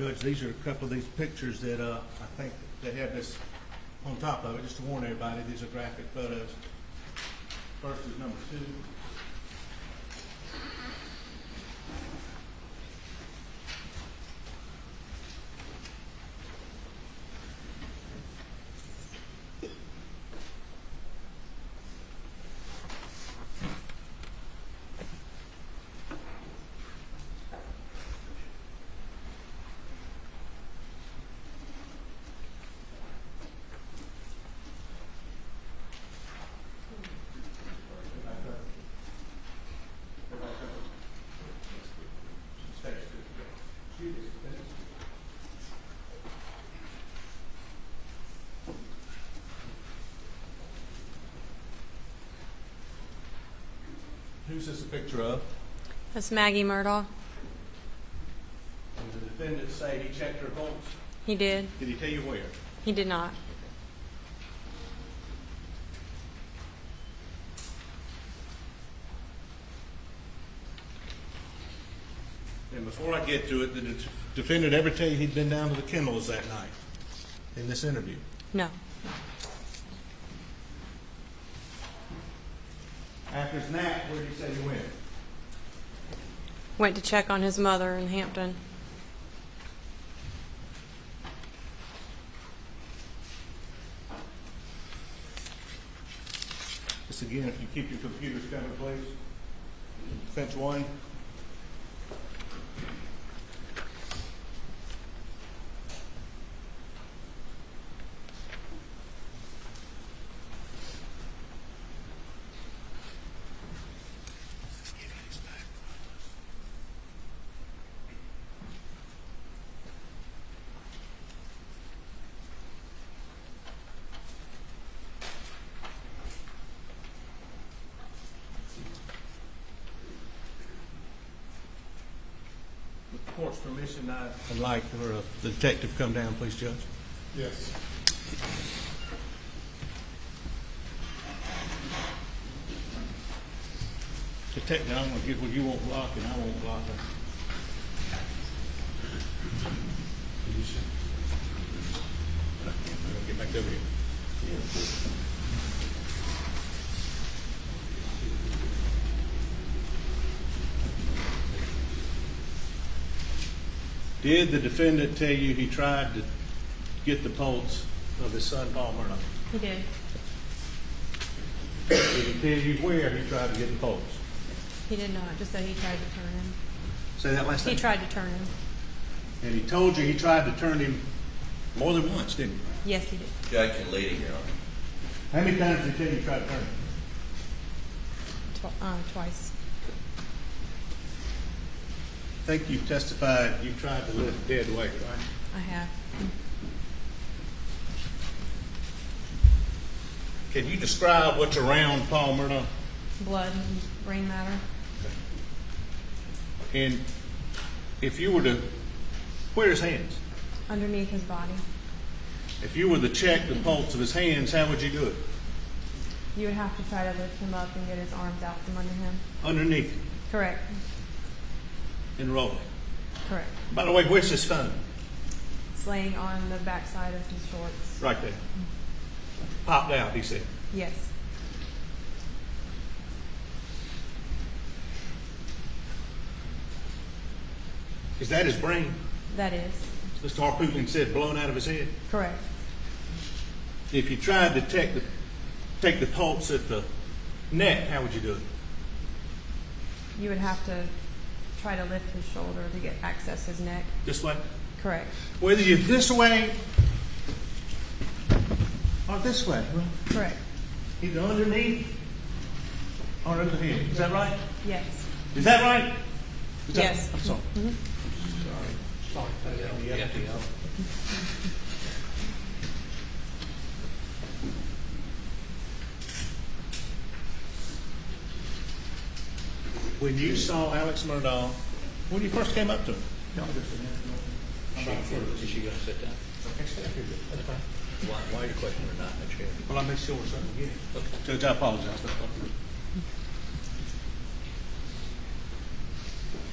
Judge, these are a couple of these pictures that I think they have this on top of it, just to warn everybody, these are graphic photos. First is number 2. Who's this a picture of? That's Maggie Murdaugh. Did the defendant say he checked her pulse? He did. Did he tell you where? He did not. And before I get to it, did the defendant ever tell you he'd been down to the kennels that night in this interview? No. After his nap, where did he say he went? Went to check on his mother in Hampton. This again, if you keep your computers covered, please. Defense 1. With the court's permission, I'd like for the detective to come down, please, Judge. Yes. Detective, I'm going to get what you won't block and I won't block her. I'm going to get back over here. Did the defendant tell you he tried to get the pulse of his son, Paul Murdaugh? He did. Did he tell you where he tried to get the pulse? He did not. Just that he tried to turn him. Say that last time. He tried to turn him. And he told you he tried to turn him more than once, didn't he? Yes, he did. Judge and lady here. How many times did he tell you he tried to turn him? Twice. I think you've testified you tried to lift dead weight, right? I have. Can you describe what's around Paul Murdaugh? Blood and brain matter. And if you were to, where's his hands? Underneath his body. If you were to check the pulse of his hands, how would you do it? You would have to try to lift him up and get his arms out from under him. Underneath Correct. and roll it. Correct. By the way, where's his phone? It's laying on the backside of his shorts. Right there. Popped out, he said. Yes. Is that his brain? That is. Mr. Harpootlian said blown out of his head. Correct. If you tried to take the pulse at the neck, how would you do it? You would have to try to lift his shoulder to get access his neck. This way? Correct. Whether you're this way or this way. Correct. Either underneath or under the head. Is that right? Yes. Is that right? Is that, Yes. I'm sorry. Mm-hmm. Sorry. Yeah. When you saw Alex Murdaugh, when you first came up to him? Is she going to sit down? Okay, stay up here. That's fine. Why are you questioning her not in the chair? Well, I made sure something again. Okay. Judge, I apologize.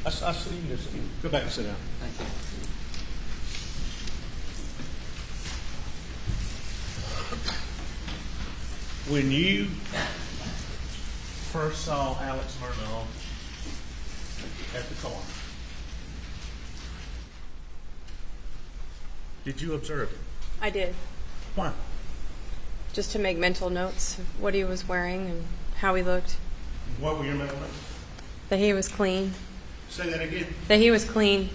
I see you. Go back and sit down. Thank you. When you first saw Alex Murdaugh at the car, did you observe it? I did. Why? Just to make mental notes of what he was wearing and how he looked. What were your mental notes? That he was clean. Say that again. That he was clean.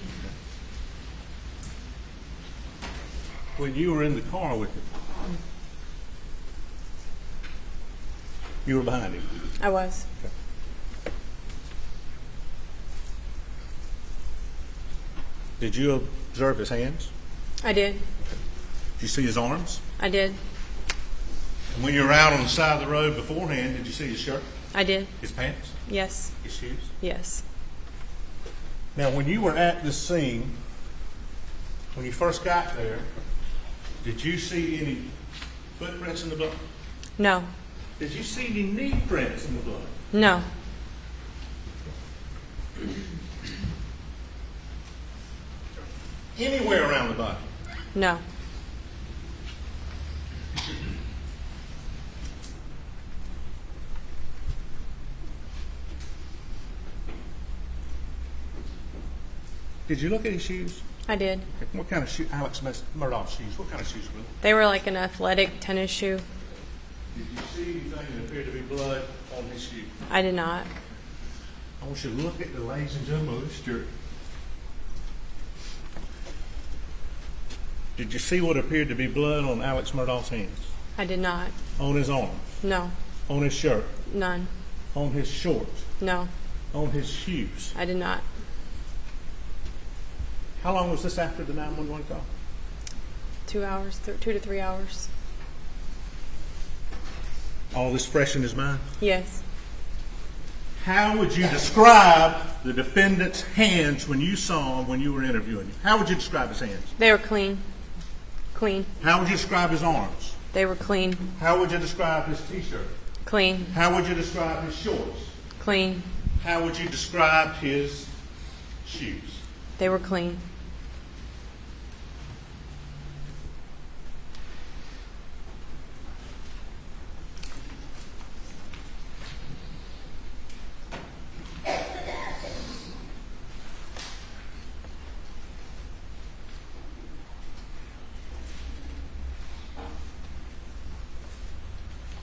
When you were in the car with him, you were behind him. I was. Okay. Did you observe his hands? I did. Did you see his arms? I did. And when you were out on the side of the road beforehand, did you see his shirt, I did. his pants, Yes. his shoes? Yes. Now, when you were at this scene, when you first got there, did you see any footprints in the blood? No. Did you see any knee prints in the blood? No. Anywhere around the body? No. Did you look at his shoes? I did. What kind of shoe? Alex Murdaugh shoes. What kind of shoes were they? They were like an athletic tennis shoe. Did you see anything that appeared to be blood on his shoe? I did not. I want you to look at the ladies and gentlemen of this jury. Did you see what appeared to be blood on Alex Murdaugh's hands? I did not. On his arm? No. On his shirt? None. On his shorts? No. On his shoes? I did not. How long was this after the 911 call? 2 hours, 2 to 3 hours. All this fresh in his mind? Yes. How would you describe the defendant's hands when you saw him when you were interviewing him? How would you describe his hands? They were clean. Clean. How would you describe his arms? They were clean. How would you describe his t-shirt? Clean. How would you describe his shorts? Clean. How would you describe his shoes? They were clean.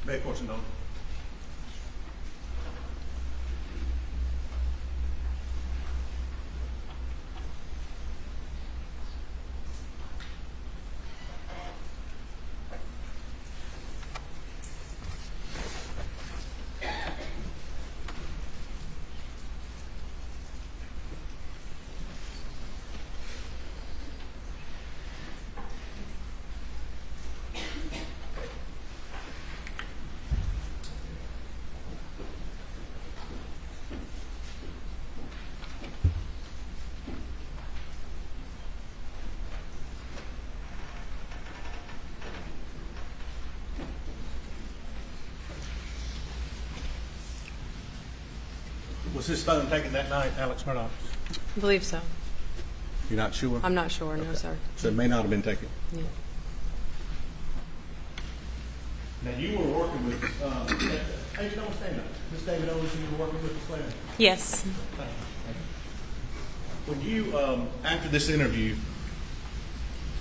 Beg portion, don't. Was his phone taken that night, Alex Murdaugh? I believe so. You're not sure? I'm not sure. No, sir. So it may not have been taken. Yeah. Now, you were working with, hey, don't stand up. Miss David Owens, you were working with this lady? Yes. When you, after this interview,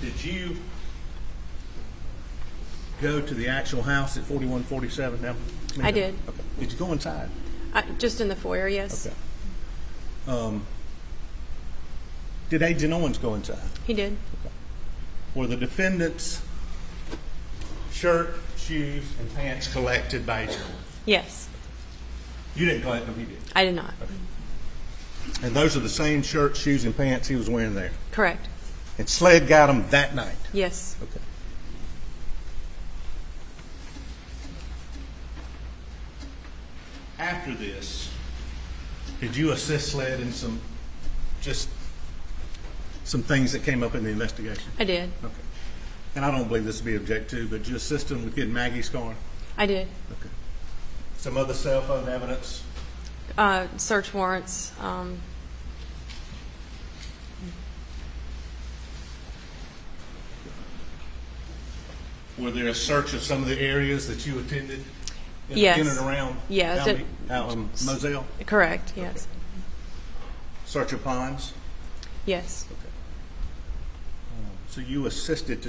did you go to the actual house at 4147 now? I did. Okay. Did you go inside? Just in the foyer, yes. Okay. Did Agent Owens go inside? He did. Okay. Were the defendant's shirt, shoes, and pants collected by Agent Owens? Yes. You didn't collect them, he did? I did not. Okay. And those are the same shirt, shoes, and pants he was wearing there? Correct. And Sled got them that night? Yes. Okay. After this, did you assist Sled in some things that came up in the investigation? I did. Okay. And I don't believe this will be object to, but did you assist him with getting Maggie's car? I did. Okay. Some other cell phone evidence? Search warrants. Were there a search of some of the areas that you attended? Yes. in and around Yes, Moselle? Correct, yes. Search of ponds? Yes. So you assisted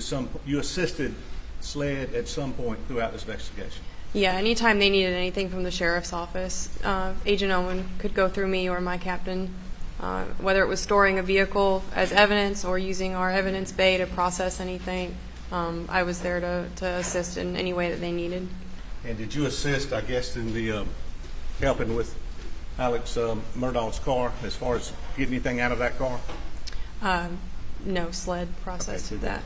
SLED at some point throughout this investigation? Yeah, anytime they needed anything from the sheriff's office, Agent Owen could go through me or my captain, whether it was storing a vehicle as evidence or using our evidence bay to process anything. I was there to assist in any way that they needed. And did you assist, I guess, in the helping with Alex Murdaugh's car as far as getting anything out of that car? No, SLED processed that.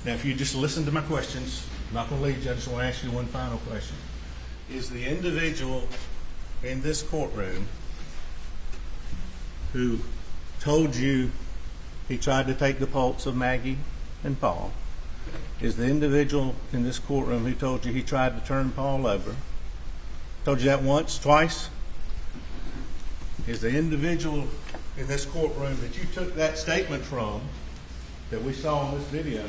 Now, if you just listen to my questions, I'm not going to lead you. I just want to ask you one final question. Is the individual in this courtroom who told you he tried to take the pulse of Maggie and Paul, is the individual in this courtroom who told you he tried to turn Paul over, told you that once, twice? Is the individual in this courtroom that you took that statement from, that we saw in this video,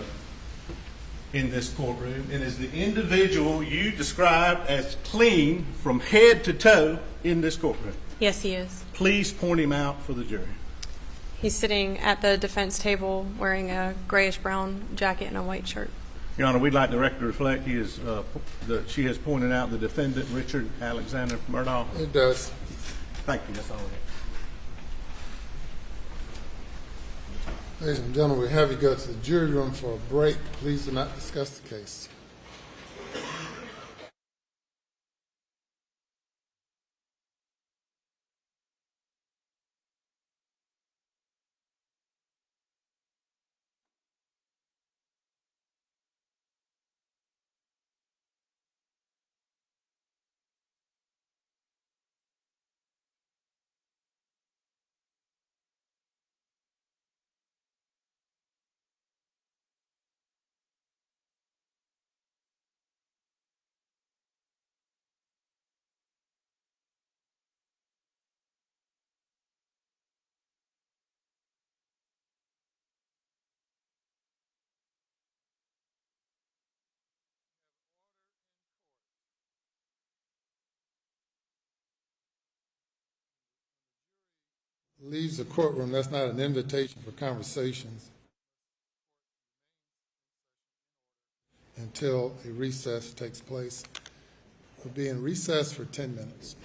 in this courtroom, and is the individual you described as clean from head to toe in this courtroom? Yes, he is. Please point him out for the jury. He's sitting at the defense table wearing a grayish-brown jacket and a white shirt. Your Honor, we'd like the record to reflect she has pointed out the defendant, Richard Alexander Murdaugh. It does. Thank you. That's all I have. Ladies and gentlemen, we have you go to the jury room for a break. Please do not discuss the case. Leaves the courtroom, that's not an invitation for conversations until a recess takes place. We'll be in recess for 10 minutes.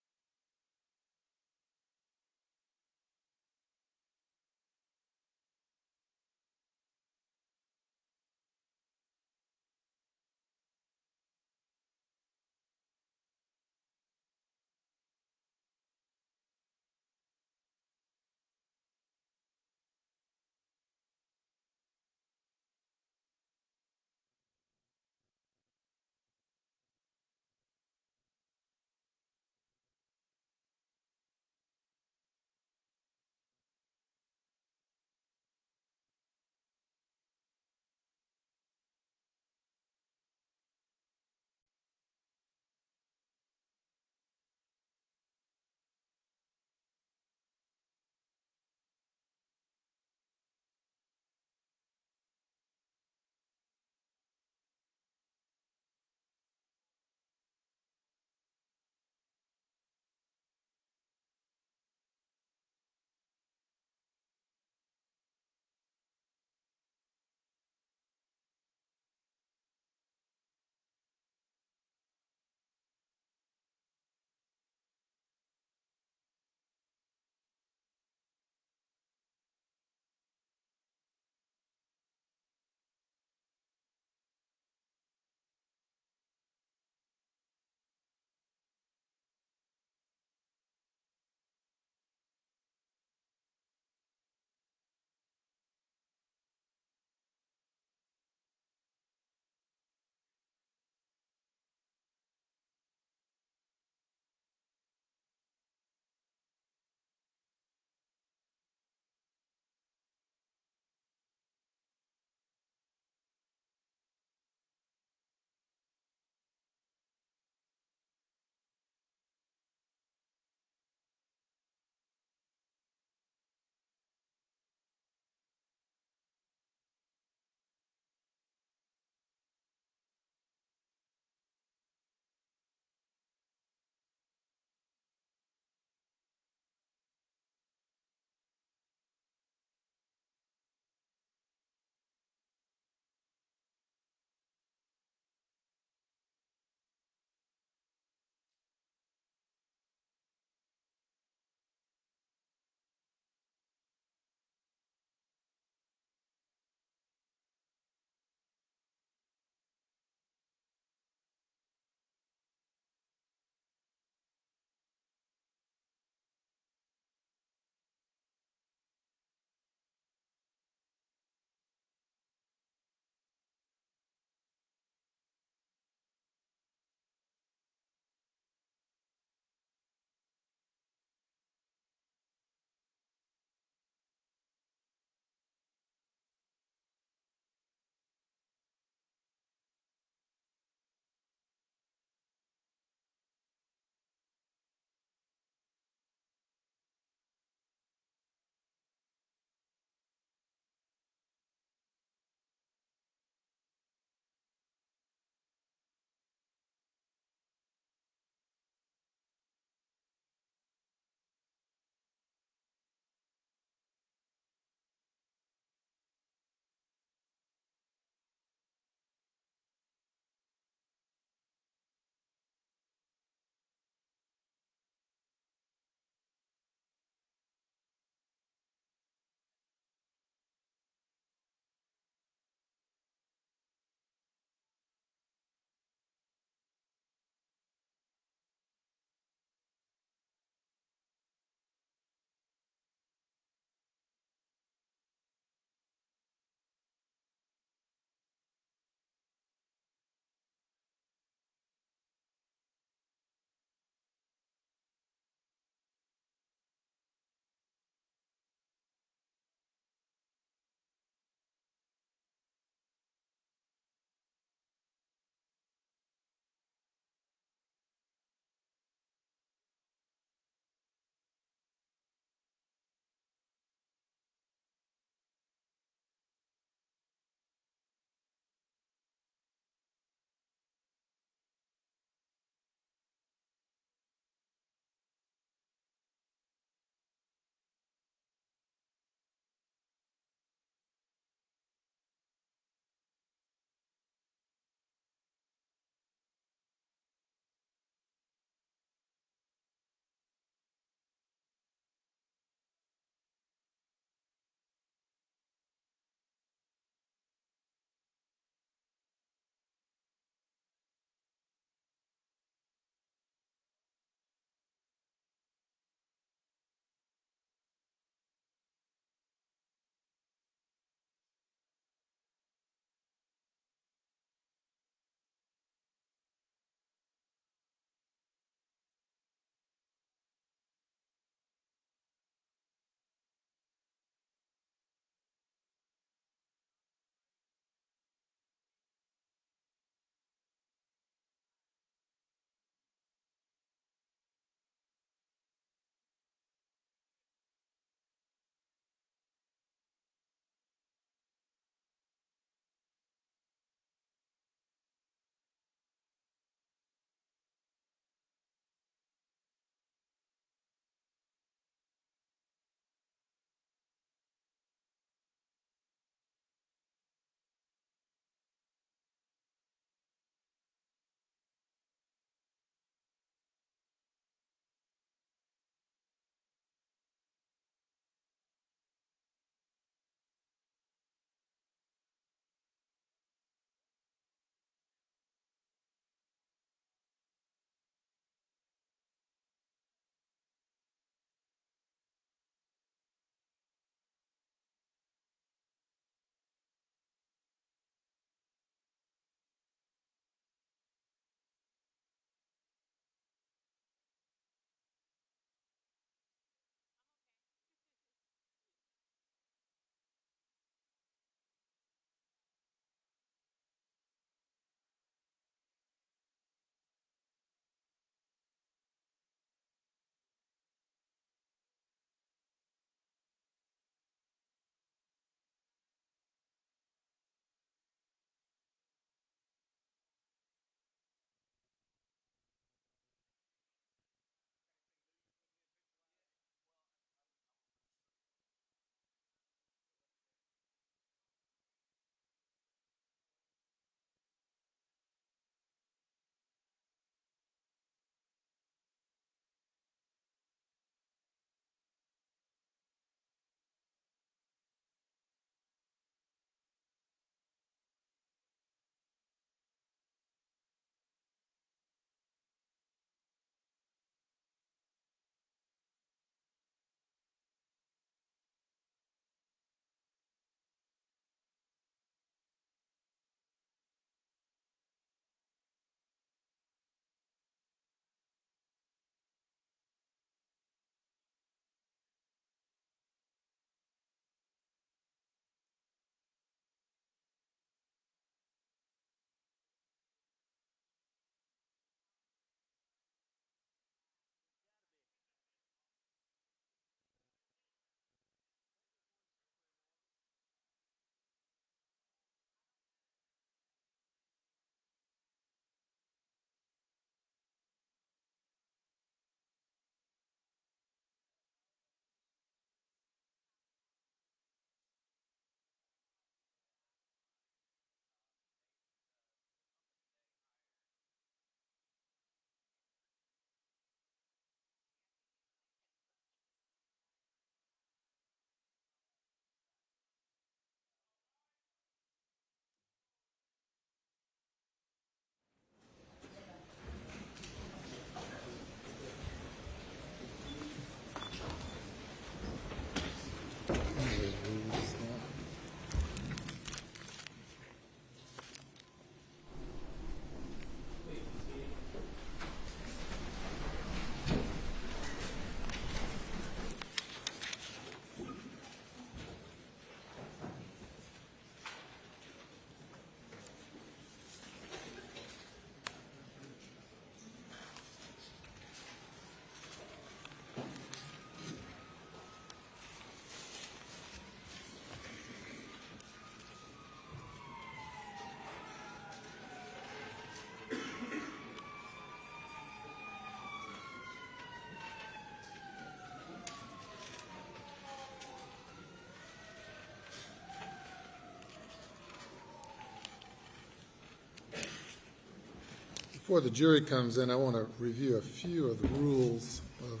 Before the jury comes in, I want to review a few of the rules of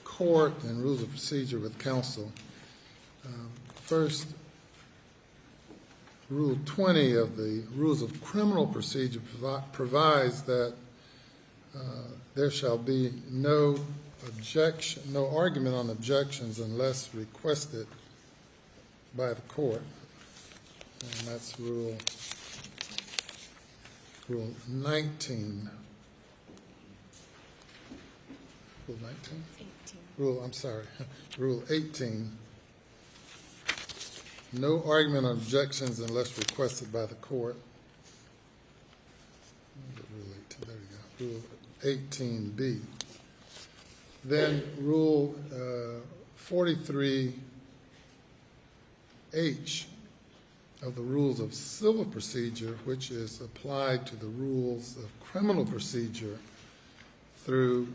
court and rules of procedure with counsel. First, Rule 20 of the Rules of Criminal Procedure provides that there shall be no argument on objections unless requested by the court. And that's Rule 19. Rule 19? 18. Rule 18. No argument on objections unless requested by the court. Rule 18, there we go. Rule 18B. Then Rule 43H of the Rules of Civil Procedure, which is applied to the Rules of Criminal Procedure through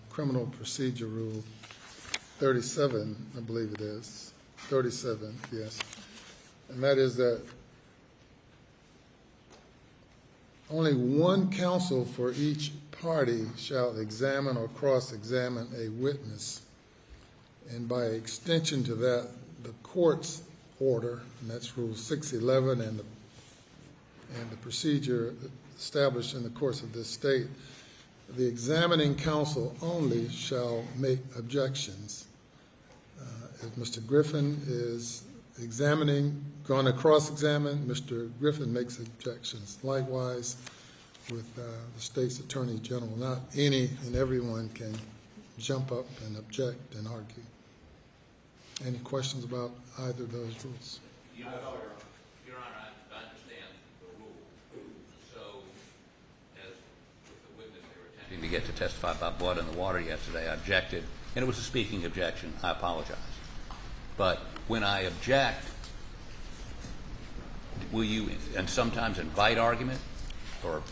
Criminal Procedure Rule 37, I believe it is. 37, yes. And that is that only one counsel for each party shall examine or cross-examine a witness. And by extension to that, the court's order, and that's Rule 611 and the procedure established in the course of this state, the examining counsel only shall make objections. If Mr. Griffin is going to cross-examine, Mr. Griffin makes objections. Likewise, with the state's attorney general, not any and everyone can jump up and object and argue. Any questions about either of those rules? Your Honor, I understand the rule. So, as with the witness, they were attempting to get to testify about blood in the water yesterday, I objected, and it was a speaking objection. I apologize. But when I object, will you, and sometimes invite argument, or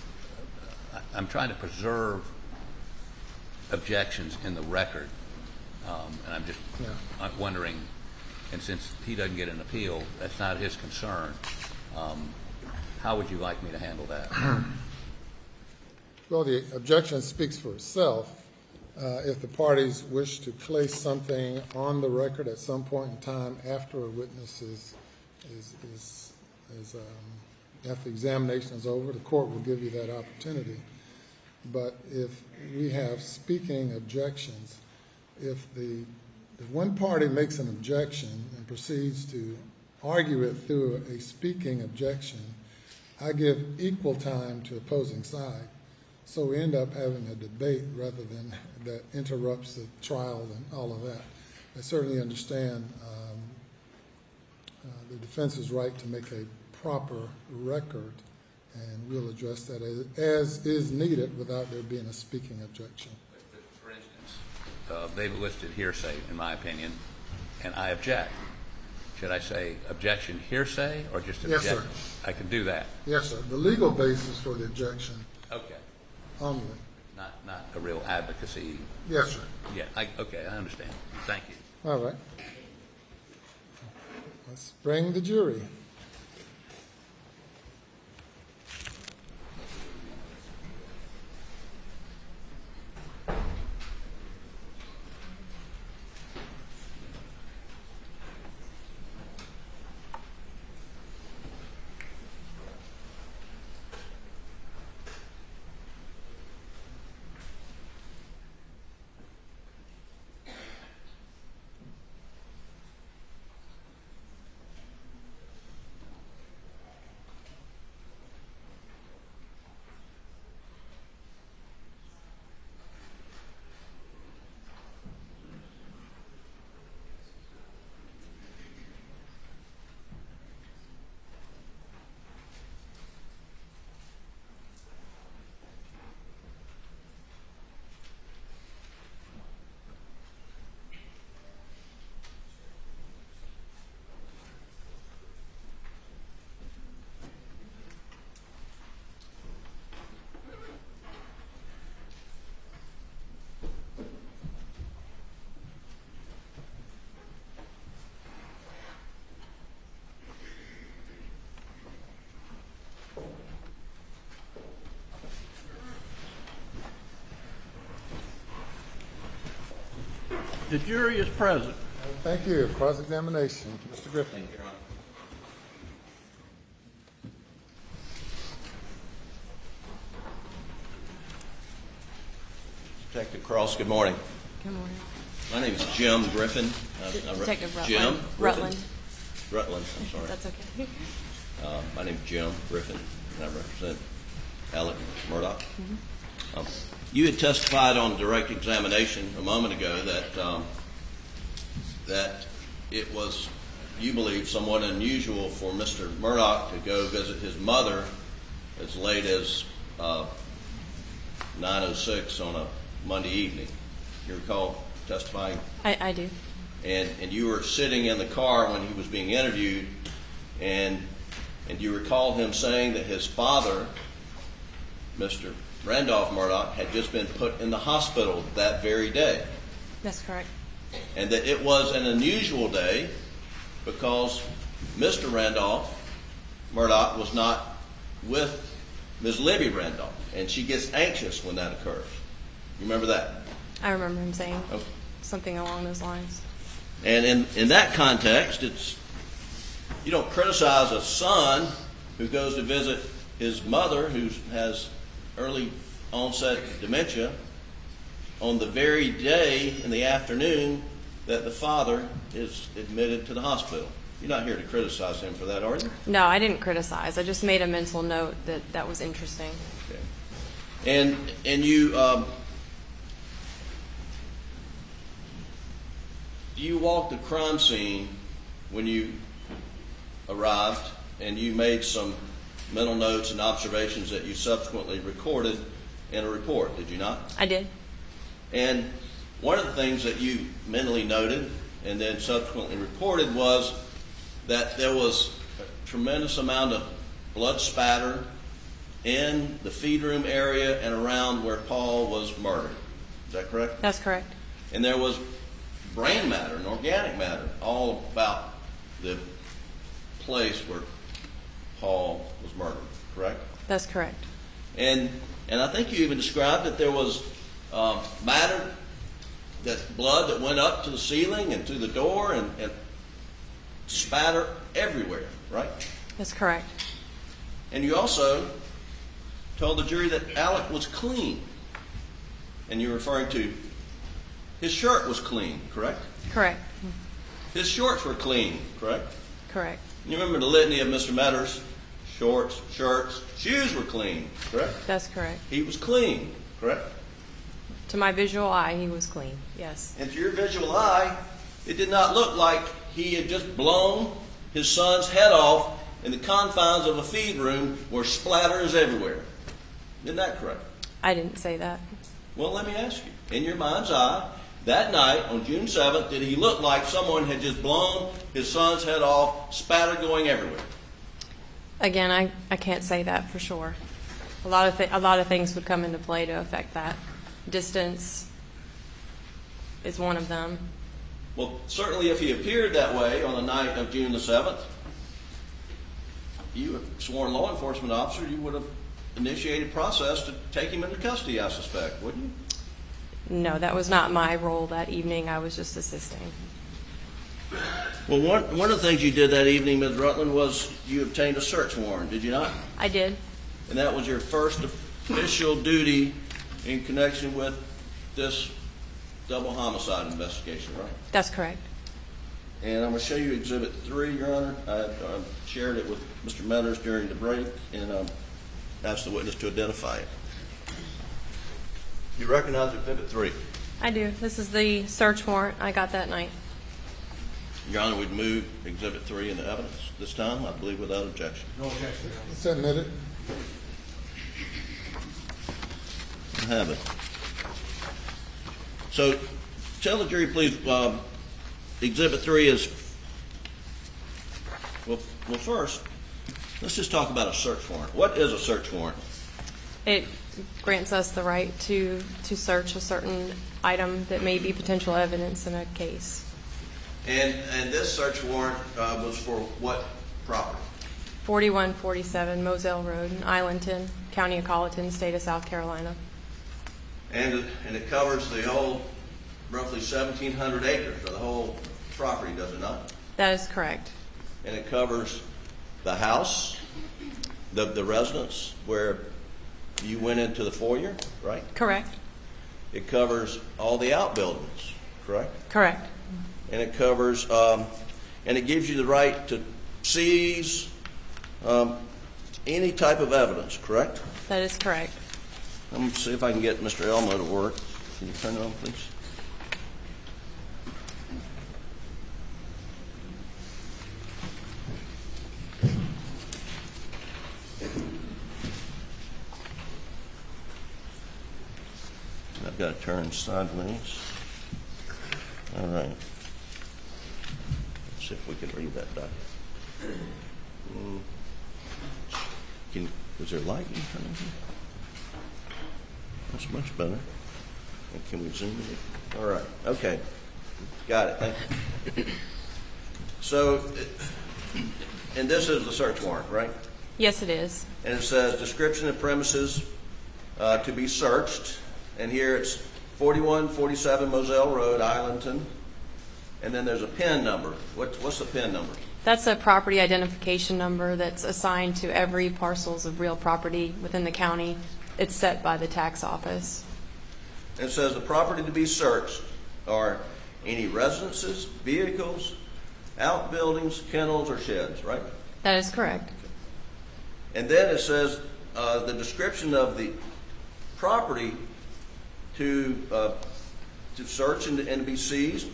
I'm trying to preserve objections in the record, and I'm just wondering, and since he doesn't get an appeal, that's not his concern, how would you like me to handle that? Well, the objection speaks for itself. If the parties wish to place something on the record at some point in time after a witness after the examination is over, the court will give you that opportunity. But if we have speaking objections, if one party makes an objection and proceeds to argue it through a speaking objection, I give equal time to opposing side. So we end up having a debate rather than that interrupts the trial and all of that. I certainly understand the defense's right to make a proper record, and we'll address that as is needed without there being a speaking objection. For instance, they've listed hearsay, in my opinion, and I object. Should I say objection hearsay or just object? Yes, sir. I can do that. Yes, sir. The legal basis for the objection Okay. only. Not a real advocacy. Yes, sir. Yeah. Okay, I understand. Thank you. All right. Let's bring the jury. The jury is present. Thank you. Cross-examination. Mr. Griffin. Thank you, Your Honor. Detective Cross, good morning. Good morning. My name is Jim Griffin. Detective Rutland. Jim? Rutland. Rutland, I'm sorry. That's okay. My name is Jim Griffin, and I represent Alec Murdaugh. You had testified on direct examination a moment ago that it was, you believe, somewhat unusual for Mr. Murdaugh to go visit his mother as late as 9:06 on a Monday evening. You recall testifying? I do. And you were sitting in the car when he was being interviewed, and you recall him saying that his father, Mr. Randolph Murdaugh, had just been put in the hospital that very day, That's correct. and that it was an unusual day because Mr. Randolph Murdaugh was not with Ms. Libby Randolph, and she gets anxious when that occurs. You remember that? I remember him saying Okay. something along those lines. And in that context, you don't criticize a son who goes to visit his mother who has early onset dementia on the very day in the afternoon that the father is admitted to the hospital. You're not here to criticize him for that, are you? No, I didn't criticize. I just made a mental note that was interesting. Okay. And you walked the crime scene when you arrived, and you made some mental notes and observations that you subsequently recorded in a report, did you not? I did. And one of the things that you mentally noted and then subsequently reported was that there was a tremendous amount of blood spatter in the feed room area and around where Paul was murdered. Is that correct? That's correct. And there was brain matter and organic matter all about the place where Paul was murdered, correct? That's correct. And I think you even described that there was matter, that blood that went up to the ceiling and to the door and spatter everywhere, right? That's correct. And you also told the jury that Alec was clean. And you're referring to his shirt was clean, correct? Correct. His shorts were clean, correct? Correct. You remember the litany of Mr. Metters? Shorts, shirts, shoes were clean, correct? That's correct. He was clean, correct? To my visual eye, he was clean. Yes. And to your visual eye, it did not look like he had just blown his son's head off in the confines of a feed room where splatter is everywhere. Isn't that correct? I didn't say that. Well, let me ask you. In your mind's eye, that night on June 7th, did he look like someone had just blown his son's head off, spatter going everywhere? Again, I can't say that for sure. A lot of things would come into play to affect that. Distance is one of them. Well, certainly if he appeared that way on the night of June the 7th, you, a sworn law enforcement officer, you would have initiated process to take him into custody, I suspect, wouldn't you? No, that was not my role that evening. I was just assisting. Well, one of the things you did that evening, Ms. Rutland, was you obtained a search warrant, did you not? I did. And that was your first official duty in connection with this double homicide investigation, right? That's correct. And I'm going to show you Exhibit 3, Your Honor. I shared it with Mr. Metters during the break, and asked the witness to identify it. You recognize Exhibit 3? I do. This is the search warrant I got that night. Your Honor, we'd move Exhibit 3 into evidence this time, I believe without objection. No objection. It's admitted. I have it. So, tell the jury, please, Exhibit 3 is, well, first, let's just talk about a search warrant. What is a search warrant? It grants us the right to search a certain item that may be potential evidence in a case. And this search warrant was for what property? 4147 Moselle Road in Islandton, County of Colleton, State of South Carolina. And it covers the whole roughly 1,700 acres, or the whole property, does it not? That is correct. And it covers the house, the residence where you went into the foyer, right? Correct. It covers all the outbuildings, correct? Correct. And it covers, and it gives you the right to seize any type of evidence, correct? That is correct. Let me see if I can get Mr. Elmo to work. Can you turn it on, please? I've got to turn sideways. All right. Let's see if we can read that document. Is there light you can turn on here? That's much better. And can we zoom in? All right. Okay. Got it. Thank you. So, and this is the search warrant, right? Yes, it is. And it says description of premises to be searched. And here it's 4147 Moselle Road, Islandton. And then there's a PIN number. What's the PIN number? That's a property identification number that's assigned to every parcels of real property within the county. It's set by the tax office. And it says the property to be searched are any residences, vehicles, outbuildings, kennels, or sheds, right? That is correct. And then it says the description of the property to search and to be seized,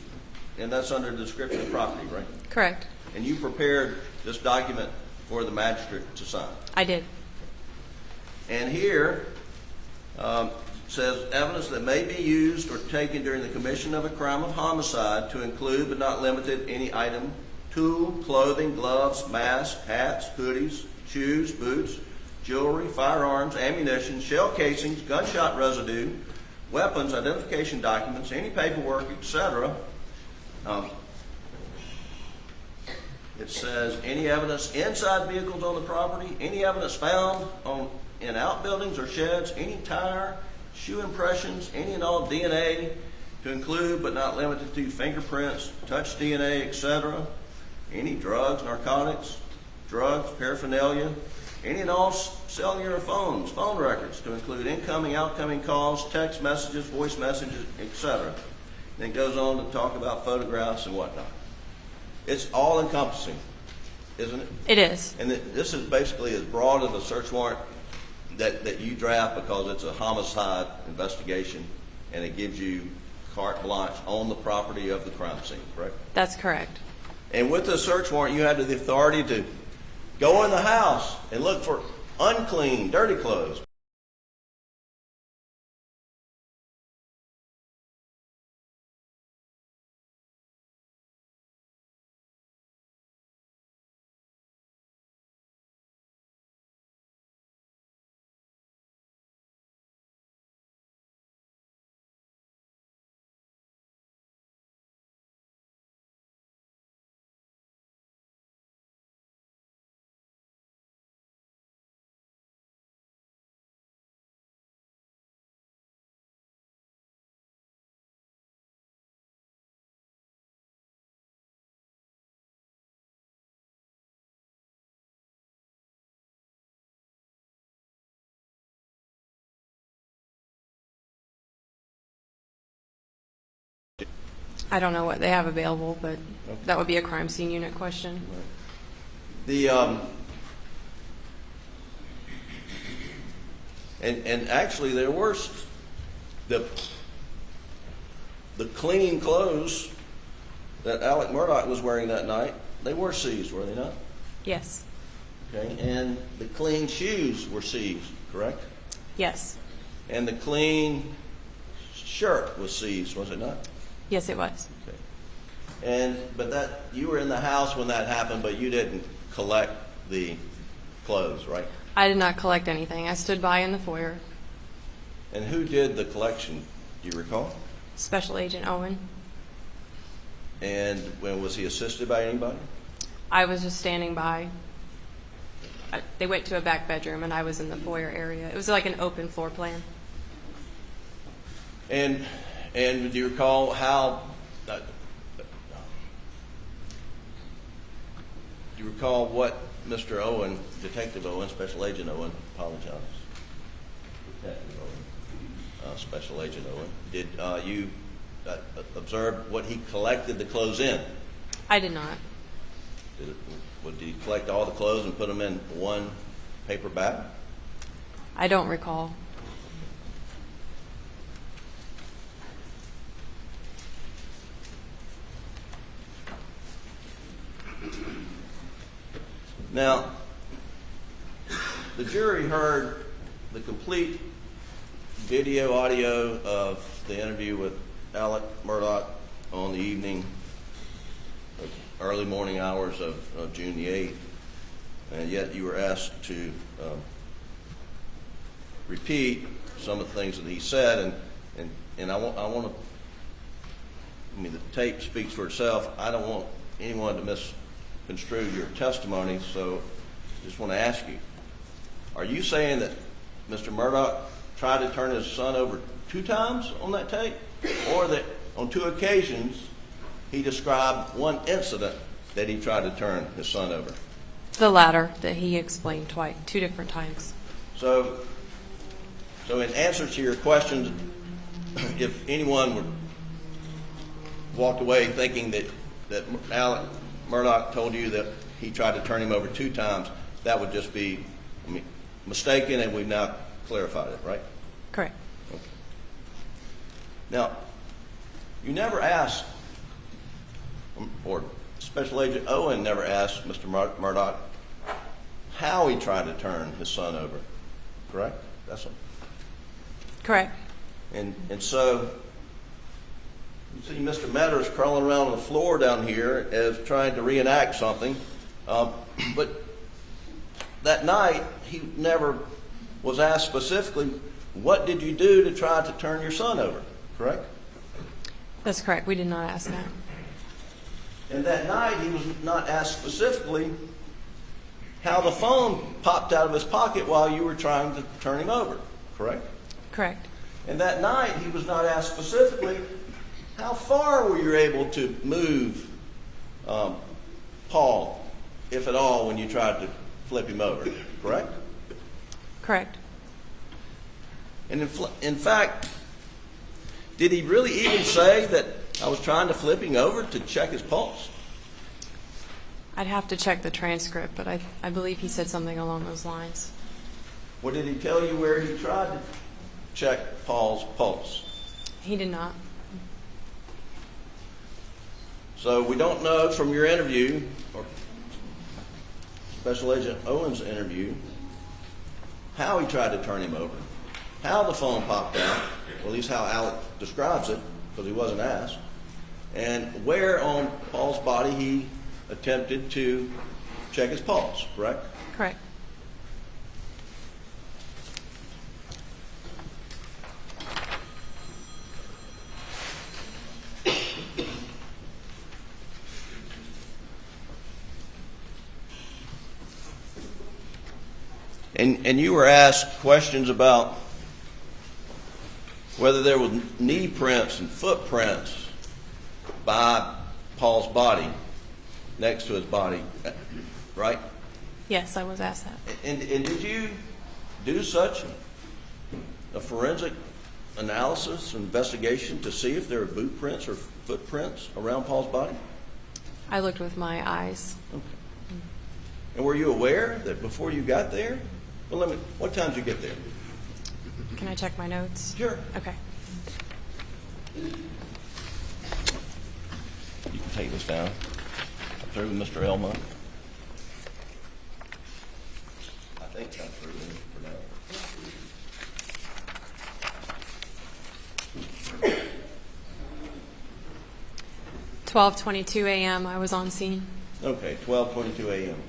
and that's under the description of property, right? Correct. And you prepared this document for the magistrate to sign. I did. And here says evidence that may be used or taken during the commission of a crime of homicide to include but not limited any item, tool, clothing, gloves, mask, hats, hoodies, shoes, boots, jewelry, firearms, ammunition, shell casings, gunshot residue, weapons, identification documents, any paperwork, etc. It says any evidence inside vehicles on the property, any evidence found in outbuildings or sheds, any tire, shoe impressions, any and all DNA to include but not limited to fingerprints, touch DNA, etc. Any drugs, narcotics, drugs, paraphernalia, any and all cellular phones, phone records to include incoming, outgoing calls, text messages, voice messages, etc. Then it goes on to talk about photographs and whatnot. It's all encompassing, isn't it? It is. And this is basically as broad of a search warrant that you draft because it's a homicide investigation and it gives you carte blanche on the property of the crime scene, correct? That's correct. And with the search warrant, you have the authority to go in the house and look for unclean, dirty clothes. I don't know what they have available, but that would be a crime scene unit question. The and actually there were the clean clothes that Alec Murdaugh was wearing that night. They were seized, were they not? Yes. Okay, and the clean shoes were seized, correct? Yes. And the clean shirt was seized, was it not? Yes, it was. Okay. But that you were in the house when that happened, but you didn't collect the clothes, right? I did not collect anything. I stood by in the foyer. And who did the collection? Do you recall? Special Agent Owen. And when was he assisted by anybody? I was just standing by. They went to a back bedroom, and I was in the foyer area. It was like an open floor plan. And And do you recall how? Do you recall what Mr. Owen, Detective Owen, Special Agent Owen, apologize, Detective Owen, Special Agent Owen, did you observe what he collected the clothes in? I did not. Did he collect all the clothes and put them in one paper bag? I don't recall. Now, the jury heard the complete video audio of the interview with Alec Murdaugh on the evening, early morning hours of June the 8th, and yet you were asked to repeat some of the things that he said, and I want to, I mean, the tape speaks for itself. I don't want anyone to misconstrue your testimony, so I just want to ask you, are you saying that Mr. Murdaugh tried to turn his son over 2 times on that tape, or that on 2 occasions he described one incident that he tried to turn his son over? The latter, that he explained twice, 2 different times. So in answer to your questions, if anyone would walked away thinking that Alec Murdaugh told you that he tried to turn him over 2 times, that would just be mistaken, and we've now clarified it, right? Correct. Okay. Now, you never asked, or Special Agent Owen never asked Mr. Murdaugh how he tried to turn his son over, correct? That's Correct. And so you see Mr. Meadows crawling around on the floor down here as trying to reenact something, but that night he never was asked specifically, what did you do to try to turn your son over, correct? That's correct. We did not ask that. And that night he was not asked specifically how the phone popped out of his pocket while you were trying to turn him over, correct? Correct. And that night he was not asked specifically how far were you able to move Paul, if at all, when you tried to flip him over, correct? Correct. And in fact, did he really even say that I was trying to flip him over to check his pulse? I'd have to check the transcript, but I believe he said something along those lines. Or did he tell you where he tried to check Paul's pulse? He did not. So we don't know from your interview, or Special Agent Owen's interview, how he tried to turn him over, how the phone popped out, or at least how Alec describes it, because he wasn't asked, and where on Paul's body he attempted to check his pulse, correct? Correct. And you were asked questions about whether there were knee prints and footprints by Paul's body, next to his body, right? Yes, I was asked that. And did you do such a forensic analysis, investigation to see if there were boot prints or footprints around Paul's body? I looked with my eyes. Okay. And were you aware that before you got there? Well, what time did you get there? Can I check my notes? Sure. Okay. You can take this down. Through Mr. Elma. I think I'm through for now. 12:22 a.m. I was on scene. Okay, 12:22 a.m.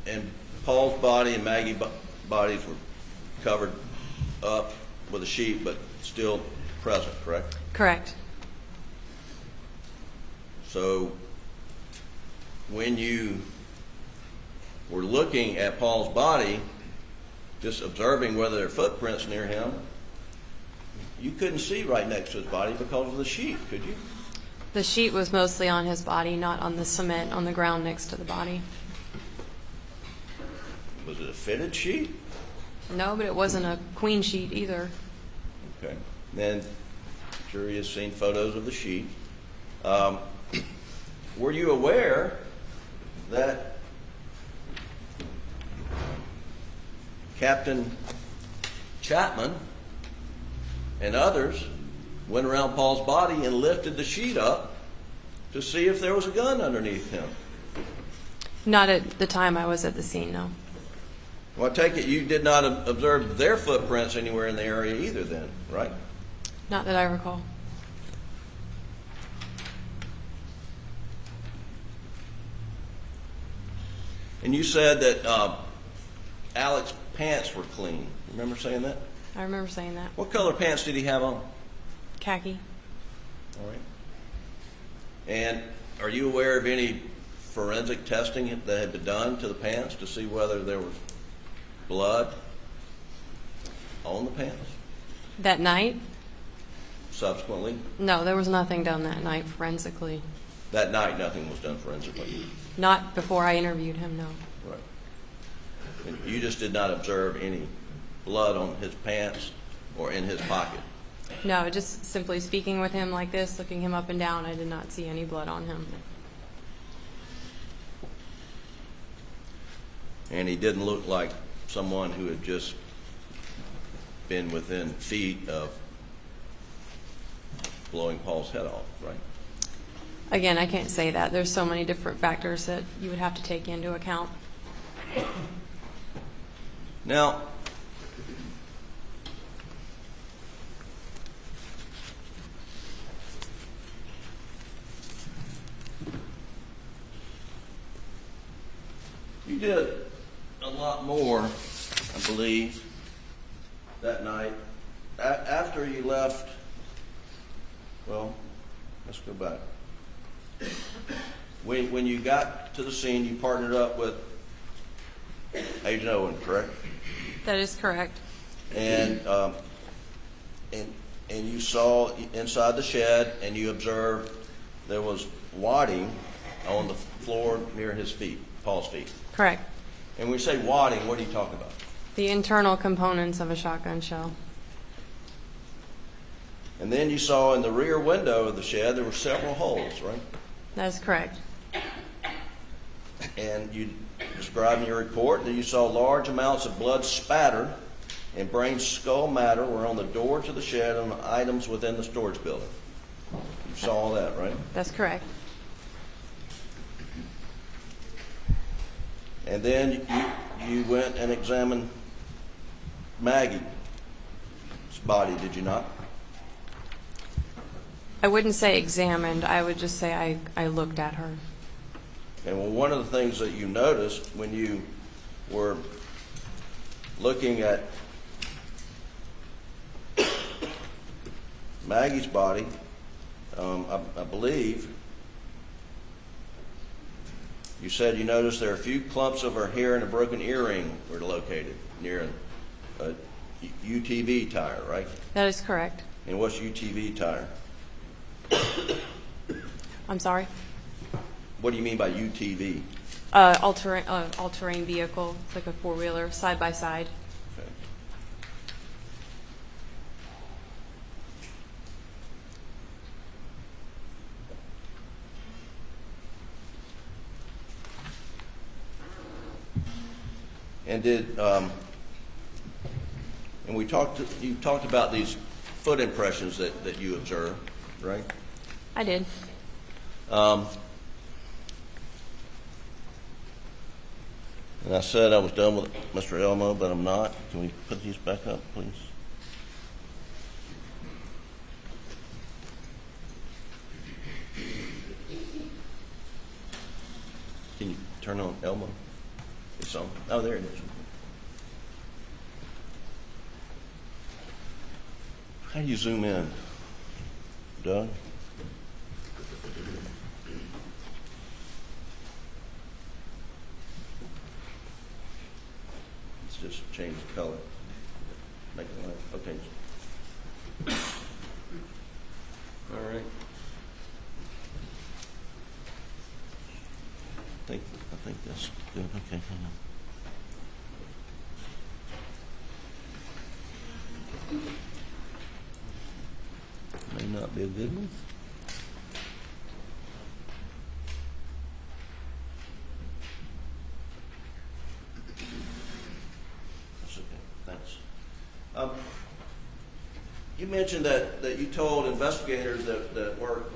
And Paul's body and Maggie's bodies were covered up with a sheet, but still present, correct? Correct. So when you were looking at Paul's body, just observing whether there are footprints near him, you couldn't see right next to his body because of the sheet, could you? The sheet was mostly on his body, not on the cement on the ground next to the body. Was it a fitted sheet? No, but it wasn't a queen sheet either. Okay. Then, jury has seen photos of the sheet. Were you aware that Captain Chapman and others went around Paul's body and lifted the sheet up to see if there was a gun underneath him? Not at the time I was at the scene, no. Well, I take it you did not observe their footprints anywhere in the area either then, right? Not that I recall. And you said that Alex's pants were clean. Remember saying that? I remember saying that. What color pants did he have on? Khaki. All right. And are you aware of any forensic testing that had been done to the pants to see whether there was blood on the pants That night? subsequently? No, there was nothing done that night forensically. That night, nothing was done forensically. Not before I interviewed him, no. Right. And you just did not observe any blood on his pants or in his pocket? No, just simply speaking with him like this, looking him up and down, I did not see any blood on him. And he didn't look like someone who had just been within feet of blowing Paul's head off, right? Again, I can't say that. There's so many different factors that you would have to take into account. Now, you did a lot more, I believe, that night. After you left, well, let's go back. When you got to the scene, you partnered up with Agent Owen, correct? That is correct. And you saw inside the shed, and you observed there was wadding on the floor near his feet, Paul's feet. Correct. And when we say wadding, what are you talking about? The internal components of a shotgun shell. And then you saw in the rear window of the shed there were several holes, right? That is correct. And you described in your report that you saw large amounts of blood spatter and brain skull matter were on the door to the shed and on items within the storage building. You saw all that, right? That's correct. And then you went and examined Maggie's body, did you not? I wouldn't say examined. I would just say I looked at her. And well, one of the things that you noticed when you were looking at Maggie's body, I believe, you said you noticed there are a few clumps of her hair and a broken earring were located near a UTV tire, right? That is correct. And what's UTV tire? I'm sorry? What do you mean by UTV? All-terrain vehicle. It's like a four-wheeler, side-by-side. Okay. And you talked about these foot impressions that you observed, right? I did. And I said I was done with Mr. Elmo, but I'm not. Can we put these back up, please? Can you turn on Elmo? It's on. Oh, there it is. How do you zoom in, Doug? Let's just change the color. Make it light. Okay. All right. I think that's good. Okay, hang on. May not be a good one. That's okay. Thanks. You mentioned that you told investigators that worked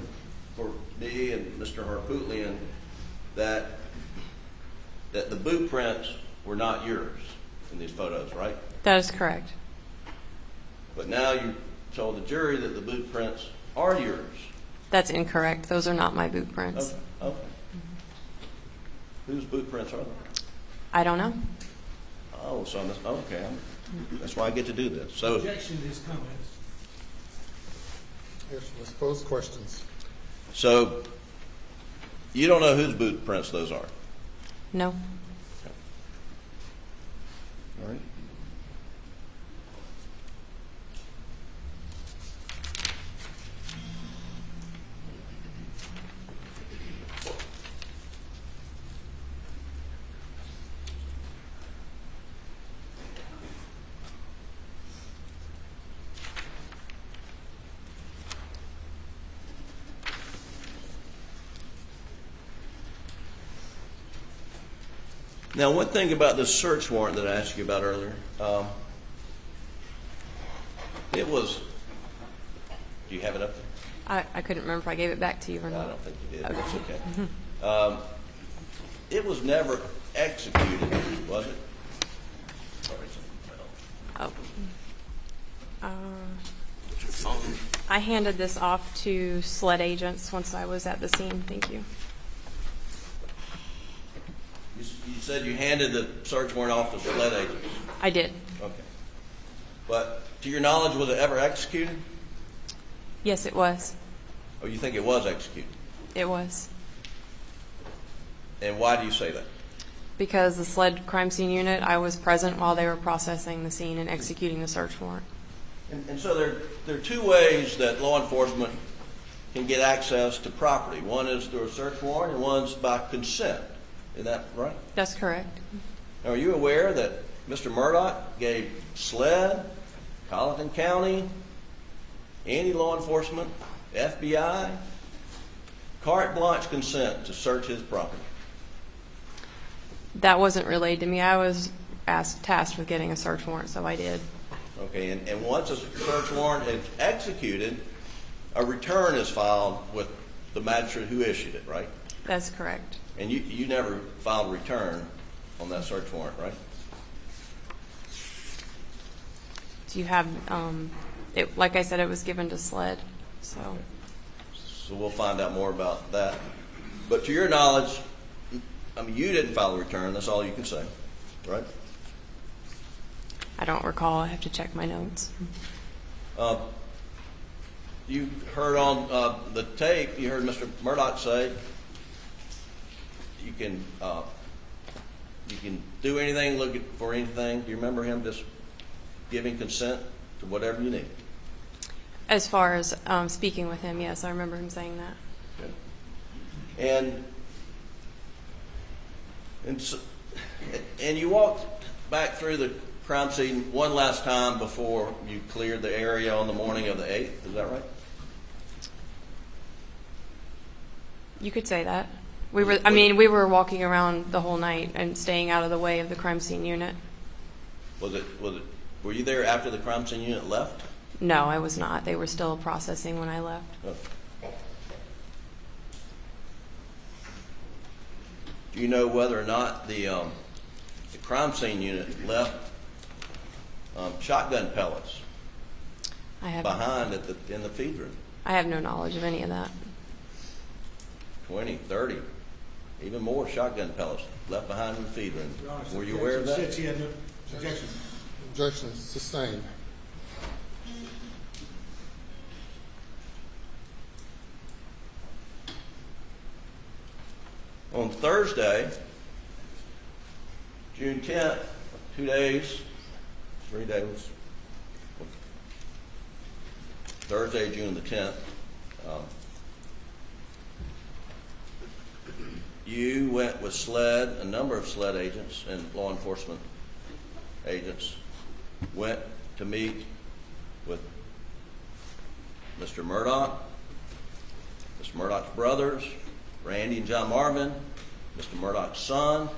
for me and Mr. Harpootlian that the boot prints were not yours in these photos, right? That is correct. But now you told the jury that the boot prints are yours. That's incorrect. Those are not my boot prints. Okay. Whose boot prints are they? I don't know. Oh, so okay. That's why I get to do this. So, Objection to his comments. Yes, let's pose questions. so you don't know whose boot prints those are. No. All right. Now, one thing about this search warrant that I asked you about earlier, it was. Do you have it up there? I couldn't remember if I gave it back to you or No, I not. don't think you did. Okay. That's okay. It was never executed, was it? Oh. I handed this off to SLED agents once I was at the scene. Thank you. You said you handed the search warrant off to SLED agents. I did. Okay. But to your knowledge, was it ever executed? Yes, it was. Or you think it was executed? It was. And why do you say that? Because the SLED crime scene unit, I was present while they were processing the scene and executing the search warrant. And so there are two ways that law enforcement can get access to property. One is through a search warrant, and one's by consent. Is that right? That's correct. Now, are you aware that Mr. Murdaugh gave SLED, Colleton County, any law enforcement, FBI, carte blanche consent to search his property? That wasn't relayed to me. I was tasked with getting a search warrant, so I did. Okay, and once a search warrant is executed, a return is filed with the magistrate who issued it, right? That's correct. And you never filed a return on that search warrant, right? Do you have, like I said, it was given to SLED, so. So we'll find out more about that. But to your knowledge, I mean, you didn't file a return. That's all you can say, right? I don't recall. I have to check my notes. You heard on the tape, you heard Mr. Murdaugh say you can do anything, look for anything. Do you remember him just giving consent to whatever you need? As far as speaking with him, yes, I remember him saying that. Okay. And you walked back through the crime scene one last time before you cleared the area on the morning of the 8th. Is that right? You could say that. We were walking around the whole night and staying out of the way of the crime scene unit. Were you there after the crime scene unit left? No, I was not. They were still processing when I left. Oh. Do you know whether or not the crime scene unit left shotgun pellets behind in the feed room? I have no knowledge of any of that. 20, 30, even more shotgun pellets left behind in the feed room. Were you aware of that? Said she had no objection. Objection is sustained. On Thursday, June 10th, 2 days, 3 days, Thursday, June the 10th, you went with SLED, a number of SLED agents and law enforcement agents, went to meet with Mr. Murdaugh, Mr. Murdaugh's brothers, Randy and John Marvin, Mr. Murdaugh's son,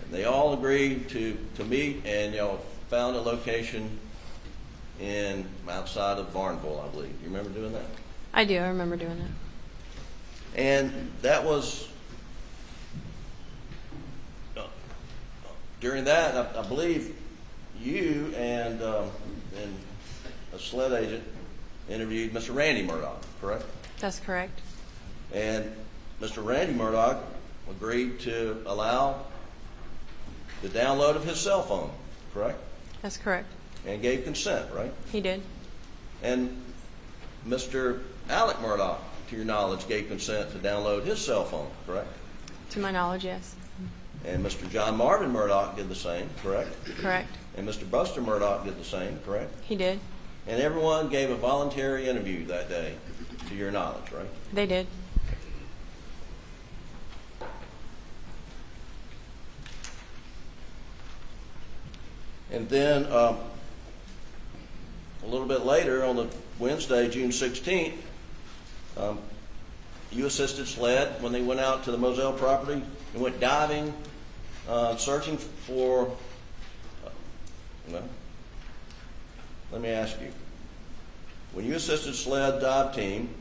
and they all agreed to meet, and y'all found a location in outside of Barnville, I believe. You remember doing that? I do. I remember doing it. And that was during that. I believe you and a SLED agent interviewed Mr. Randy Murdaugh, correct? That's correct. And Mr. Randy Murdaugh agreed to allow the download of his cell phone, correct? That's correct. And gave consent, right? He did. And Mr. Alec Murdaugh, to your knowledge, gave consent to download his cell phone, correct? To my knowledge, yes. And Mr. John Marvin Murdaugh did the same, correct? Correct. And Mr. Buster Murdaugh did the same, correct? He did. And everyone gave a voluntary interview that day, to your knowledge, right? They did. And then a little bit later, on the Wednesday, June 16th, you assisted SLED when they went out to the Moselle property and went diving, searching for, well, let me ask you. When you assisted SLED dive team,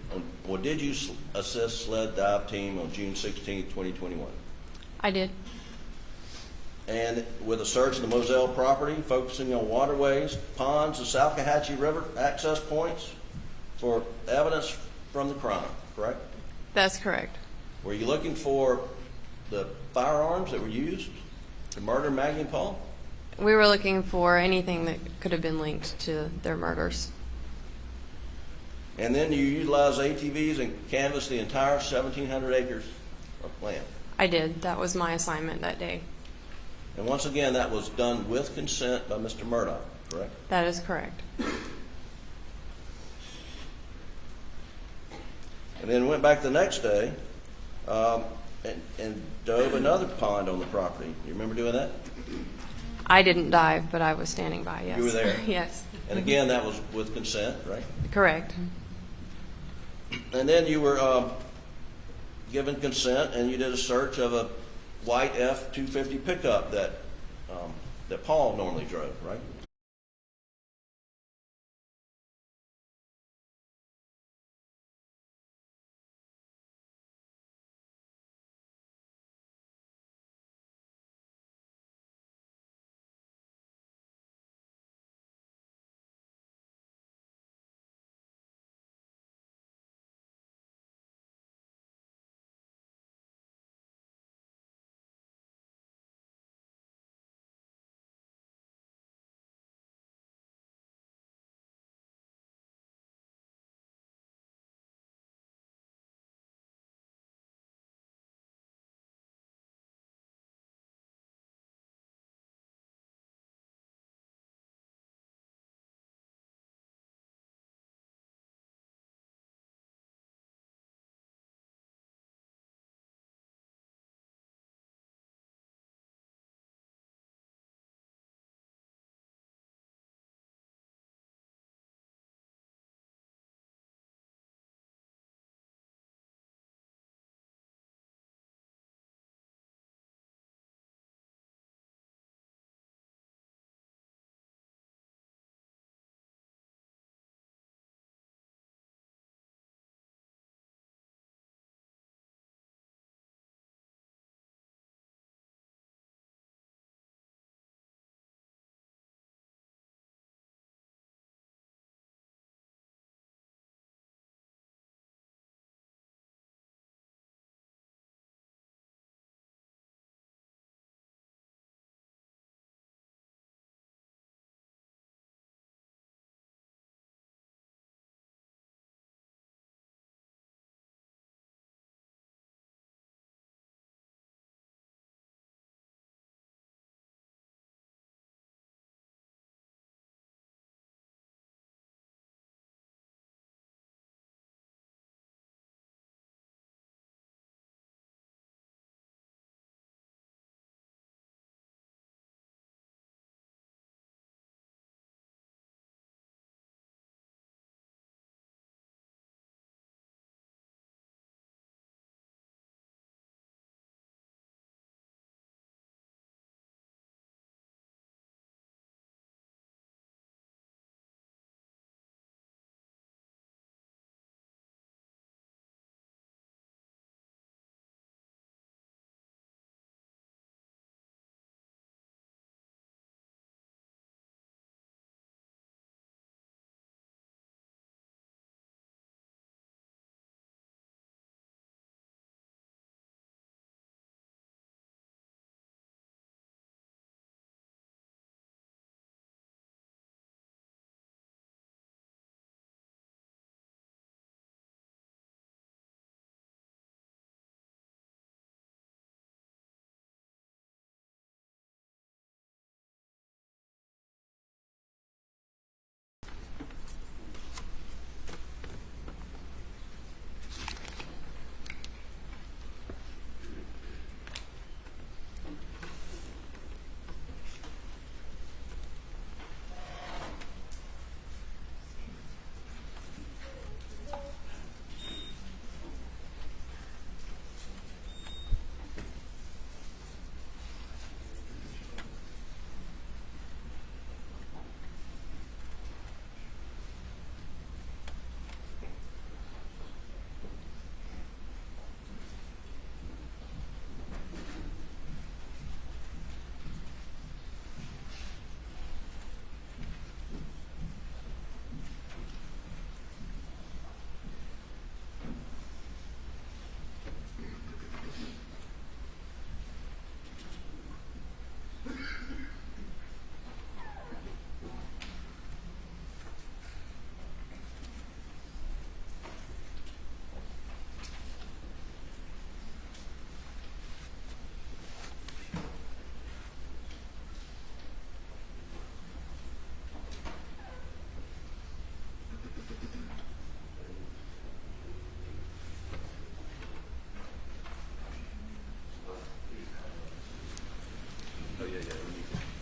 or did you assist SLED dive team on June 16th, 2021? I did. And with a search of the Moselle property, focusing on waterways, ponds, the Salkehatchie River access points for evidence from the crime, correct? That's correct. Were you looking for the firearms that were used to murder Maggie and Paul? We were looking for anything that could have been linked to their murders. And then you utilized ATVs and canvassed the entire 1,700 acres of land. I did. That was my assignment that day. And once again, that was done with consent by Mr. Murdaugh, correct? That is correct. And then went back the next day and dove another pond on the property. You remember doing that? I didn't dive, but I was standing by, yes. You were there? Yes. And again, that was with consent, right? Correct. And then you were given consent, and you did a search of a white F-250 pickup that Paul normally drove, right?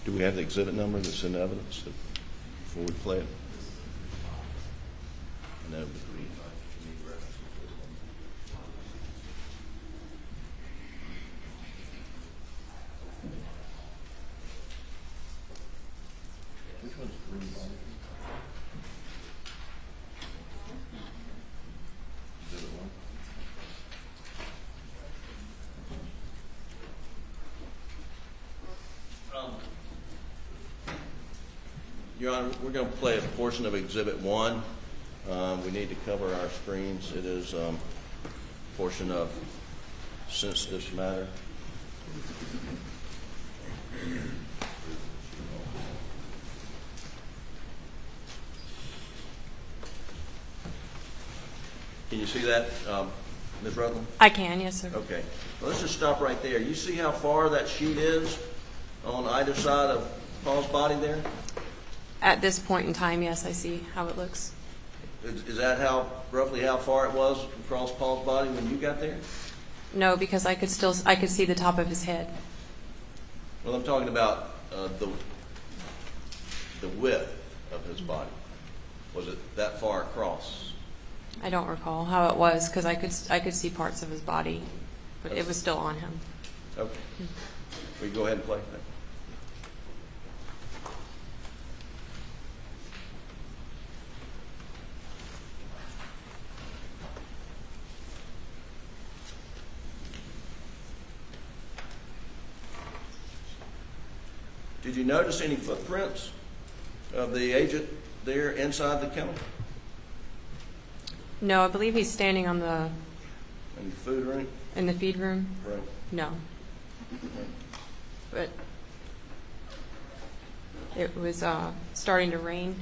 Do we have the exhibit number that's in evidence before we play it? No. Your Honor, we're going to play a portion of Exhibit 1. We need to cover our screens. It is a portion of sensitive matter. Can you see that, Ms. Rutland? I can, yes, sir. Okay. Well, let's just stop right there. You see how far that sheet is on either side of Paul's body there? At this point in time, yes, I see how it looks. Is that roughly how far it was across Paul's body when you got there? No, because I could see the top of his head. Well, I'm talking about the width of his body. Was it that far across? I don't recall how it was because I could see parts of his body, but it was still on him. Okay. Will you go ahead and play? Did you notice any footprints of the agent there inside the kennel? No, I believe he's standing on In the food room? in the feed room. Right. No, but it was starting to rain.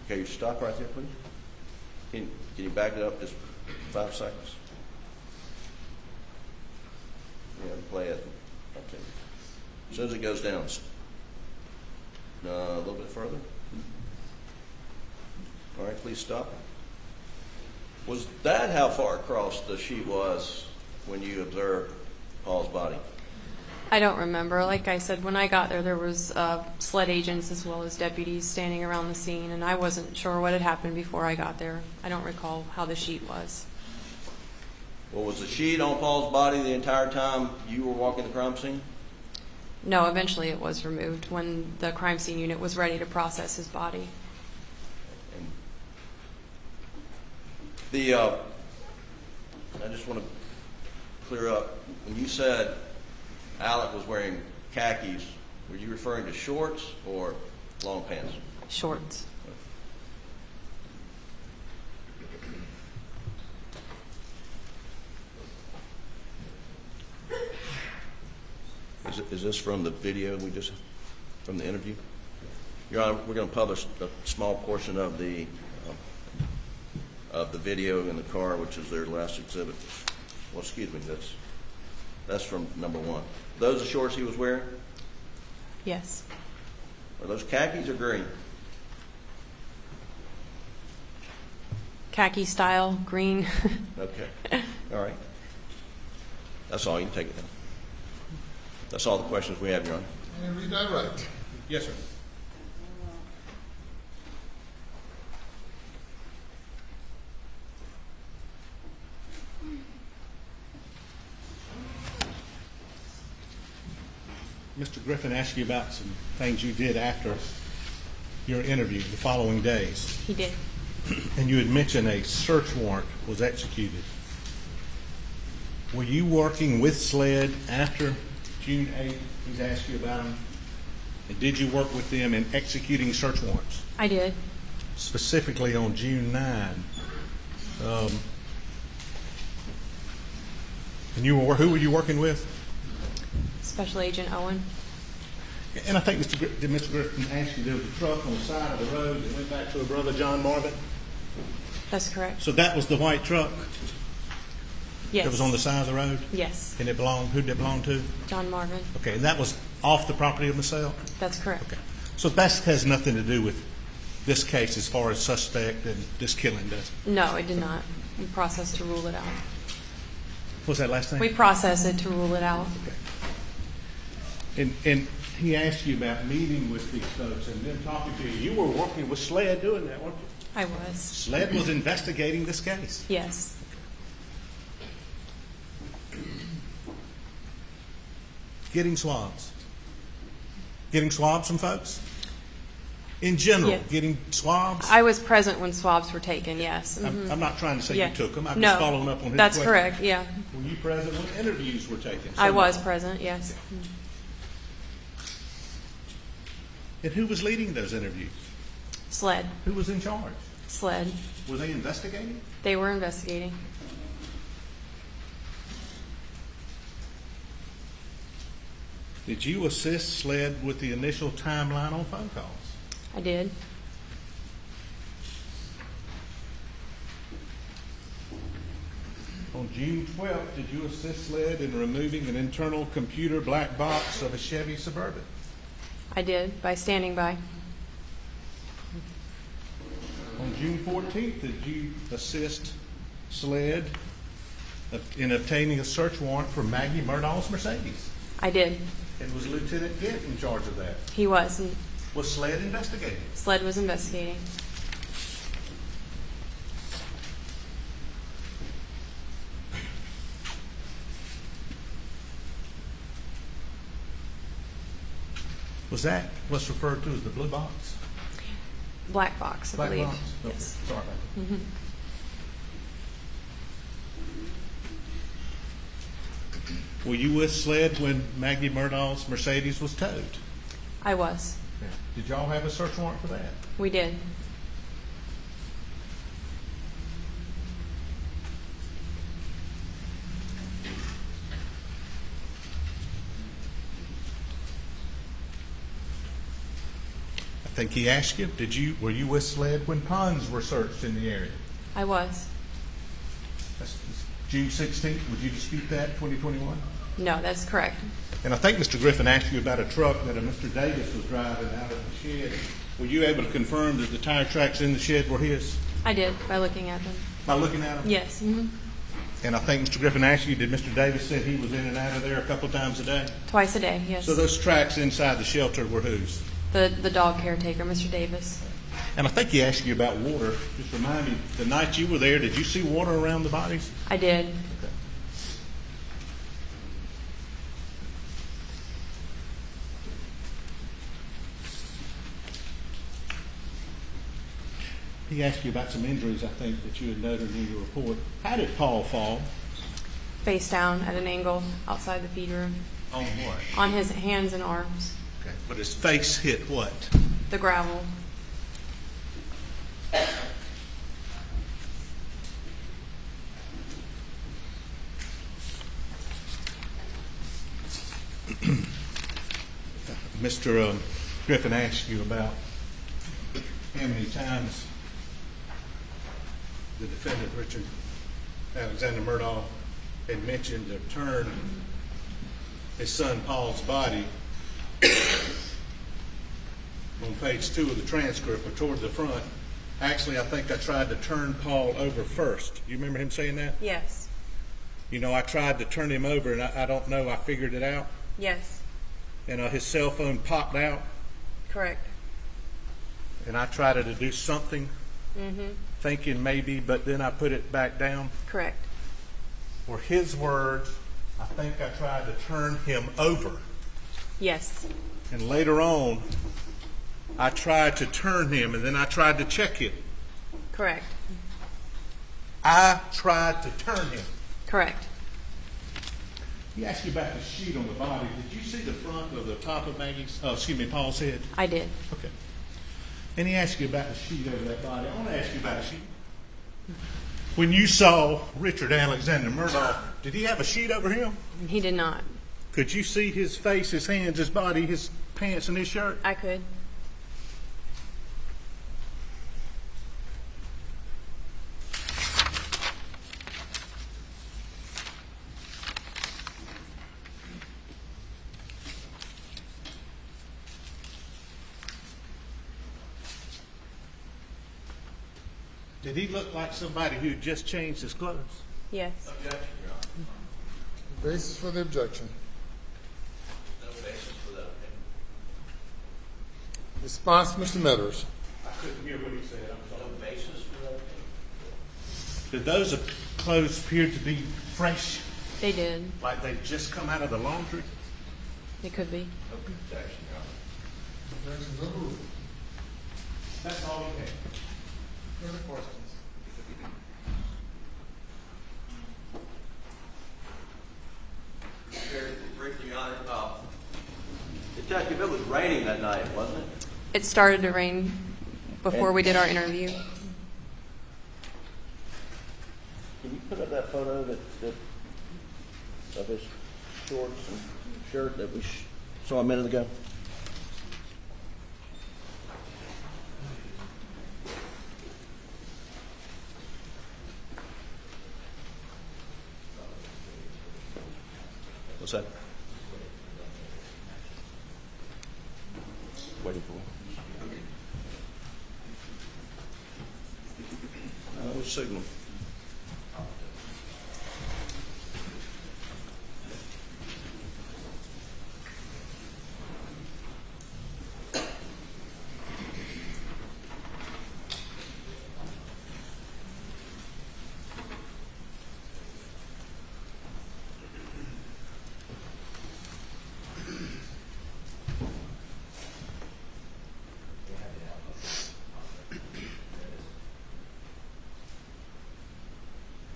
Okay, you stop right there, please. Can you back it up just 5 seconds? Yeah, play it. Okay. As soon as it goes down, a little bit further. All right, please stop. Was that how far across the sheet was when you observed Paul's body? I don't remember. Like I said, when I got there, there was SLED agents as well as deputies standing around the scene, and I wasn't sure what had happened before I got there. I don't recall how the sheet was. Well, was the sheet on Paul's body the entire time you were walking the crime scene? No, eventually it was removed when the crime scene unit was ready to process his body. And I just want to clear up. When you said Alec was wearing khakis, were you referring to shorts or long pants? Shorts. Is this from the video from the interview? Your Honor, we're going to publish a small portion of the video in the car, which is their last exhibit. Well, excuse me, that's from number 1. Those the shorts he was wearing? Yes. Are those khakis or green? Khaki style, green. Okay. All right. That's all. You can take it down. That's all the questions we have, Your Honor. And read that right. Yes, sir. Mr. Griffin asked you about some things you did after your interview the following days, He did. and you had mentioned a search warrant was executed. Were you working with SLED after June 8th? He's asked you about them. And did you work with them in executing search warrants, I did. specifically on June 9? And who were you working with? Special Agent Owen. And I think did Mr. Griffin ask you, there was a truck on the side of the road that went back to her brother John Marvin? That's correct. So that was the white truck Yes. that was on the side of the road? Yes. And who did it belong to? John Marvin. Okay, and that was off the property of Massell? That's correct. Okay. So that has nothing to do with this case as far as suspect and this killing, does it? No, it did not. We processed to rule it out. What was that last thing? We processed it to rule it out. Okay. And he asked you about meeting with these folks and them talking to you. You were working with SLED doing that, weren't you? I was. SLED was investigating this case. Yes. Getting swabs. Getting swabs from folks? In general, Yeah. getting swabs? I was present when swabs were taken, yes. I'm not trying to say Yeah. you took them. I'm No, just following up on his that's question. correct, yeah. Were you present when interviews were taken? I was present, yes. And who was leading those interviews? SLED. Who was in charge? SLED. Were they investigating? They were investigating. Did you assist SLED with the initial timeline on phone calls? I did. On June 12th, did you assist SLED in removing an internal computer black box of a Chevy Suburban? I did, by standing by. On June 14th, did you assist SLED in obtaining a search warrant for Maggie Murdaugh's Mercedes? I did. And was Lieutenant Gant in charge of that? He was. And Was SLED investigating? SLED was investigating. Was that what's referred to as the blue box? Black box, I Black believe. box? Okay. Yes. Sorry about that. Were you with SLED when Maggie Murdaugh's Mercedes was towed? I was. Did y'all have a search warrant for that? We did. I think he asked you, were you with SLED when ponds were searched in the area? I was. That's June 16th, would you dispute that, 2021? No, that's correct. And I think Mr. Griffin asked you about a truck that a Mr. Davis was driving out of the shed. Were you able to confirm that the tire tracks in the shed were his I did, by looking at them. by looking at them? Yes. And I think Mr. Griffin asked you, did Mr. Davis say he was in and out of there a couple times a day? Twice a day, yes. So those tracks inside the shelter were whose? The dog caretaker, Mr. Davis. And I think he asked you about water. Just remind me, the night you were there, did you see water around the bodies? I did. He asked you about some injuries, I think, that you had noted in your report. How did Paul fall? Face down at an angle outside the feed room. On what? On his hands and arms. Okay. But his face hit what? The gravel. Mr. Griffin asked you about how many times the defendant, Richard Alexander Murdaugh, had mentioned to turn his son Paul's body on page 2 of the transcript, or toward the front. Actually, I think I tried to turn Paul over first. You remember him saying that? Yes. You know, I tried to turn him over, and I don't know, I figured it out. Yes. And his cell phone popped out, Correct. and I tried to do something, thinking maybe, but then I put it back down. Correct. Were his words, I think I tried to turn him over. Yes. And later on, I tried to turn him, and then I tried to check him. Correct. I tried to turn him. Correct. He asked you about the sheet on the body. Did you see the front or the top of Paul's head? I did. Okay. And he asked you about the sheet over that body. I want to ask you about a sheet. When you saw Richard Alexander Murdaugh, did he have a sheet over him? He did not. Could you see his face, his hands, his body, his pants, and his shirt? I could. Did he look like somebody who just changed his clothes? Yes. Objection, Your Honor. Basis for the objection. No basis for that opinion. Response, Mr. Meadows. I couldn't hear what he said. I'm No sorry. basis for that opinion. Did those clothes appear to be fresh, They did. like they just come out of the laundry? It could be. No objection, Your Honor. Objection overruled. That's all he had. Further questions? Very briefly, Your Honor. Detective, it was raining that night, wasn't it? It started to rain before we did our interview. Can you put up that photo of his shorts and shirt that we saw a minute ago? What's that? Waiting for it. Signal.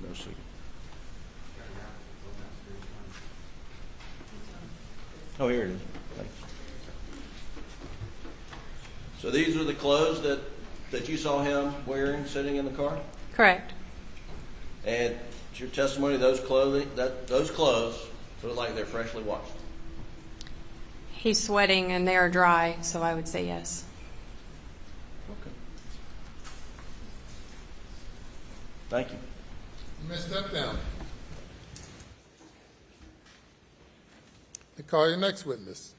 No signal. Oh, here it is. Thanks. So these are the clothes that you saw him wearing sitting in the car? Correct. And it's your testimony those clothes look like they're freshly washed? He's sweating and they are dry, so I would say yes. Okay. Thank you. You may step down. Call your next witness.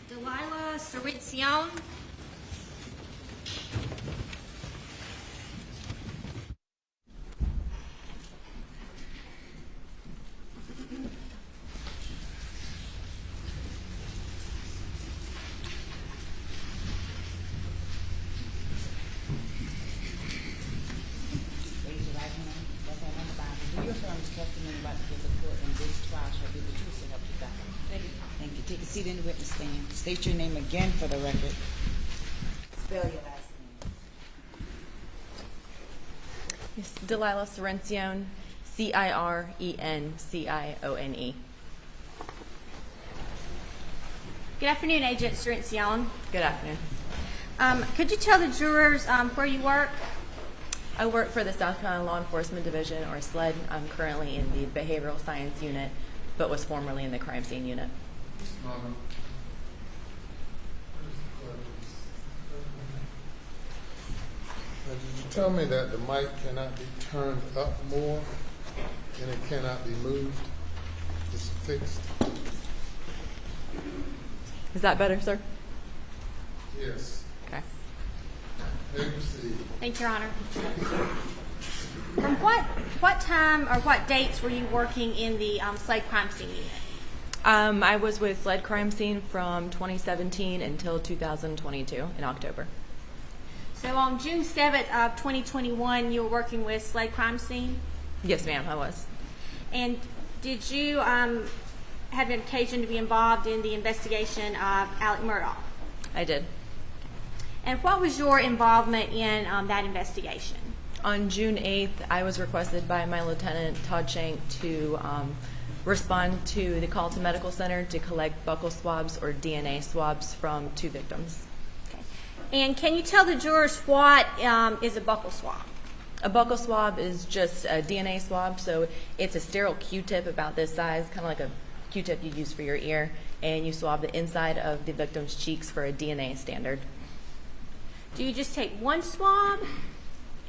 Delilah Cericion. Raise your right hand. Left hand on the Bible. Do you affirm this testimony about to give the court in this trial shall be the truth, so help you God? Thank you. Take a seat in the witness stand. State your name again for the record. Spell your last name. Yes, Delilah Cericione, Cirencione. Good afternoon, Agent Cericion. Good afternoon. Could you tell the jurors where you work? I work for the South Carolina Law Enforcement Division, or SLED. I'm currently in the Behavioral Science Unit, but was formerly in the Crime Scene Unit. Now, did you tell me that the mic cannot be turned up more and it cannot be moved? It's fixed? Is that better, sir? Yes. Okay. May we proceed? Thank you, Your Honor. From what time or what dates were you working in the SLED Crime Scene Unit? I was with SLED Crime Scene from 2017 until 2022 in October. So on June 7th of 2021, you were working with SLED Crime Scene? Yes, ma'am, I was. And did you had an occasion to be involved in the investigation of Alec Murdaugh. I did. And what was your involvement in that investigation? On June 8th, I was requested by my lieutenant, Todd Shank, to respond to the Colleton Medical Center to collect buccal swabs or DNA swabs from 2 victims. Okay. And can you tell the jurors what is a buccal swab? A buccal swab is just a DNA swab, so it's a sterile Q-tip about this size, kind of like a Q-tip you use for your ear, and you swab the inside of the victim's cheeks for a DNA standard. Do you just take one swab?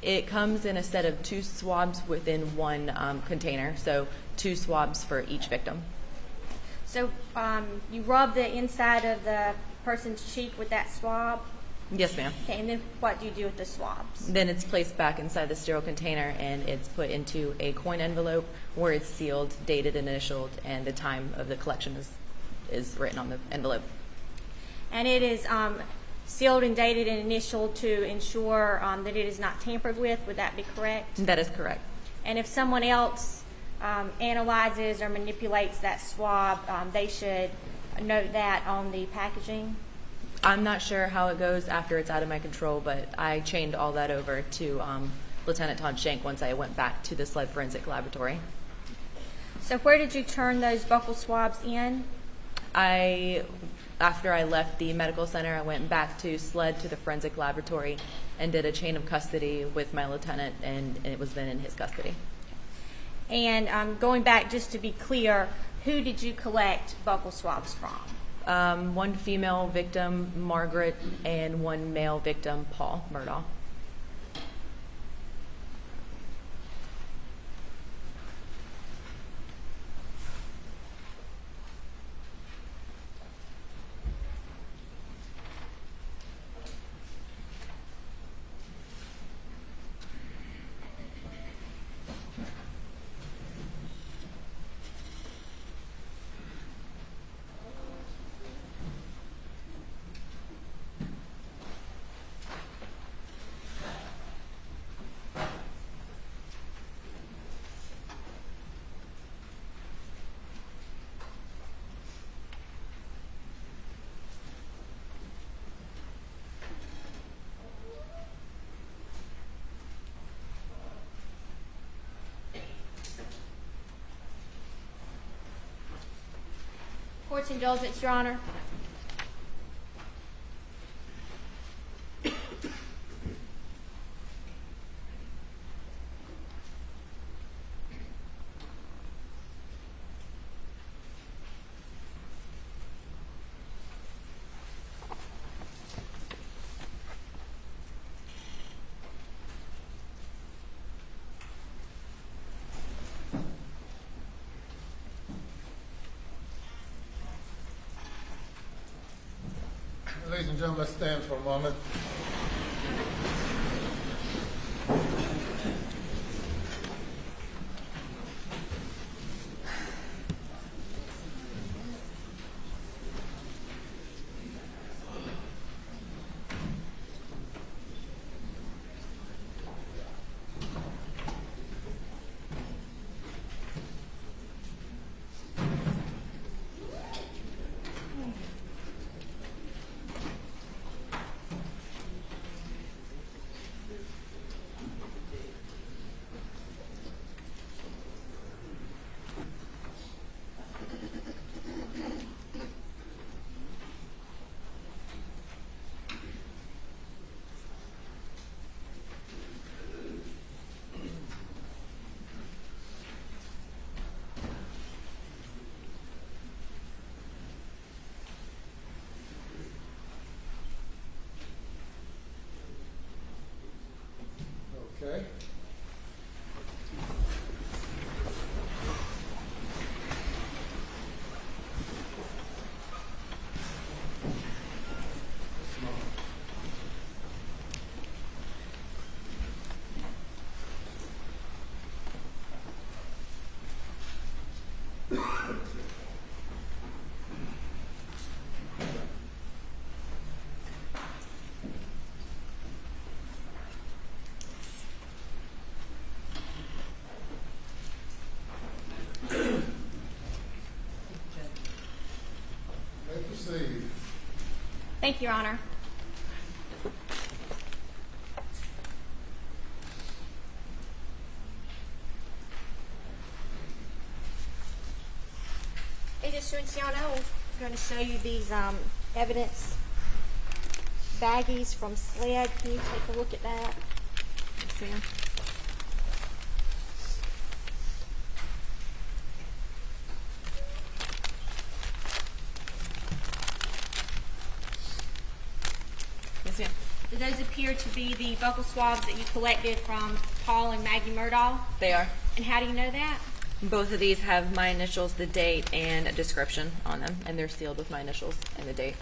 It comes in a set of 2 swabs within one container, so 2 swabs for each victim. So you rub the inside of the person's cheek with that swab? Yes, ma'am. Okay, and then what do you do with the swabs? Then it's placed back inside the sterile container, and it's put into a coin envelope where it's sealed, dated, and initialed, and the time of the collection is written on the envelope. And it is sealed and dated and initialed to ensure that it is not tampered with. Would that be correct? That is correct. And if someone else analyzes or manipulates that swab, they should note that on the packaging? I'm not sure how it goes after it's out of my control, but I chained all that over to Lieutenant Todd Shank once I went back to the SLED Forensic Laboratory. So where did you turn those buccal swabs in? After I left the medical center, I went back to SLED to the Forensic Laboratory and did a chain of custody with my lieutenant, and it was then in his custody. And going back, just to be clear, who did you collect buccal swabs from? 1 female victim, Margaret, and 1 male victim, Paul Murdaugh. Court's indulgence, Your Honor. Ladies and gentlemen, let's stand for a moment. Okay. Thank you, Your Honor. Agent Cinciano, I'm going to show you these evidence baggies from SLED. Can you take a look at that? Yes, ma'am. Yes, ma'am. Do those appear to be the buccal swabs that you collected from Paul and Maggie Murdaugh? They are. And how do you know that? Both of these have my initials, the date, and a description on them, and they're sealed with my initials and the date.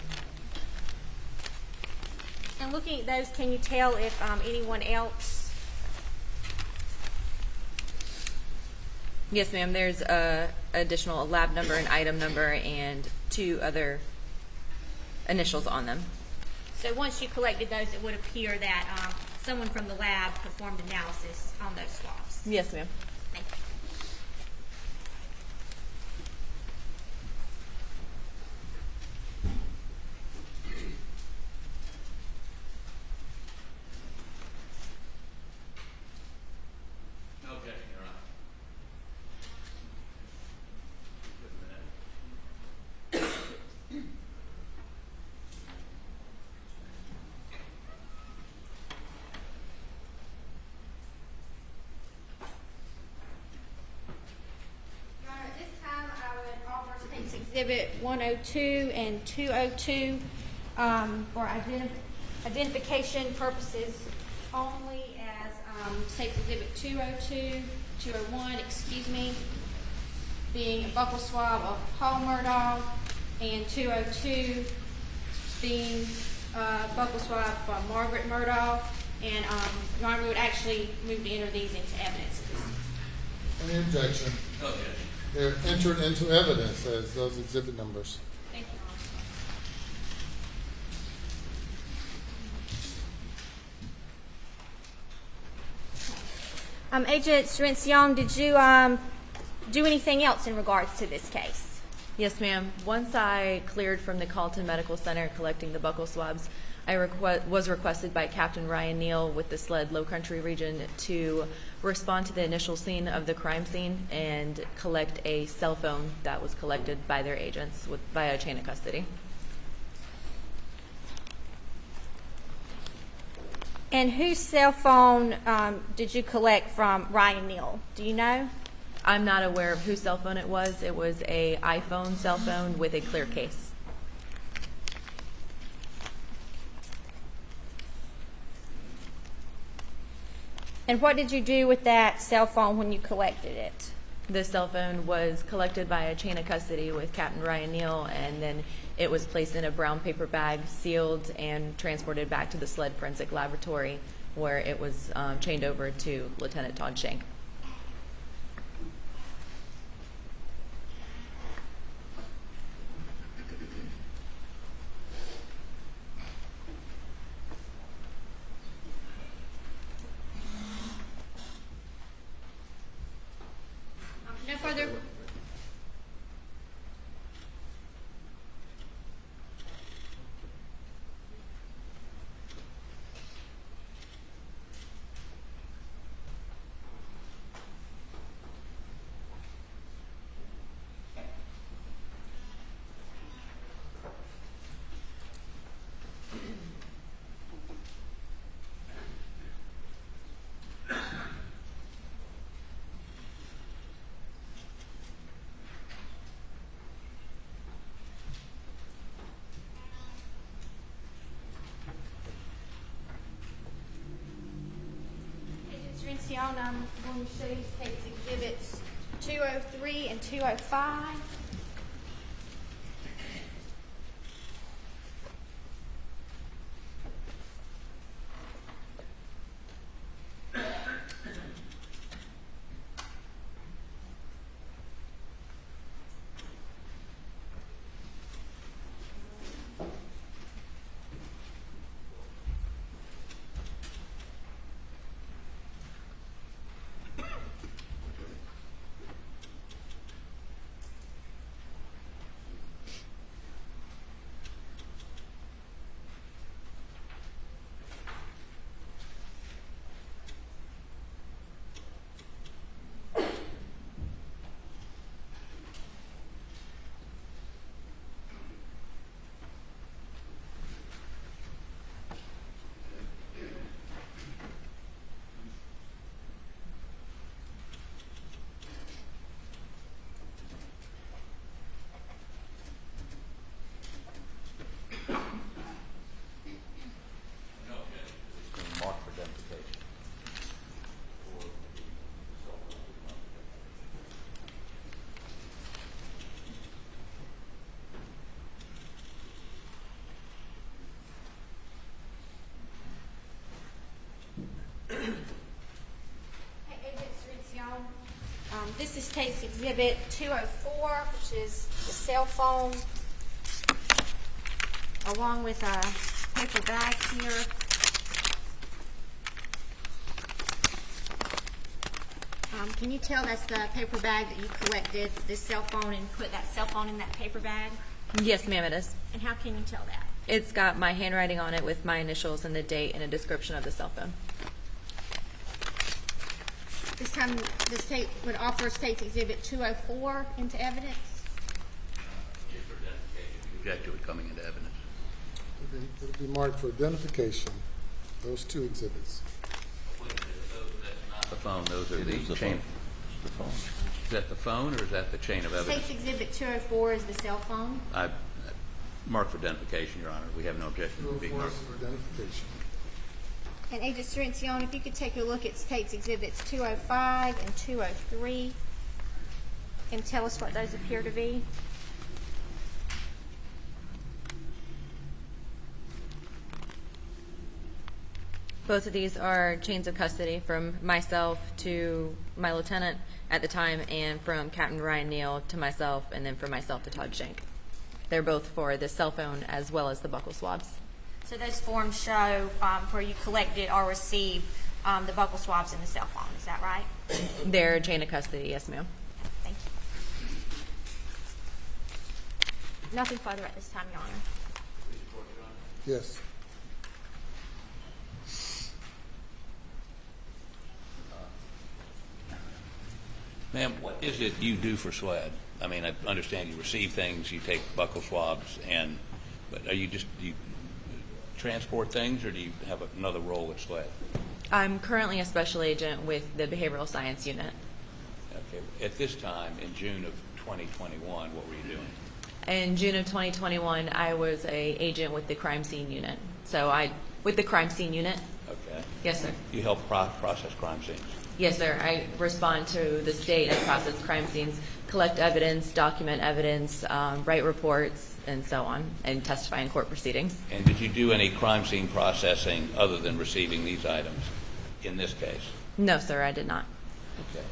And looking at those, can you tell if anyone else? Yes, ma'am. There's a additional lab number, an item number, and 2 other initials on them. So once you collected those, it would appear that someone from the lab performed analysis on those swabs. Yes, ma'am. Thank you. No objection, Your Honor. Your Honor, at this time, I would offer State's Exhibit 102 and 202 for identification purposes only, as State's Exhibit 202, 201, being a buccal swab of Paul Murdaugh, and 202 being a buccal swab from Margaret Murdaugh. And Your Honor, we would actually move to enter these into evidence. Any objection? No objection. They're entered into evidence as those exhibit numbers. Thank you, Your Honor. Agent Cinciano, did you do anything else in regards to this case? Yes, ma'am. Once I cleared from the Colleton Medical Center collecting the buccal swabs, I was requested by Captain Ryan Neal with the SLED Low Country region to respond to the initial scene of the crime scene and collect a cell phone that was collected by their agents via chain of custody. And whose cell phone did you collect from Ryan Neal? Do you know? I'm not aware of whose cell phone it was. It was a iPhone cell phone with a clear case. And what did you do with that cell phone when you collected it? The cell phone was collected by a chain of custody with Captain Ryan Neal, and then it was placed in a brown paper bag, sealed, and transported back to the SLED Forensic Laboratory, where it was chained over to Lieutenant Todd Shank. No further. I'm going to show you State's Exhibits 203 and 205. This is State's Exhibit 204, which is the cell phone, along with a paper bag here. Can you tell that's the paper bag that you collected this cell phone and put that cell phone in that paper bag? Yes, ma'am, it is. And how can you tell that? It's got my handwriting on it with my initials and the date and a description of the cell phone. This time the state would offer State's Exhibit 204 into evidence. Just for identification, you object to it coming into evidence. It'll be marked for identification, those two exhibits. That's not the phone, those are the chain. The phone. Is that the phone or is that the chain of evidence? State's Exhibit 204 is the cell phone. I mark for identification, Your Honor. We have no objection to it being marked. For identification. And Agent Cirencione, if you could take a look at State's Exhibits 205 and 203 and tell us what those appear to be. Both of these are chains of custody from myself to my lieutenant at the time, and from Captain Ryan Neal to myself, and then from myself to Todd Shank. They're both for the cell phone as well as the buccal swabs. So those forms show where you collected or received the buccal swabs in the cell phone. Is that right? They're a chain of custody, yes, ma'am. Thank you. Nothing further at this time, Your Honor. Yes. Ma'am, what is it you do for SLED? I mean, I understand you receive things, you take buccal swabs, but are you do you transport things, or do you have another role at SLED? I'm currently a special agent with the Behavioral Science Unit. Okay. At this time, in June of 2021, what were you doing? In June of 2021, I was a agent with the Crime Scene Unit. With the Crime Scene Unit? Okay. Yes, sir. You help process crime scenes. Yes, sir. I respond to the state and process crime scenes, collect evidence, document evidence, write reports, and so on, and testify in court proceedings. And did you do any crime scene processing other than receiving these items in this case? No, sir, I did not. Okay.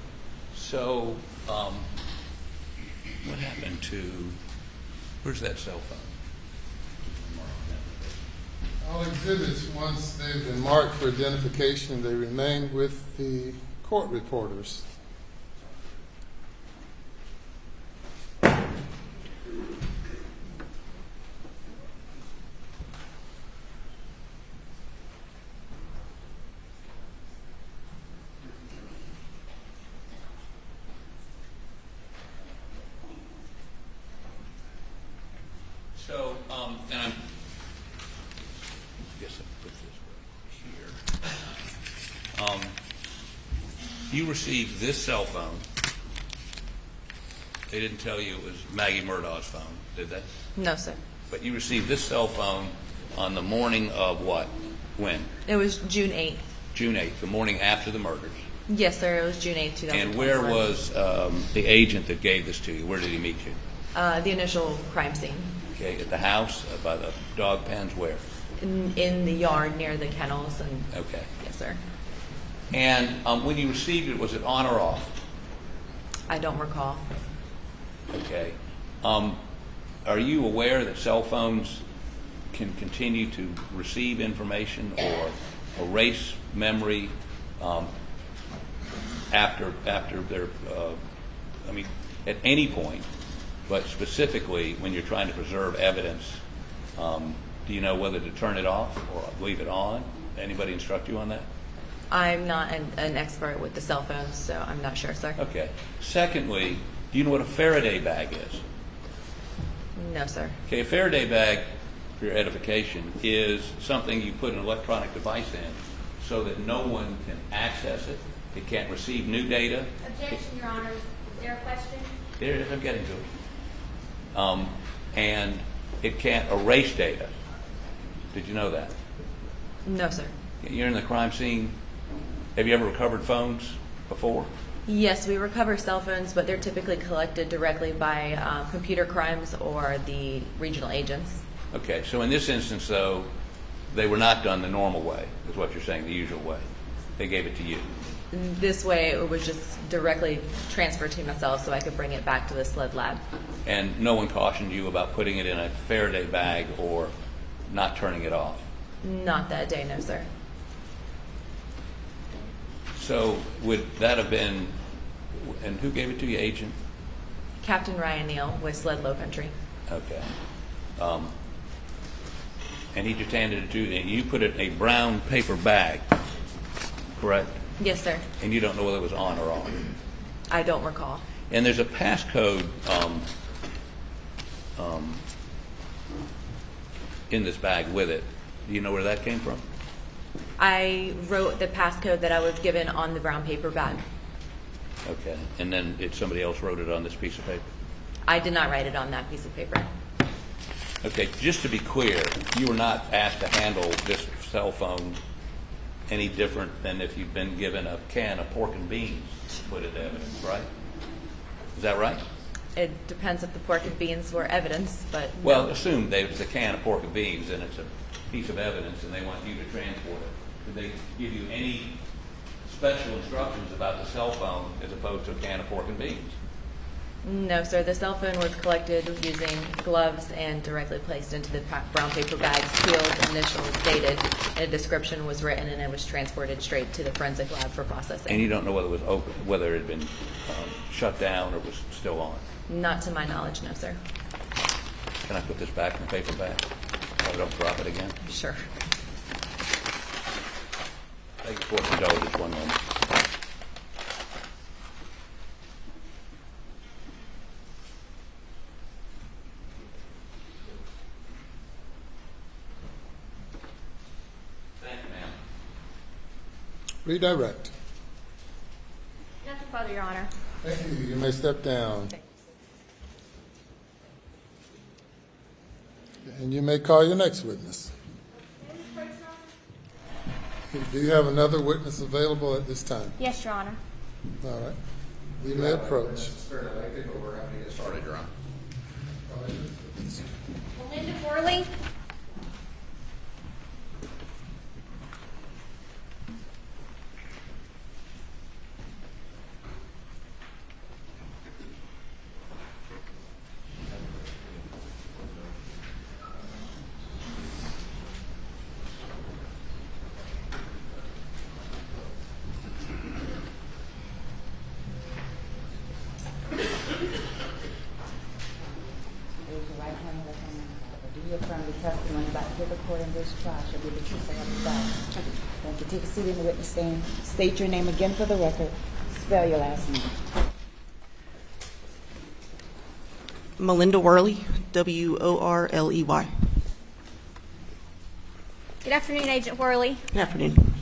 So, what happened to, where's that cell phone? All exhibits, once they've been marked for identification, they remain with the court reporters. So, and I guess I'll put this right here. You received this cell phone. They didn't tell you it was Maggie Murdaugh's phone, did they? No, sir. But you received this cell phone on the morning of what? When? It was June 8th. June 8th, the morning after the murders. Yes, sir. It was June 8th, 2024. And where was the agent that gave this to you? Where did he meet you? The initial crime scene. Okay, at the house, by the dog pens, where? In the yard near the kennels. And Okay. yes, sir. And when you received it, was it on or off? I don't recall. Okay. Are you aware that cell phones can continue to receive information or erase memory after they're, at any point, but specifically when you're trying to preserve evidence, do you know whether to turn it off or leave it on? Anybody instruct you on that? I'm not an expert with the cell phones, so I'm not sure, sir. Okay. Secondly, do you know what a Faraday bag is? No, sir. Okay, a Faraday bag, for your edification, is something you put an electronic device in so that no one can access it. It can't receive new data. Objection, Your Honor. Is there a question? There it is, I'm getting to it. And it can't erase data. Did you know that? No, sir. You're in the crime scene. Have you ever recovered phones before? Yes, we recover cell phones, but they're typically collected directly by computer crimes or the regional agents. Okay, so in this instance, though, they were not done the normal way, is what you're saying, the usual way. they gave it to you. This way, it was just directly transferred to myself so I could bring it back to the SLED lab. And no one cautioned you about putting it in a Faraday bag or not turning it off? Not that day, no, sir. So would that have been, and who gave it to you, agent? Captain Ryan Neal with SLED Low Country. Okay. And he just handed it to you, and you put it in a brown paper bag, correct? Yes, sir. And you don't know whether it was on or off? I don't recall. And there's a passcode in this bag with it. Do you know where that came from? I wrote the passcode that I was given on the brown paper bag. Okay. And then somebody else wrote it on this piece of paper? I did not write it on that piece of paper. Okay. Just to be clear, you were not asked to handle this cell phone any different than if you'd been given a can of pork and beans to put into evidence, right? Is that right? It depends if the pork and beans were evidence, but Well, no. assume there's a can of pork and beans and it's a piece of evidence and they want you to transport it. Did they give you any special instructions about the cell phone as opposed to a can of pork and beans? No, sir. The cell phone was collected using gloves and directly placed into the brown paper bag, sealed, initials, dated, and a description was written, and it was transported straight to the forensic lab for processing. And you don't know whether it was open, whether it had been shut down or was still on? Not to my knowledge, no, sir. Can I put this back in the paper bag so I don't drop it again? Sure. Thank you for the indulgence. 1 moment. Thank you, ma'am. Redirect. Nothing further, Your Honor. Thank you. You may step down. And you may call your next witness. Do you have another witness available at this time? Yes, Your Honor. All right. You may approach. Started, Your Honor. Melinda Worley. Raise your right hand and left hand on the Bible. Do you affirm the testimony about to give the court in this trial shall be the truth so help you God? Thank you. Take a seat in the witness stand. State your name again for the record. Spell your last name. Melinda Worley, W-O-R-L-E-Y. Good afternoon, Agent Worley. Good afternoon.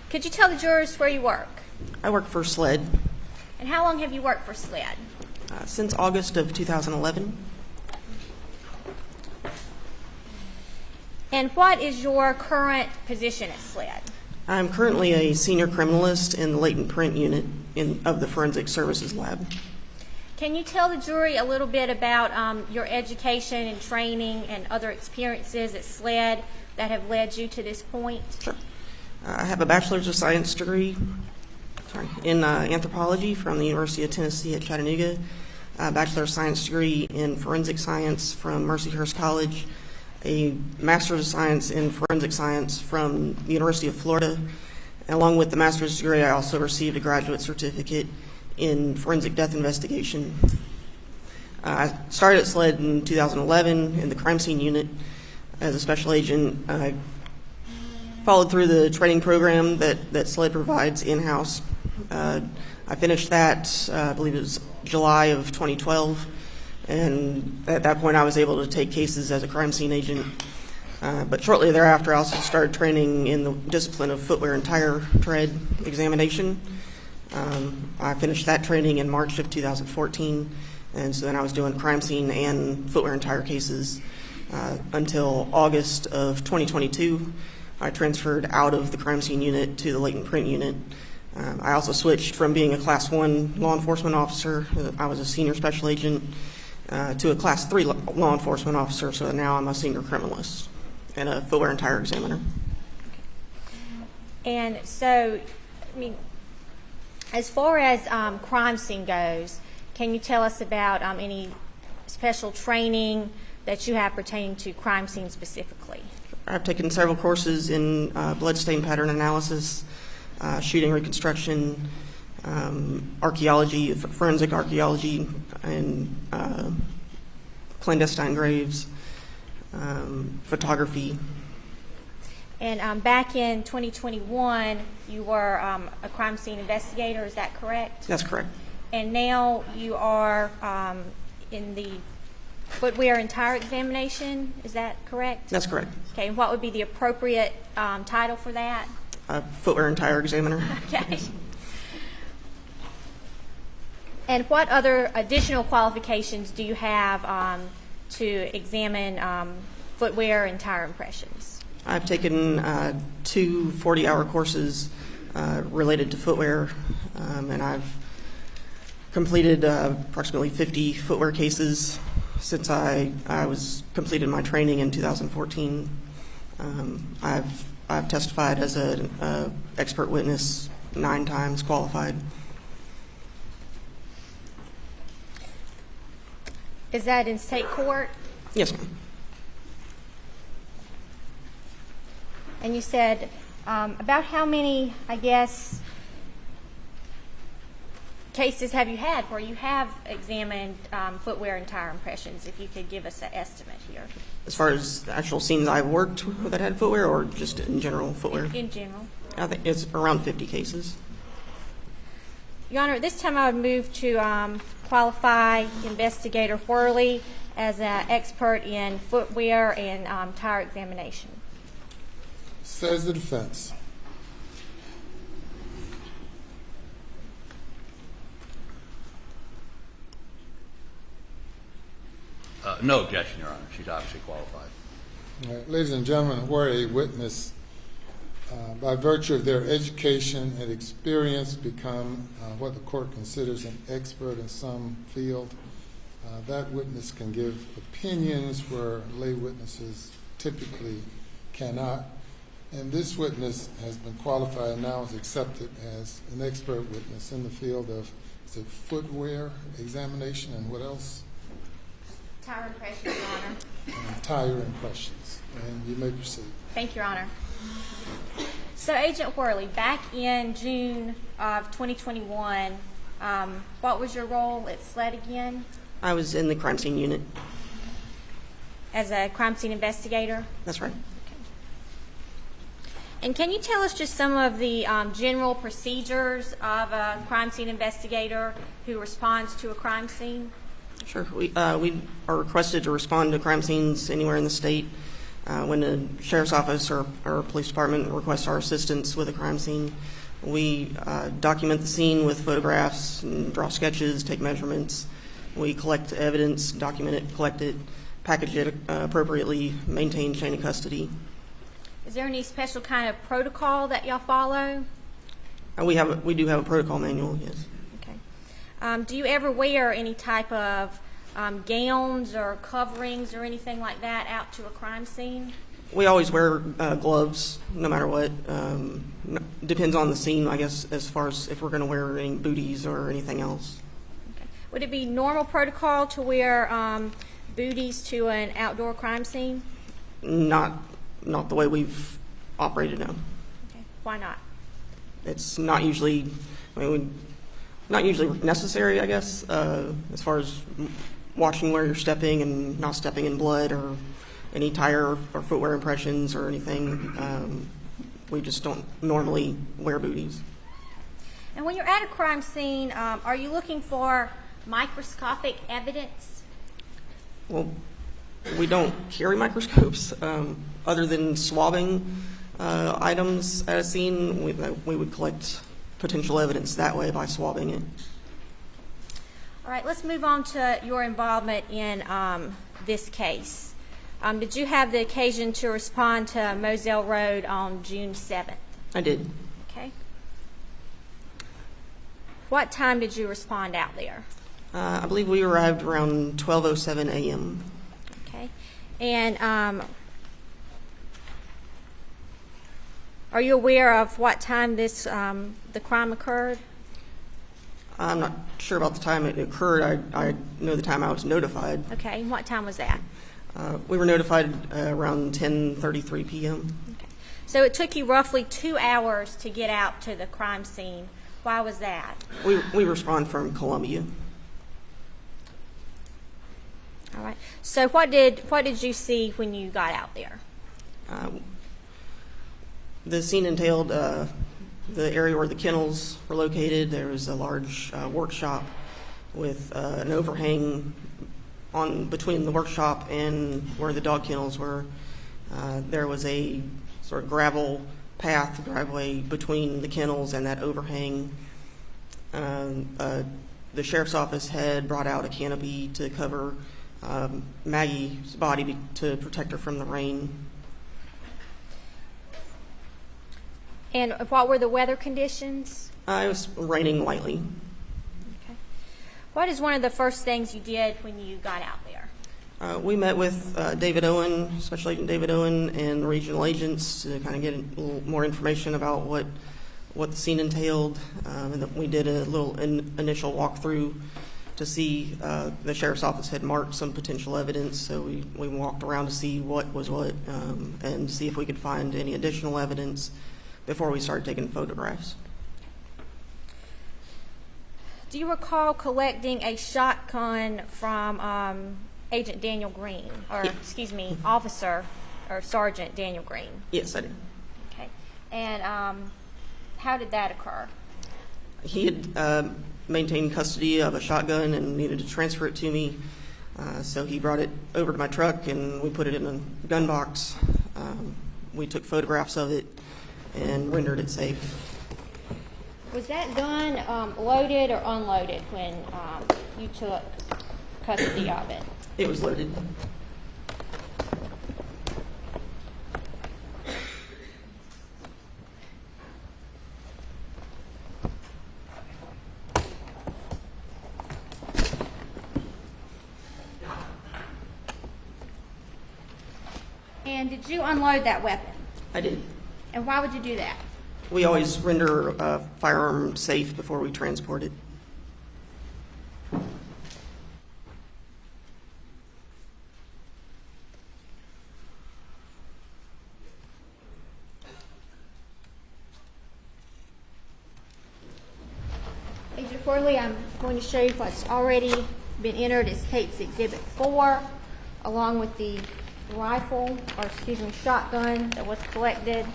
Could you tell the jurors where you work? I work for SLED And how long have you worked for SLED? since August of 2011. And what is your current position at SLED? I'm currently a senior criminalist in the latent print unit of the Forensic Services Lab. Can you tell the jury a little bit about your education and training and other experiences at SLED that have led you to this point? Sure. I have a Bachelor's of Science degree in anthropology from the University of Tennessee at Chattanooga, a Bachelor of Science degree in Forensic Science from Mercyhurst College, a Master's of Science in Forensic Science from the University of Florida. Along with the master's degree, I also received a graduate certificate in forensic death investigation. I started at SLED in 2011 in the crime scene unit as a special agent. I followed through the training program that SLED provides in-house. I finished that, I believe it was July of 2012, and at that point I was able to take cases as a crime scene agent. But shortly thereafter I also started training in the discipline of footwear and tire tread examination. I finished that training in March of 2014, and so then I was doing crime scene and footwear and tire cases until August of 2022. I transferred out of the crime scene unit to the latent print unit. I also switched from being a Class 1 law enforcement officer, I was a senior special agent, to a Class 3 law enforcement officer, so now I'm a senior criminalist and a footwear and tire examiner. And so, I mean, as far as crime scene goes, can you tell us about any special training that you have pertaining to crime scene specifically? I've taken several courses in bloodstain pattern analysis, shooting reconstruction, archaeology, forensic archaeology, and clandestine graves, photography. And back in 2021, you were a crime scene investigator, is that correct? That's correct. And now you are in the footwear and tire examination, is that correct? That's correct. Okay, and what would be the appropriate title for that? Footwear and tire examiner. Okay. And what other additional qualifications do you have to examine footwear and tire impressions? I've taken 2 40-hour courses related to footwear, and I've completed approximately 50 footwear cases since I was completed my training in 2014. I've testified as an expert witness 9 times, qualified. Is that in state court? Yes, ma'am. And you said about how many, I guess, cases have you had where you have examined footwear and tire impressions, if you could give us an estimate here? As far as the actual scenes I've worked with that had footwear, or just in general footwear? In general. I think it's around 50 cases. Your Honor, at this time I would move to qualify Investigator Whirley as an expert in footwear and tire examination. Says the defense. No objection, Your Honor. She's obviously qualified. All right, ladies and gentlemen, where a witness, by virtue of their education and experience, become what the court considers an expert in some field, that witness can give opinions where lay witnesses typically cannot. And this witness has been qualified and now is accepted as an expert witness in the field of footwear examination and what else? Tire impressions, Your Honor. And tire impressions. And you may proceed. Thank you, Your Honor. So, Agent Whirley, back in June of 2021, what was your role at SLED again? I was in the crime scene unit. As a crime scene investigator? That's right. And can you tell us just some of the general procedures of a crime scene investigator who responds to a crime scene? Sure. We are requested to respond to crime scenes anywhere in the state. When the sheriff's office or police department requests our assistance with a crime scene, we document the scene with photographs and draw sketches, take measurements. We collect evidence, document it, collect it, package it appropriately, maintain chain of custody. Is there any special kind of protocol that y'all follow? We do have a protocol manual, yes. Okay. Do you ever wear any type of gowns or coverings or anything like that out to a crime scene? We always wear gloves, no matter what. Depends on the scene, I guess, as far as if we're going to wear any booties or anything else. Okay. Would it be normal protocol to wear booties to an outdoor crime scene? Not the way we've operated now. Okay. Why not? It's not usually, not usually necessary, I guess, as far as watching where you're stepping and not stepping in blood or any tire or footwear impressions or anything. We just don't normally wear booties. And when you're at a crime scene, are you looking for microscopic evidence? Well, we don't carry microscopes. Other than swabbing items at a scene, we would collect potential evidence that way by swabbing it. All right, let's move on to your involvement in this case. Did you have the occasion to respond to Moselle Road on June 7th? I did. Okay. What time did you respond out there? I believe we arrived around 12:07 a.m. Okay. And Are you aware of what time this the crime occurred? I'm not sure about the time it occurred. I know the time I was notified. Okay, and what time was that? We were notified around 10:33 p.m. Okay. So it took you roughly 2 hours to get out to the crime scene. Why was that? We respond from Columbia. All right. So what did you see when you got out there? The scene entailed the area where the kennels were located. There was a large workshop with an overhang on between the workshop and where the dog kennels were. There was a sort of gravel path, driveway between the kennels and that overhang. The sheriff's office had brought out a canopy to cover Maggie's body to protect her from the rain. And what were the weather conditions? It was raining lightly. Okay. What is one of the first things you did when you got out there? We met with David Owen, Special Agent David Owen, and regional agents to kind of get a little more information about what the scene entailed. And then we did a little initial walkthrough to see the sheriff's office had marked some potential evidence. So we walked around to see what was what and see if we could find any additional evidence before we started taking photographs. Do you recall collecting a shotgun from Agent Daniel Green, or excuse me, Officer or Sergeant Daniel Green? Yes, I did. Okay. And how did that occur? He had maintained custody of a shotgun and needed to transfer it to me. So he brought it over to my truck and we put it in a gun box. We took photographs of it and rendered it safe. Was that gun loaded or unloaded when you took custody of it? It was loaded. And did you unload that weapon? I did. And why would you do that? We always render a firearm safe before we transport it. Agent Corley, I'm going to show you what's already been entered as Tate's Exhibit 4, along with the rifle, or excuse me, shotgun that was collected.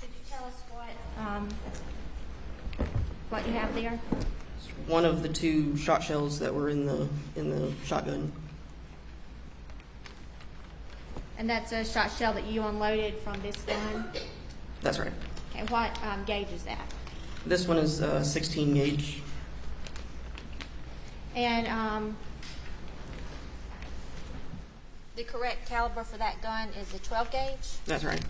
Could you tell us what you have there? It's one of the 2 shot shells that were in the shotgun. And that's a shot shell that you unloaded from this gun? That's right. Okay, what gauge is that? This one is 16 gauge. And the correct caliber for that gun is a 12 gauge? That's right.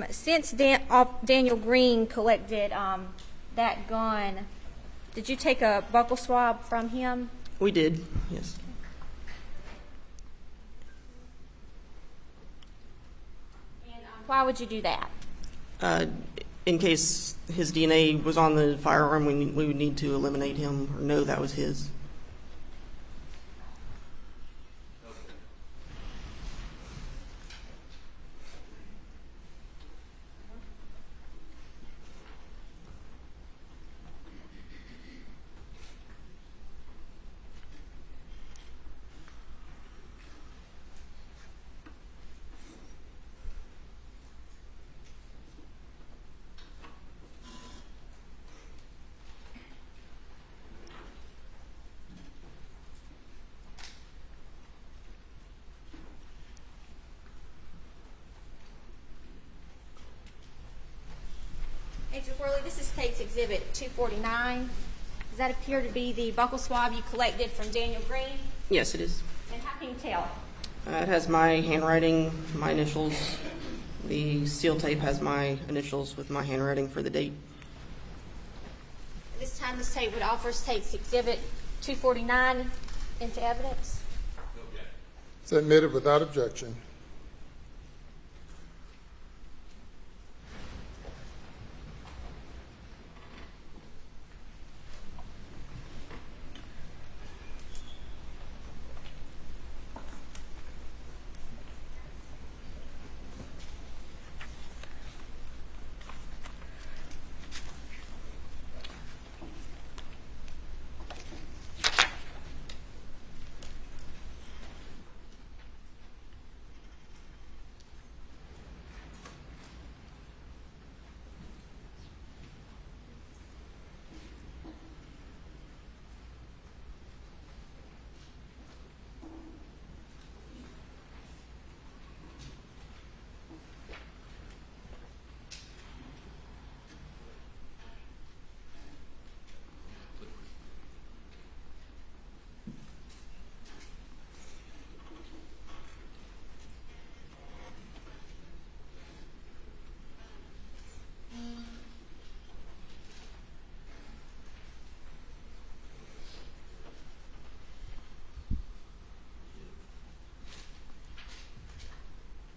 Since Daniel Green collected that gun, did you take a buccal swab from him? We did, yes. And why would you do that? In case his DNA was on the firearm, we would need to eliminate him or know that was his. Agent Worley, this is Tate's Exhibit 249. Does that appear to be the buccal swab you collected from Daniel Green? Yes, it is. And how can you tell? It has my handwriting, my initials. The seal tape has my initials with my handwriting for the date. At this time, this tape would offers takes Exhibit 249 into evidence. It's admitted without objection.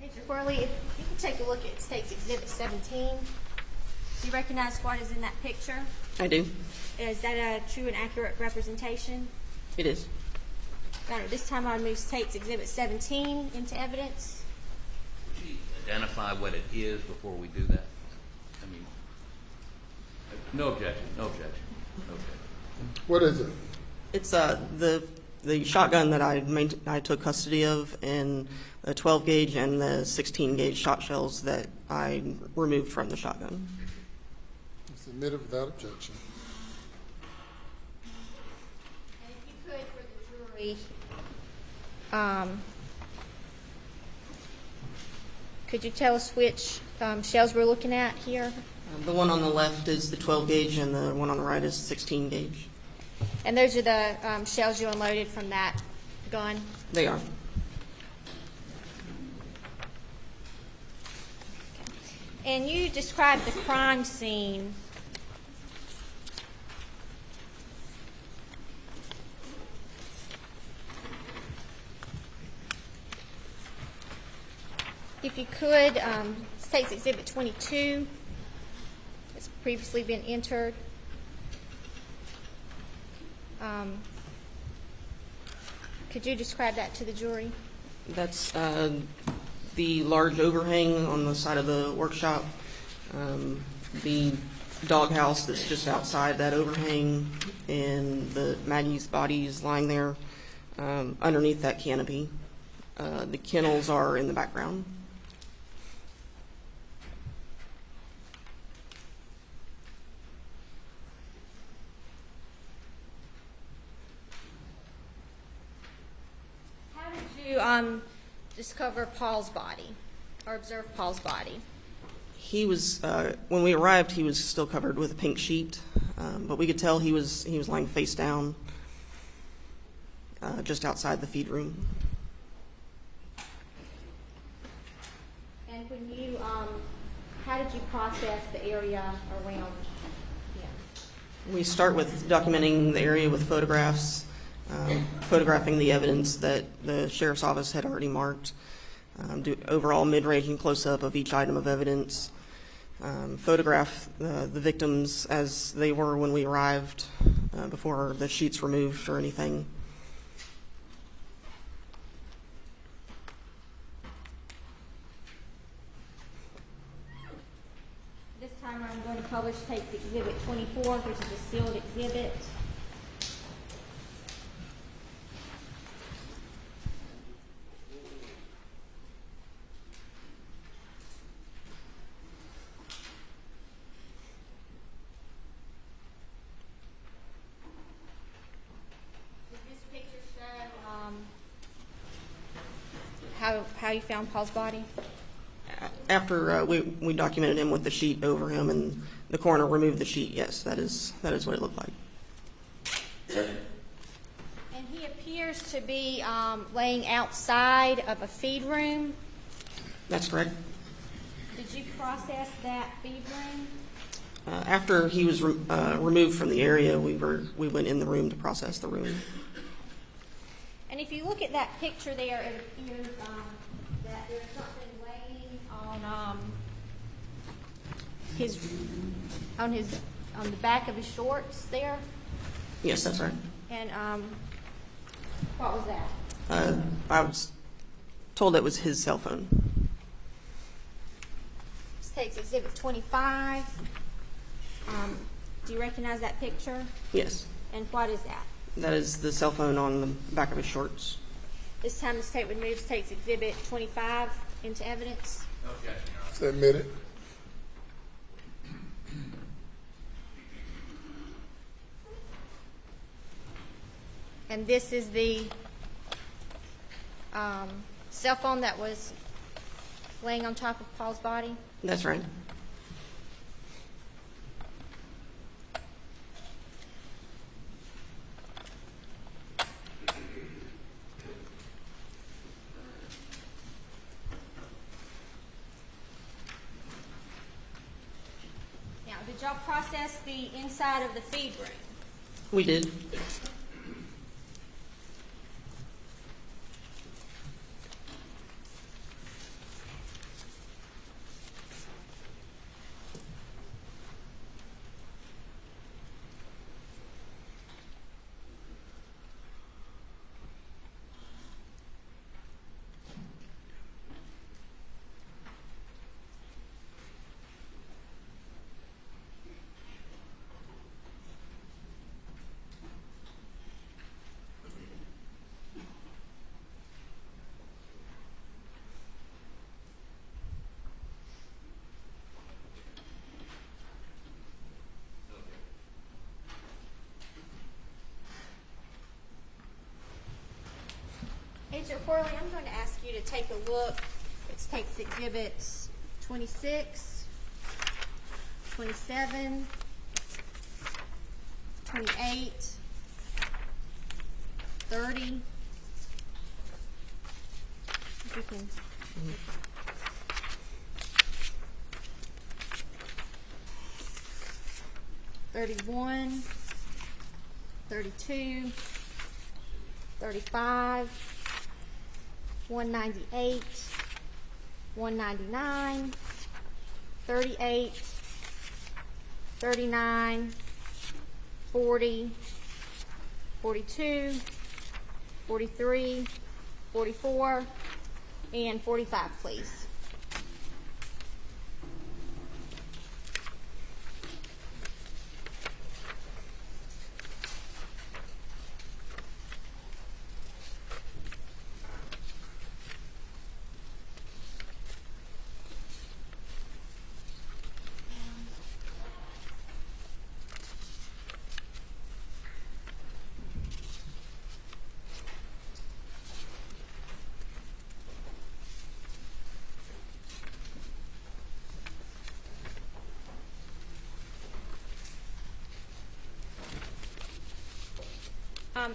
Mr. Corley, if you can take a look at State's Exhibit 17. Do you recognize what is in that picture? I do. Is that a true and accurate representation? It is. Your Honor, this time I'll move State's Exhibit 17 into evidence. Would you identify what it is before we do that? I mean, no objection, no objection, no objection. What is it? It's the shotgun that I took custody of, and the 12 gauge and the 16 gauge shot shells that I removed from the shotgun. It's admitted without objection. And if you could, for the jury, could you tell us which shells we're looking at here? The one on the left is the 12 gauge, and the one on the right is 16 gauge. And those are the shells you unloaded from that gun? They are. And you described the crime scene. If you could, State's Exhibit 22 has previously been entered. Could you describe that to the jury? That's the large overhang on the side of the workshop, the doghouse that's just outside that overhang, and the Maggie's body is lying there underneath that canopy. The kennels are in the background. How did you discover Paul's body or observe Paul's body? He was, when we arrived, he was still covered with a pink sheet, but we could tell he was lying face down just outside the feed room. And when you, how did you process the area around him? We start with documenting the area with photographs, photographing the evidence that the sheriff's office had already marked, do overall mid-range and close-up of each item of evidence, photograph the victims as they were when we arrived, before the sheets were moved or anything. This time I'm going to publish Tape's Exhibit 24, which is a sealed exhibit. Does this picture show how you found Paul's body? After we documented him with the sheet over him and the coroner removed the sheet, yes, that is what it looked like. he appears to be laying outside of a feed room. That's correct. Did you process that feed room? After he was removed from the area, we went in the room to process the room. And if you look at that picture there, it appears that there's something laying on the back of his shorts there. Yes, that's right. And what was that? I was told it was his cell phone. This takes Exhibit 25. Do you recognize that picture? Yes. And what is that? That is the cell phone on the back of his shorts. This time the state would move to take Exhibit 25 into evidence. It's admitted. And this is the cell phone that was laying on top of Paul's body. That's right. Now, did y'all process the inside of the feed room? We did. Agent Worley, I'm going to ask you to take a look. It takes Exhibits 26, 27, 28, 30. If you can. 31, 32, 35, 198, 199, 38, 39, 40, 42, 43, 44, and 45, please.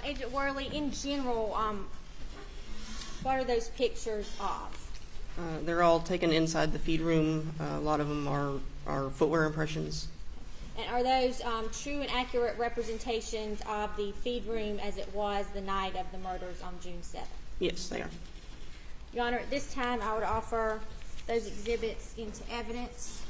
Agent Worley, in general, what are those pictures of? They're all taken inside the feed room. A lot of them are footwear impressions. And are those true and accurate representations of the feed room as it was the night of the murders on June 7th? Yes, they are. Your Honor, at this time, I would offer those exhibits into evidence.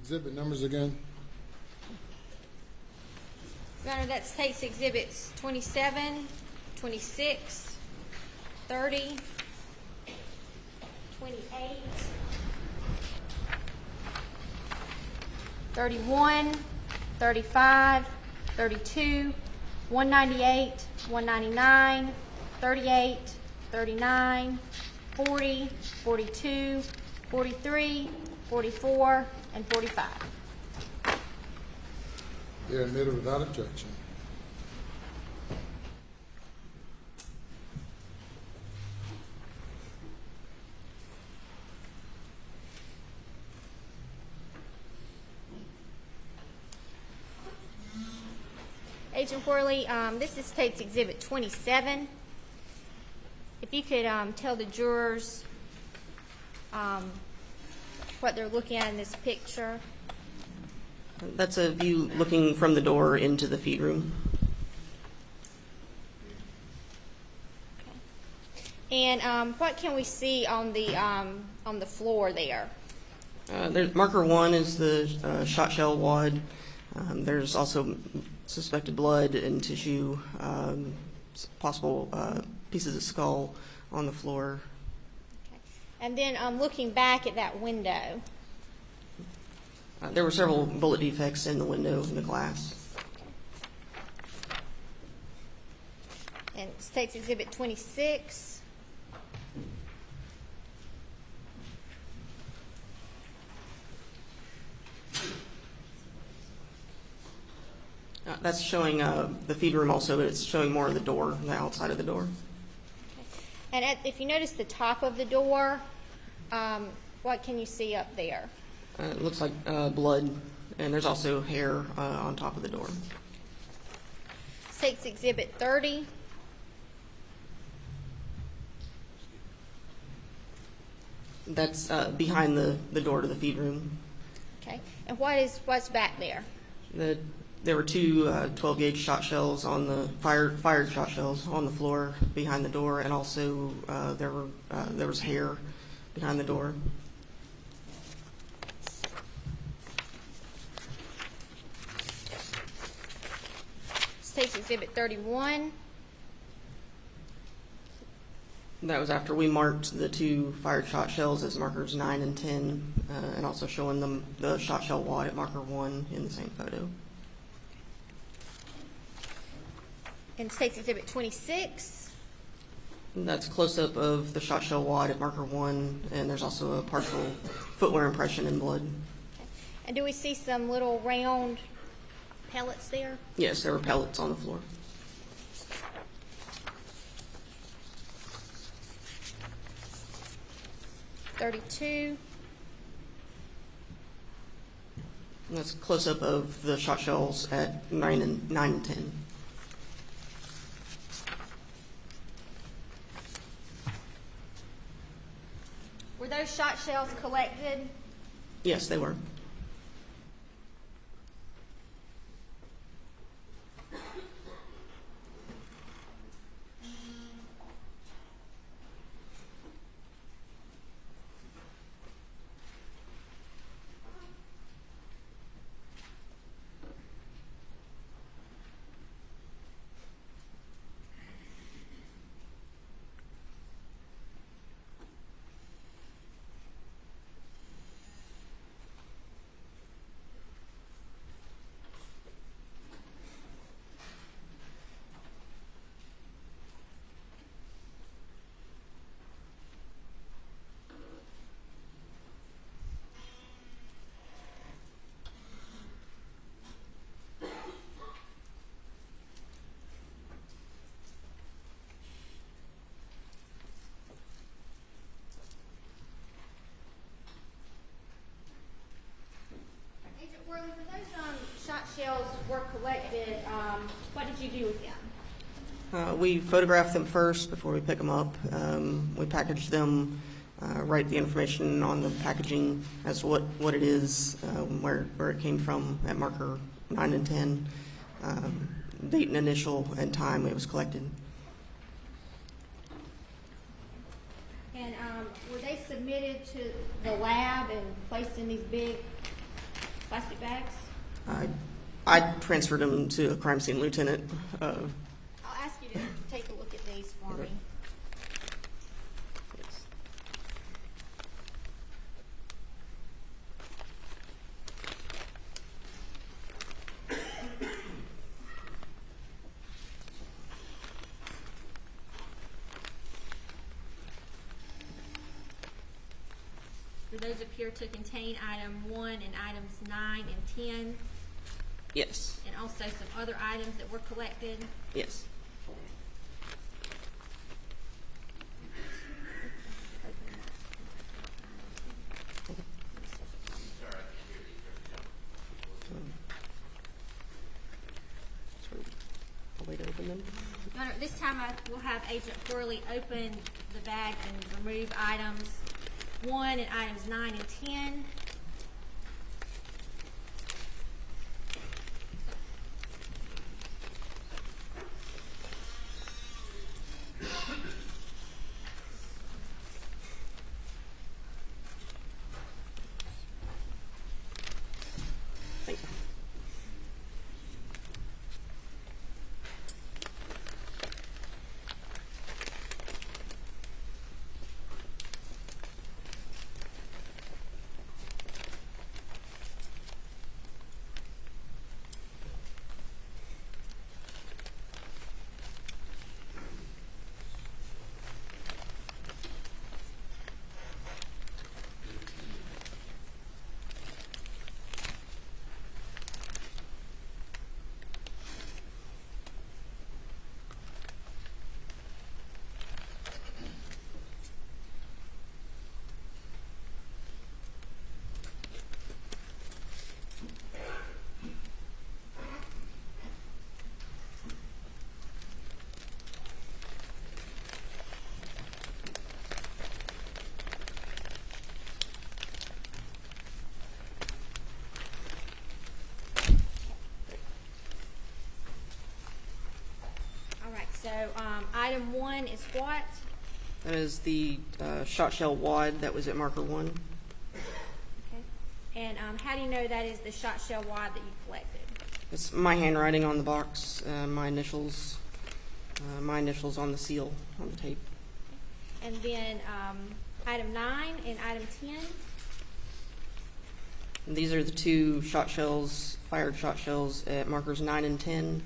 exhibit numbers again? Your Honor, that takes exhibits 27, 26, 30, 28, 31, 35, 32, 198, 199, 38, 39, 40, 42, 43, 44, and 45. They are admitted without objection. Agent Worley, this takes exhibit 27. If you could tell the jurors what they're looking at in this picture. That's a view looking from the door into the feed room. And what can we see on the floor there? Marker 1 is the shot shell wad. There's also suspected blood and tissue, possible pieces of skull on the floor. Okay. And then looking back at that window. There were several bullet defects in the window in the glass. And it takes exhibit 26. That's showing the feed room also, but it's showing more of the door, the outside of the door. And if you notice the top of the door, what can you see up there? It looks like blood, and there's also hair on top of the door. Takes exhibit 30. That's behind the door to the feed room. Okay. And what's back there? There were two 12-gauge shot shells on the fired shot shells on the floor behind the door, and also there was hair behind the door. Takes exhibit 31. That was after we marked the two fired shot shells as markers 9 and 10, and also showing them the shot shell wad at marker 1 in the same photo. And takes exhibit 26. And that's close-up of the shot shell wad at marker 1, and there's also a partial footwear impression in blood. And do we see some little round pellets there? Yes, there were pellets on the floor. $32. And that's close-up of the shot shells at 9 and 10. Were those shot shells collected? Yes, they were. When those shot shells were collected, what did you do with them? We photographed them first before we pick them up. We packaged them, write the information on the packaging as to what it is, where it came from at marker 9 and 10, date and initial, and time it was collected. And were they submitted to the lab and placed in these big plastic bags? I transferred him to a crime scene lieutenant. I'll ask you to take a look at these for me. Do those appear to contain item 1 and items 9 and 10, Yes. and also some other items that were collected? Yes. I'll wait to open them. Your Honor, this time I will have Agent Corley open the bags and remove items 1 and items 9 and 10. Thank you. So, item 1 is what? That is the shot shell wad that was at marker 1. Okay. And how do you know that is the shot shell wad that you collected? It's my handwriting on the box, my initials on the seal on the tape. And then item 9 and item 10? And these are the two shot shells, fired shot shells at markers 9 and 10.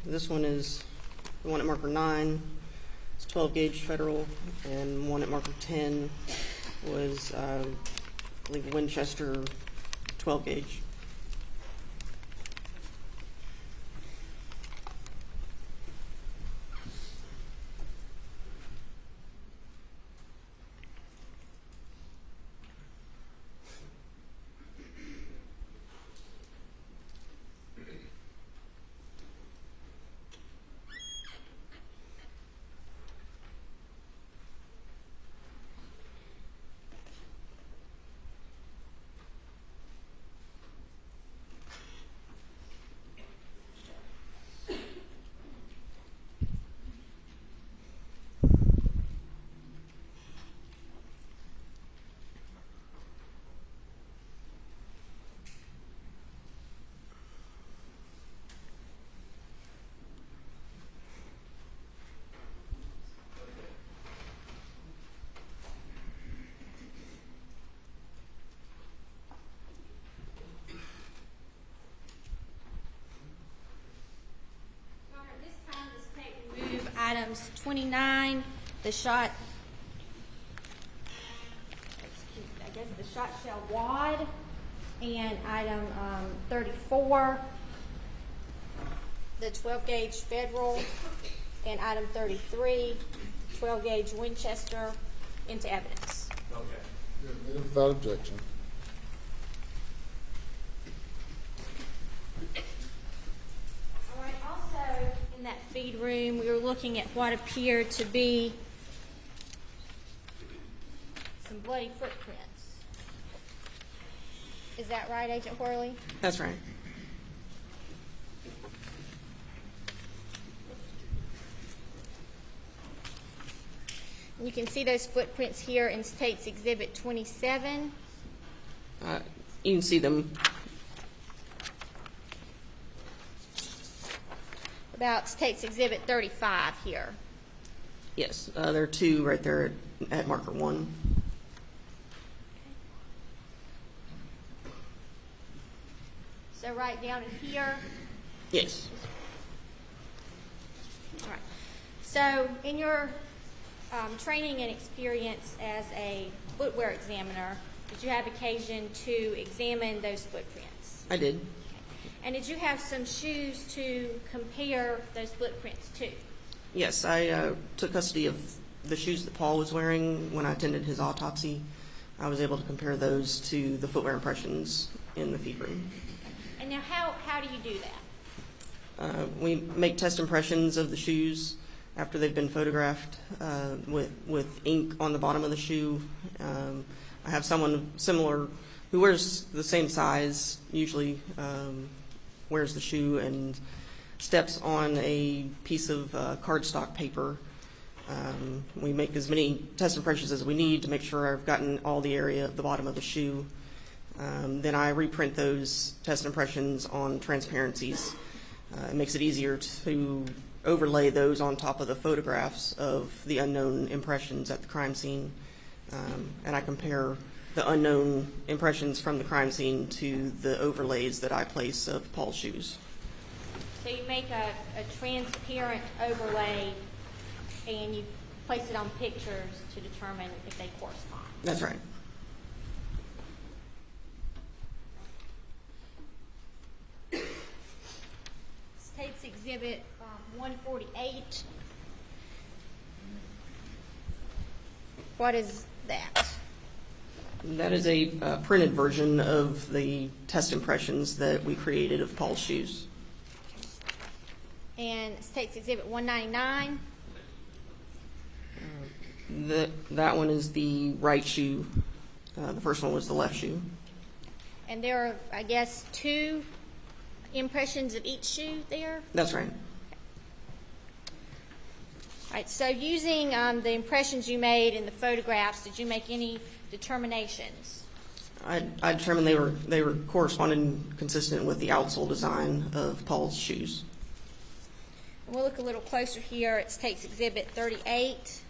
This one is the one at marker 9. It's 12 gauge federal, and one at marker 10 was, I believe, Winchester 12 gauge. Items 29, the shot shell wad, and item 34, the 12 gauge federal, and item 33, 12 gauge Winchester, into evidence. Okay. Without objection. All right, also in that feed room, we were looking at what appeared to be some bloody footprints. Is that right, Agent Worley? That's right. You can see those footprints here in State's Exhibit 27. You can see them. About State's Exhibit 35 here. Yes, there are two right there at marker 1. So right down in here. Yes. All right. So in your training and experience as a footwear examiner, did you have occasion to examine those footprints? I did. And did you have some shoes to compare those footprints to? Yes, I took custody of the shoes that Paul was wearing when I attended his autopsy. I was able to compare those to the footwear impressions in the feed room. And now how do you do that? We make test impressions of the shoes after they've been photographed with ink on the bottom of the shoe. I have someone similar who wears the same size, usually wears the shoe and steps on a piece of cardstock paper. We make as many test impressions as we need to make sure I've gotten all the area of the bottom of the shoe. Then I reprint those test impressions on transparencies. It makes it easier to overlay those on top of the photographs of the unknown impressions at the crime scene. And I compare the unknown impressions from the crime scene to the overlays that I place of Paul's shoes. So you make a transparent overlay and you place it on pictures to determine if they correspond. That's right. State's Exhibit 148. What is that? That is a printed version of the test impressions that we created of Paul's shoes. And State's Exhibit 199. That one is the right shoe. The first one was the left shoe. And there are, I guess, 2 impressions of each shoe there? That's right. All right, so using the impressions you made in the photographs, did you make any determinations? I determined they were corresponding consistent with the outsole design of Paul's shoes. We'll look a little closer here at State's Exhibit 38.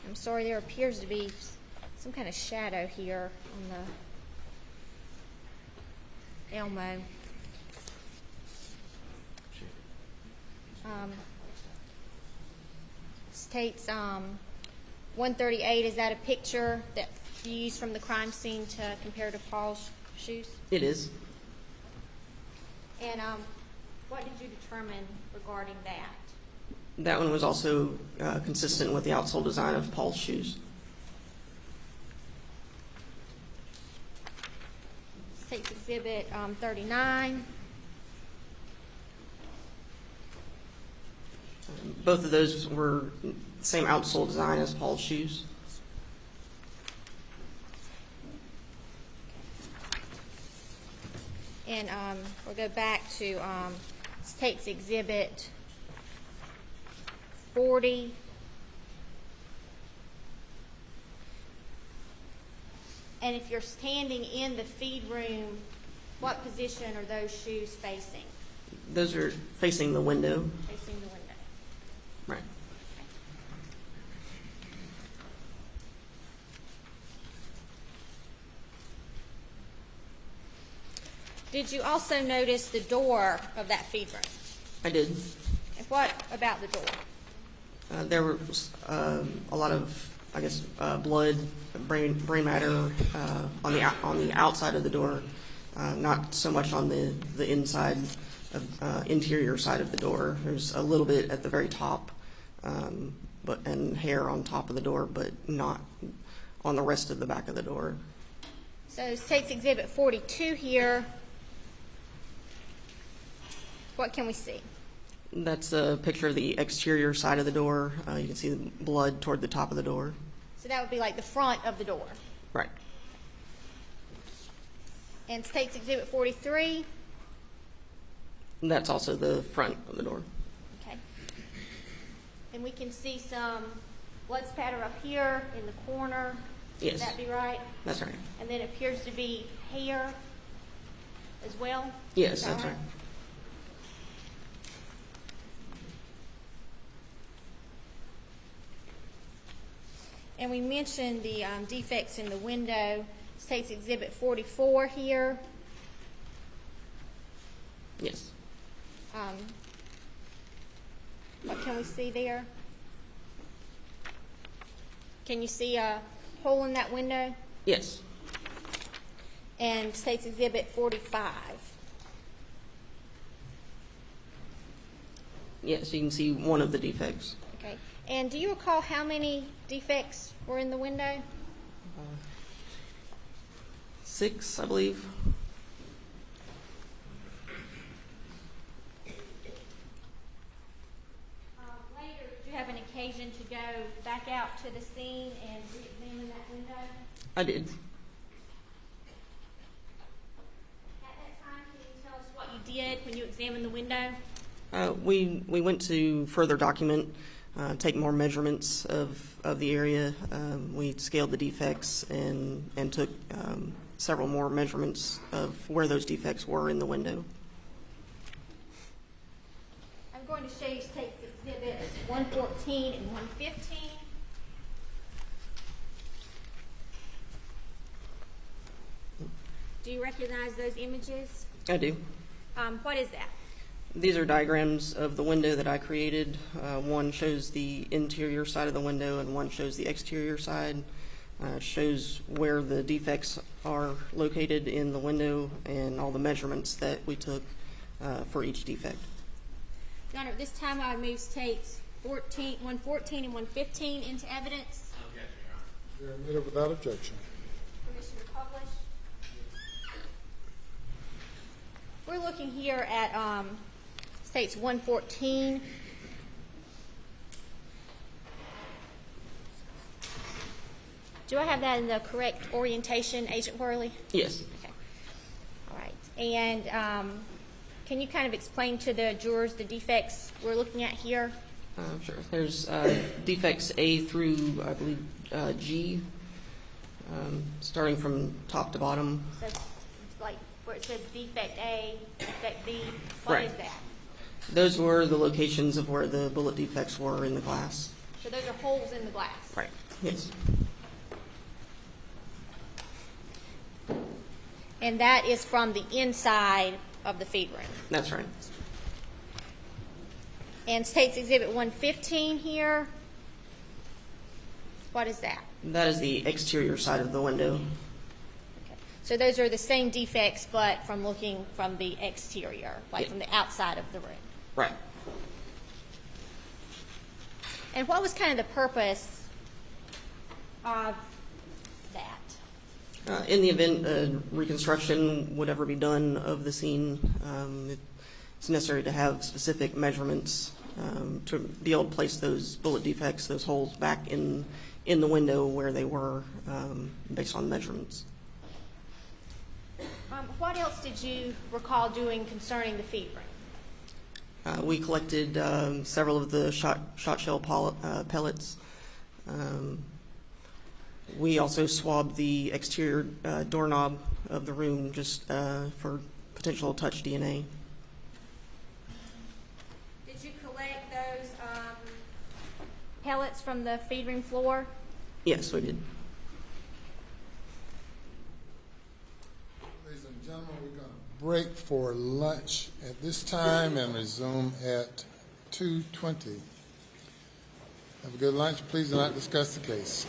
I'm sorry, there appears to be some kind of shadow here on the Elmo. State's 138, is that a picture that you used from the crime scene to compare to Paul's shoes? It is. And what did you determine regarding that? That one was also consistent with the outsole design of Paul's shoes. State's Exhibit 39. Both of those were the same outsole design as Paul's shoes. And we'll go back to State's Exhibit 40. And if you're standing in the feed room, what position are those shoes facing? Those are facing the window. Facing the window. Right. Did you also notice the door of that feed room? I did. And what about the door? There was a lot of, I guess, blood, brain matter on the outside of the door, not so much on the inside, interior side of the door. There's a little bit at the very top, and hair on top of the door, but not on the rest of the back of the door. So State's Exhibit 42 here. What can we see? That's a picture of the exterior side of the door. You can see the blood toward the top of the door. So that would be like the front of the door. Right. And State's Exhibit 43. That's also the front of the door. Okay. And we can see some blood spatter up here in the corner. Would Yes. that be right? That's right. And then it appears to be hair as well? Yes, Is that that's right. And we mentioned the defects in the window. State's Exhibit 44 here. Yes. What can we see there? Can you see a hole in that window? Yes. And State's Exhibit 45. Yes, you can see one of the defects. Okay. And do you recall how many defects were in the window? 6, I believe. Later, did you have an occasion to go back out to the scene and re-examine that window? I did. At that time, can you tell us what you did when you examined the window? We went to further document, take more measurements of the area. We scaled the defects and took several more measurements of where those defects were in the window. I'm going to show you State's Exhibits 114 and 115. Do you recognize those images? I do. What is that? These are diagrams of the window that I created. One shows the interior side of the window and one shows the exterior side. It shows where the defects are located in the window and all the measurements that we took for each defect. Your Honor, at this time I would move States 114 and 115 into evidence. They are admitted without objection. Permission to publish. We're looking here at States 114. Do I have that in the correct orientation, Agent Worley? Yes. Okay. All right. And can you kind of explain to the jurors the defects we're looking at here? Sure. There's defects A through, I believe, G, starting from top to bottom. So it's like where it says defect A, defect B. What is that? Those were the locations of where the bullet defects were in the glass. So those are holes in the glass. Right. Yes. And that is from the inside of the feed room. That's right. And State's Exhibit 115 here. What is that? That is the exterior side of the window. Okay. So those are the same defects, but from looking from the exterior, like from the outside of the room. Right. And what was kind of the purpose of that? In the event reconstruction would ever be done of the scene, it's necessary to have specific measurements to be able to place those bullet defects, those holes back in the window where they were based on measurements. What else did you recall doing concerning the feed room? We collected several of the shot shell pellets. We also swabbed the exterior doorknob of the room just for potential touch DNA. Did you collect those pellets from the feed room floor? Yes, we did. Ladies and gentlemen, we're going to break for lunch at this time and resume at 2:20. Have a good lunch. Please do not discuss the case.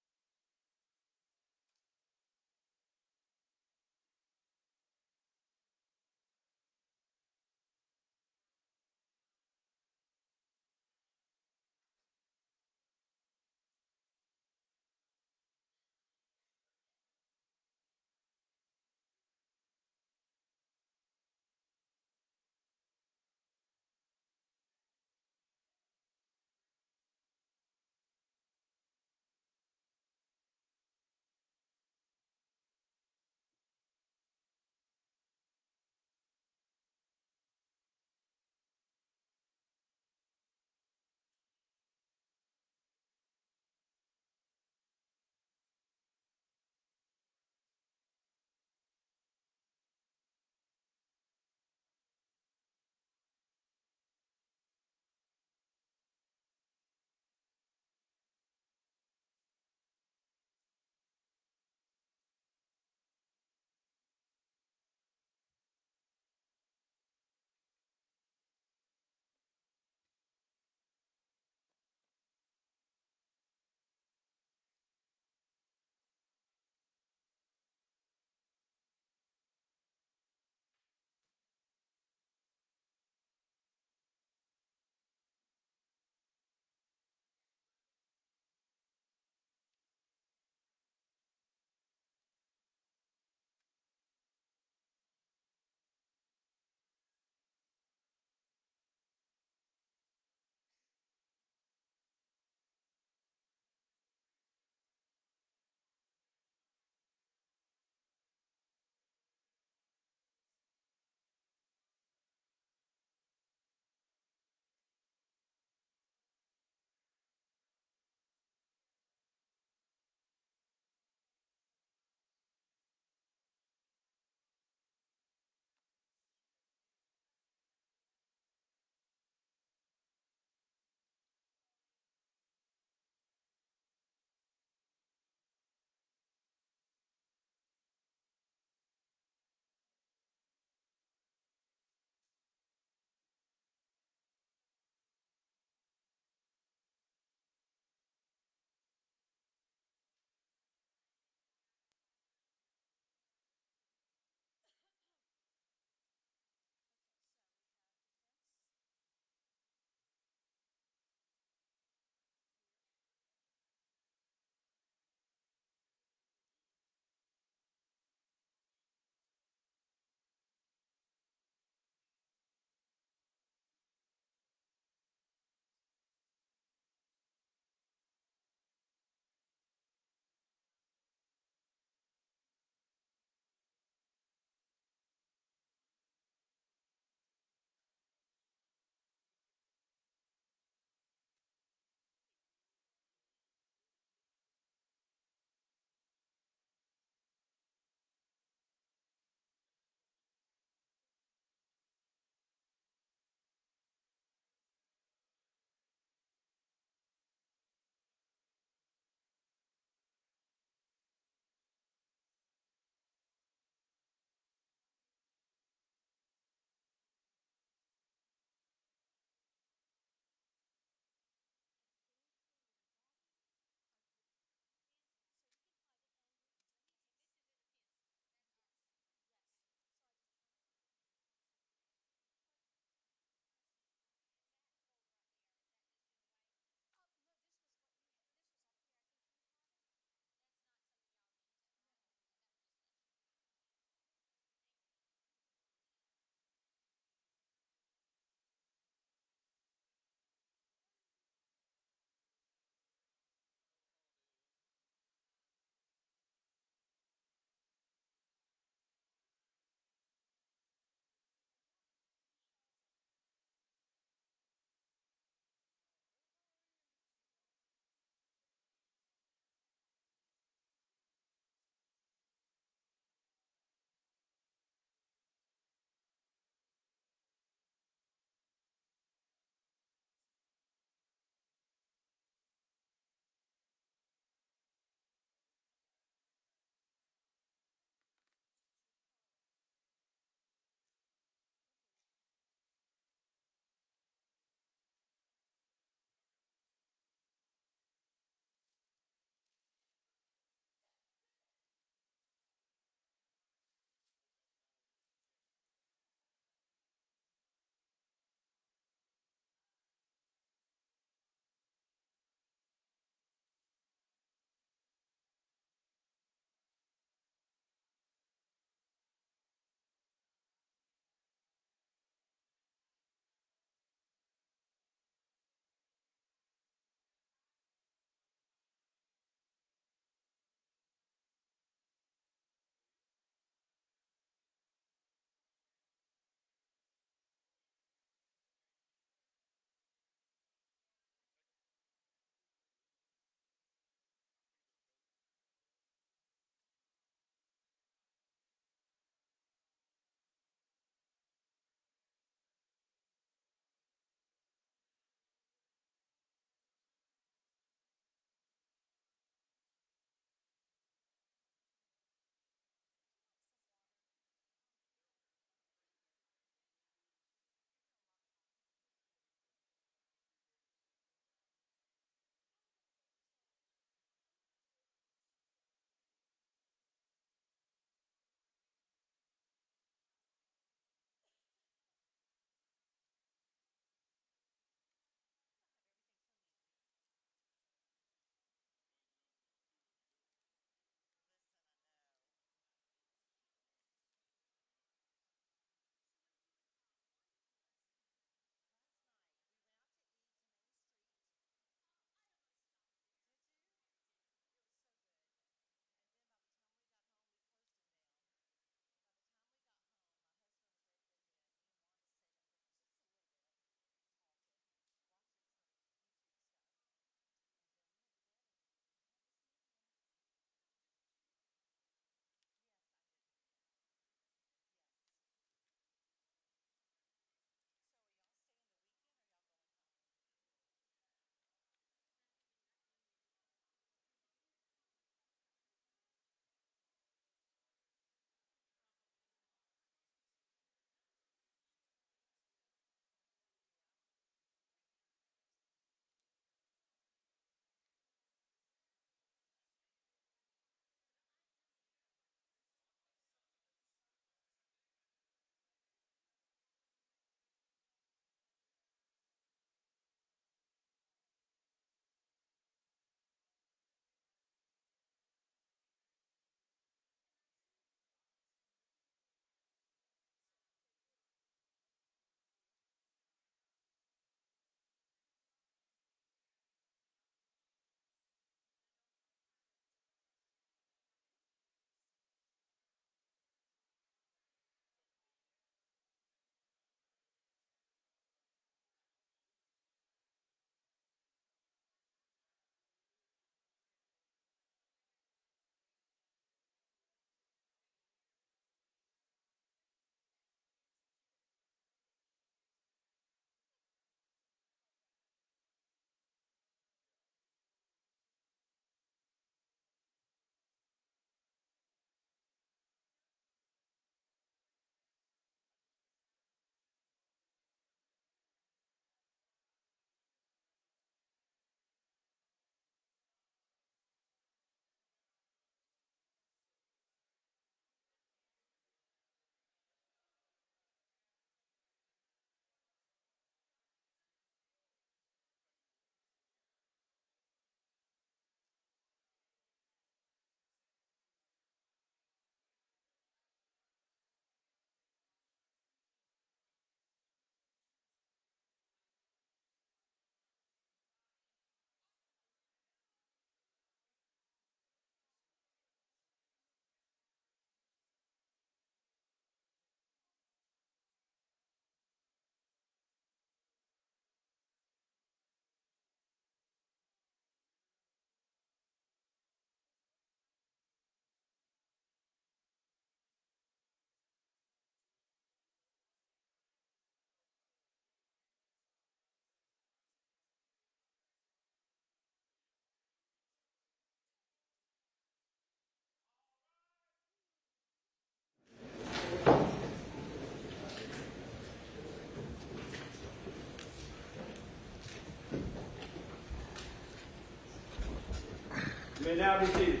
may now be seated.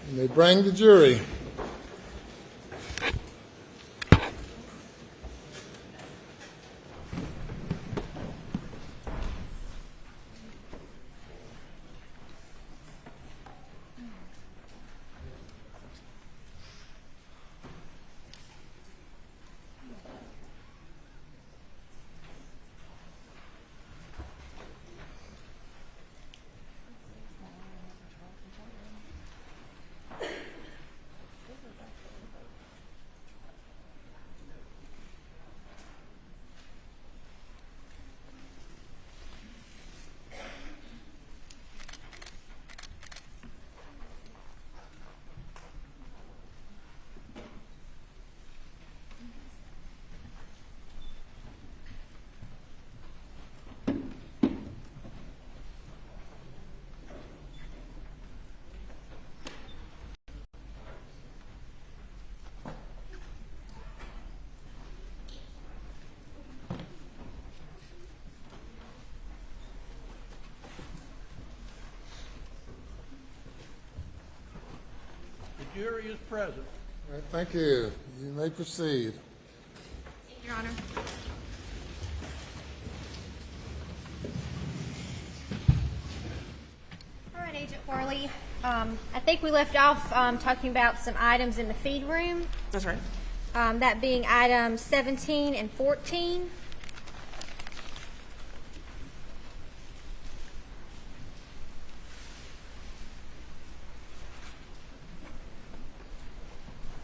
And they bring the jury. The jury is present. All right, thank you. You may proceed. Your Honor. All right, Agent Worley. I think we left off talking about some items in the feed room, That's right. that being items 17 and 14.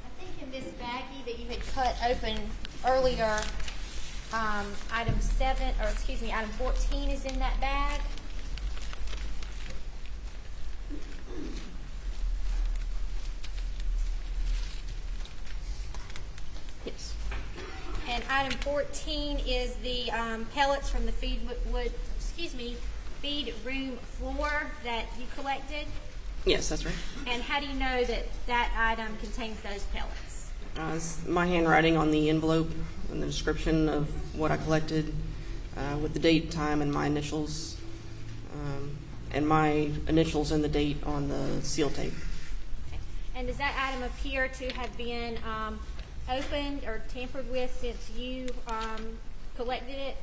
I think in this baggie that you had cut open earlier, item 14 is in that bag. Yes. And item 14 is the pellets from the feed room floor that you collected. Yes, that's right. And how do you know that that item contains those pellets? It's my handwriting on the envelope and the description of what I collected with the date, time, and my initials, and my initials and the date on the seal tape. Okay. And does that item appear to have been opened or tampered with since you collected it?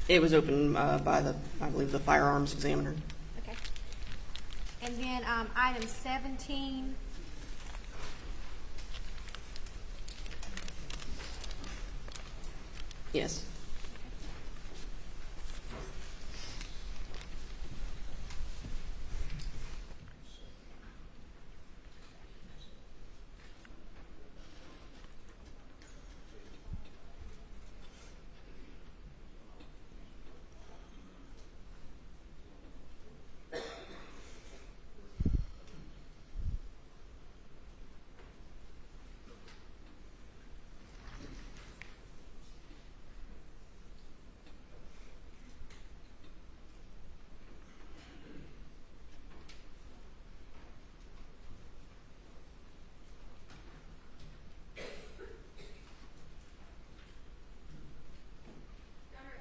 It was opened by I believe, the firearms examiner. Okay. And then item 17. Yes.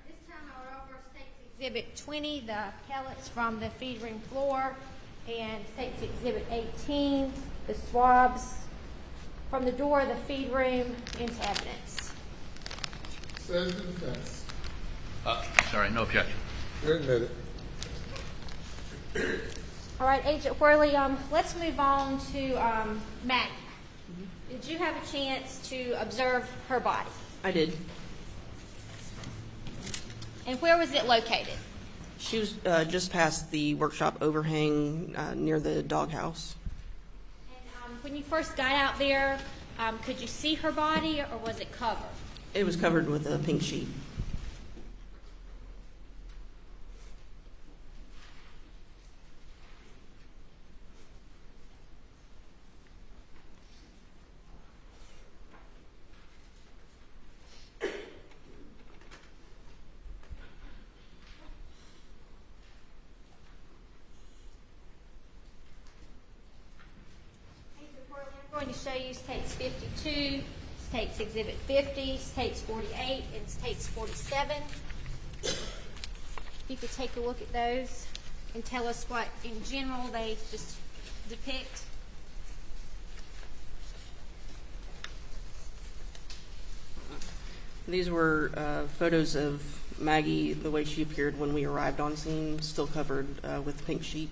This time I would offer State's Exhibit 20, the pellets from the feed room floor, and State's Exhibit 18, the swabs from the door of the feed room into evidence. Says the defense. Sorry, no objection. You admit it. All right, Agent Worley, let's move on to Maggie. Did you have a chance to observe her body? I did. And where was it located? She was just past the workshop overhang near the doghouse. And when you first got out there, could you see her body or was it covered? It was covered with a pink sheet. Agent Worley, review States 52, States Exhibit 50, States 48, and States 47. You could take a look at those and tell us what, in general, they just depict. These were photos of Maggie, the way she appeared when we arrived on scene, still covered with pink sheet.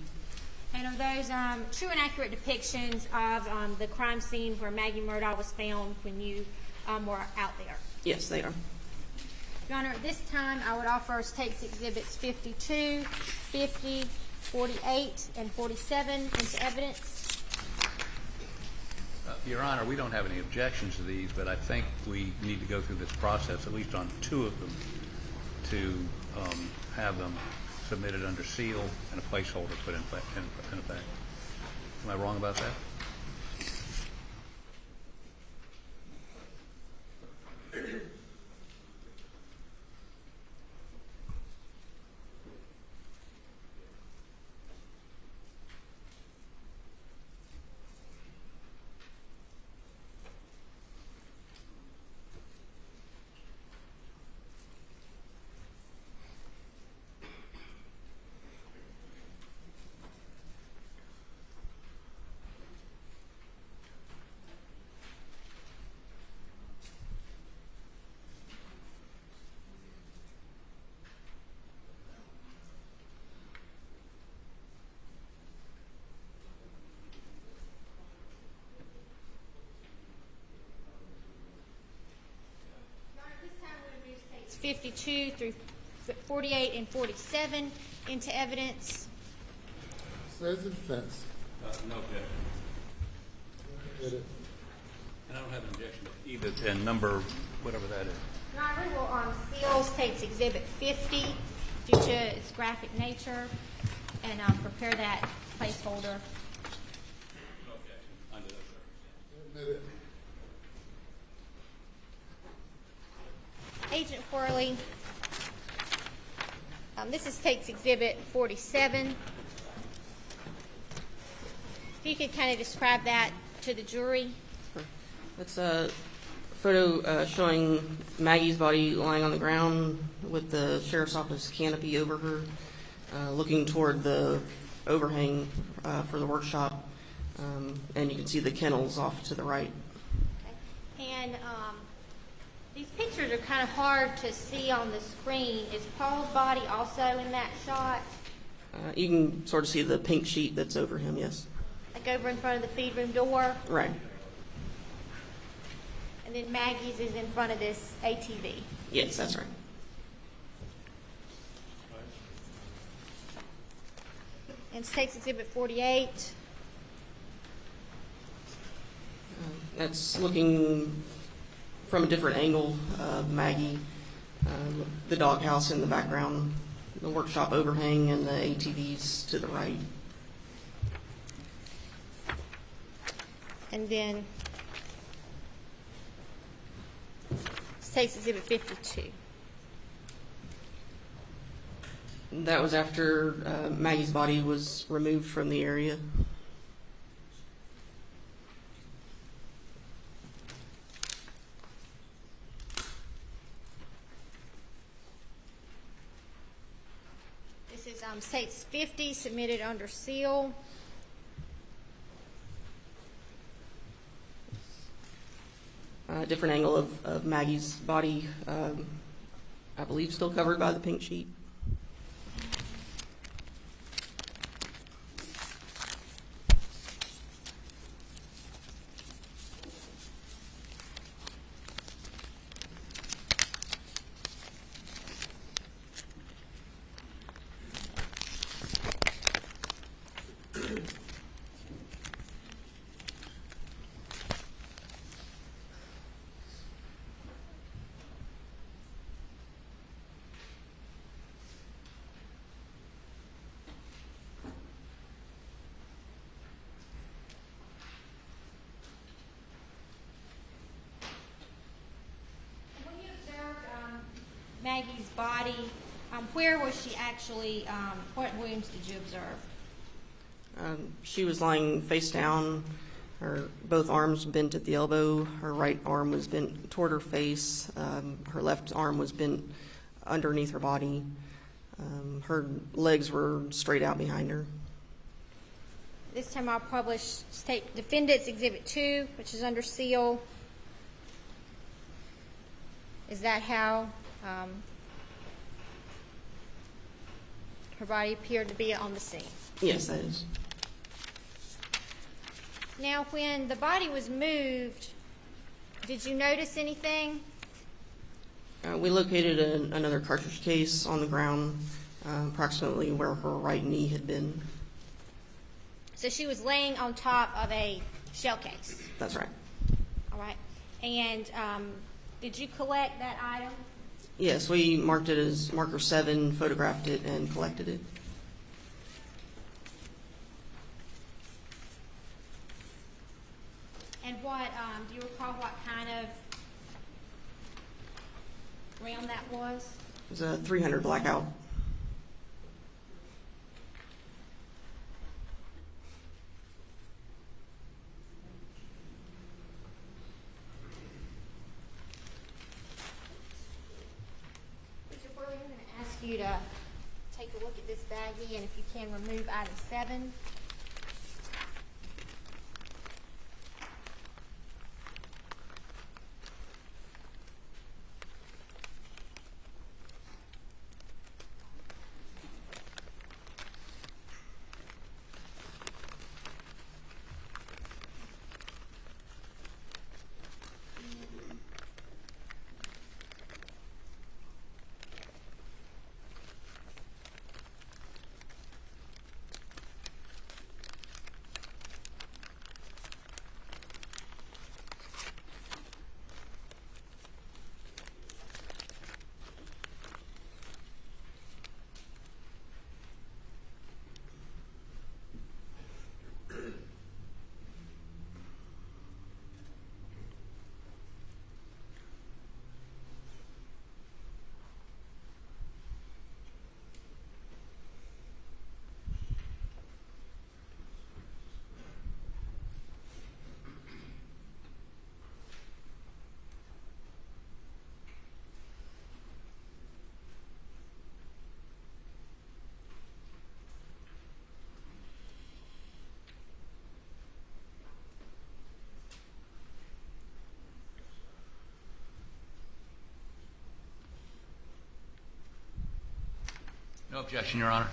And are those true and accurate depictions of the crime scene where Maggie Murdaugh was found when you were out there? Yes, they are. Your Honor, at this time, I would offer States Exhibits 52, 50, 48, and 47 into evidence. Your Honor, we don't have any objections to these, but I think we need to go through this process, at least on 2 of them, to have them submitted under seal and a placeholder put in effect. Am I wrong about that? Your Honor, at this time, we would move States 52 through 48 and 47 into evidence. Says the defense. No objection. Get it. And I don't have an objection to either, and number, whatever that is. Your Honor, we will seal States Exhibit 50 due to its graphic nature and prepare that placeholder. No objection under those circumstances. Admit it. Agent Worley, this is States Exhibit 47. If you could kind of describe that to the jury. That's a photo showing Maggie's body lying on the ground with the sheriff's office canopy over her, looking toward the overhang for the workshop, and you can see the kennels off to the right. Okay. And these pictures are kind of hard to see on the screen. Is Paul's body also in that shot? You can sort of see the pink sheet that's over him, yes. Like over in front of the feed room door? Right. And then Maggie's is in front of this ATV? Yes, that's right. And States Exhibit 48? That's looking from a different angle of Maggie, the doghouse in the background, the workshop overhang, and the ATVs to the right. And then States Exhibit 52. That was after Maggie's body was removed from the area. This is States 50 submitted under seal. Different angle of Maggie's body, I believe still covered by the pink sheet. When you observed Maggie's body, where was she actually, what wounds did you observe? She was lying face down Her both arms bent at the elbow. Her right arm was bent toward her face. Her left arm was bent underneath her body. Her legs were straight out behind her. This time I'll publish State Defendant's Exhibit 2, which is under seal. Is that how her body appeared to be on the scene? Yes, that is. Now, when the body was moved, did you notice anything? We located another cartridge case on the ground, approximately where her right knee had been. So she was laying on top of a shell case. That's right. All right. And did you collect that item? Yes, we marked it as marker 7, photographed it, and collected it. And what, do you recall what kind of round that was? It was a 300 blackout. Mr. Worley, I'm going to ask you to take a look at this baggie, and if you can, remove item 7. No objection, Your Honor.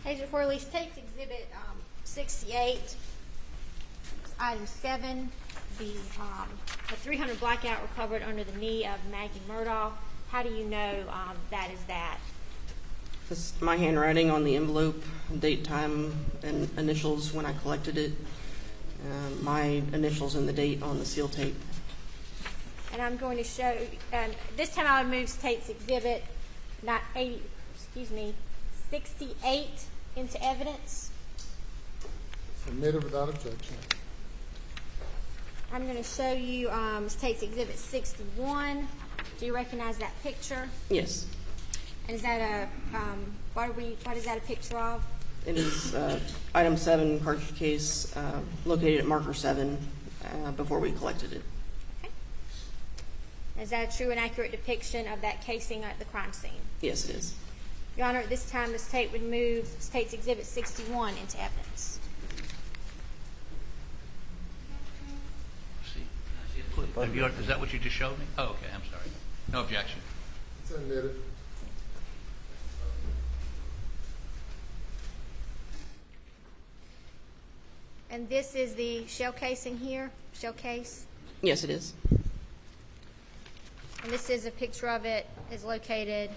Agent Worley, State's Exhibit 68, item 7, the 300 blackout recovered under the knee of Maggie Murdaugh. How do you know that is that? This is my handwriting on the envelope, date, time, and initials when I collected it. My initials and the date on the seal tape. And I'm going to show, this time I would move State's Exhibit 68 into evidence. Submitted without objection. I'm going to show you State's Exhibit 61. Do you recognize that picture? Yes. And is that what is that a picture of? It is item 7, cartridge case, located at marker 7 before we collected it. Okay. Is that a true and accurate depiction of that casing at the crime scene? Yes, it is. Your Honor, at this time, the State would move State's Exhibit 61 into evidence. Is that what you just showed me? Oh, okay, I'm sorry. No objection. Submitted. And this is the shell casing here, shell case. Yes, it is. And this is a picture of it is located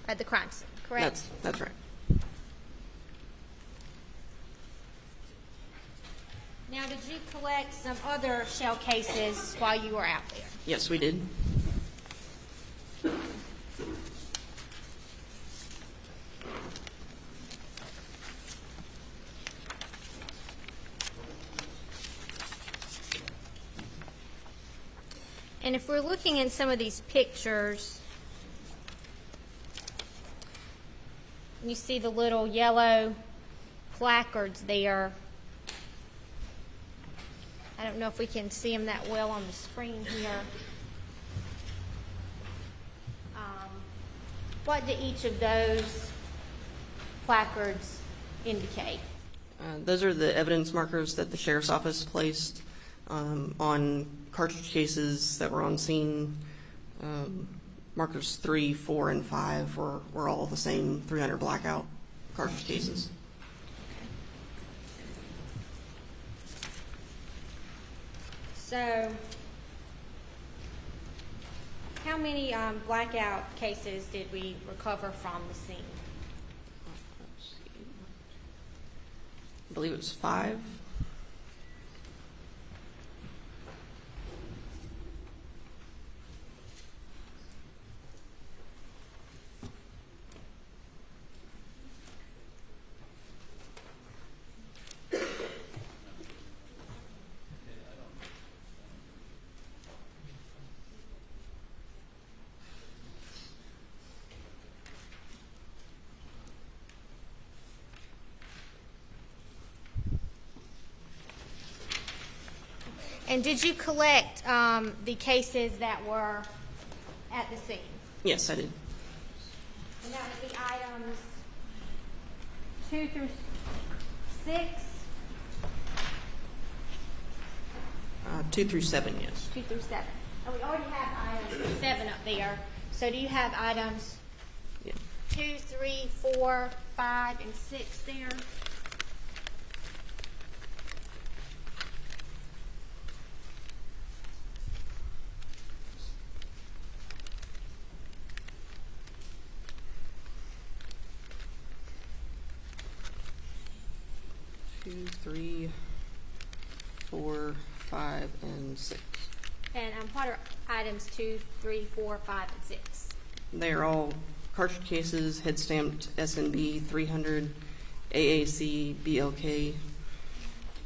at the crime scene, correct? That's right. Now, did you collect some other shell cases while you were out there? Yes, we did. And if we're looking in some of these pictures, you see the little yellow placards there. I don't know if we can see them that well on the screen here. What do each of those placards indicate? Those are the evidence markers that the sheriff's office placed on cartridge cases that were on scene. Markers 3, 4, and 5 were all the same 300 blackout cartridge cases. So, how many blackout cases did we recover from the scene? Let's see. I believe it was 5. And did you collect the cases that were at the scene? Yes, I did. And that would be items 2 through 6? 2 through 7, yes. 2 through 7. And we already have items 7 up there. So do you have items Yeah. 2, 3, 4, 5, and 6 there? Two, 3, 4, 5, and 6. And what are items 2, 3, 4, 5, and 6? They are all cartridge cases, head stamped SNB 300 AAC BLK,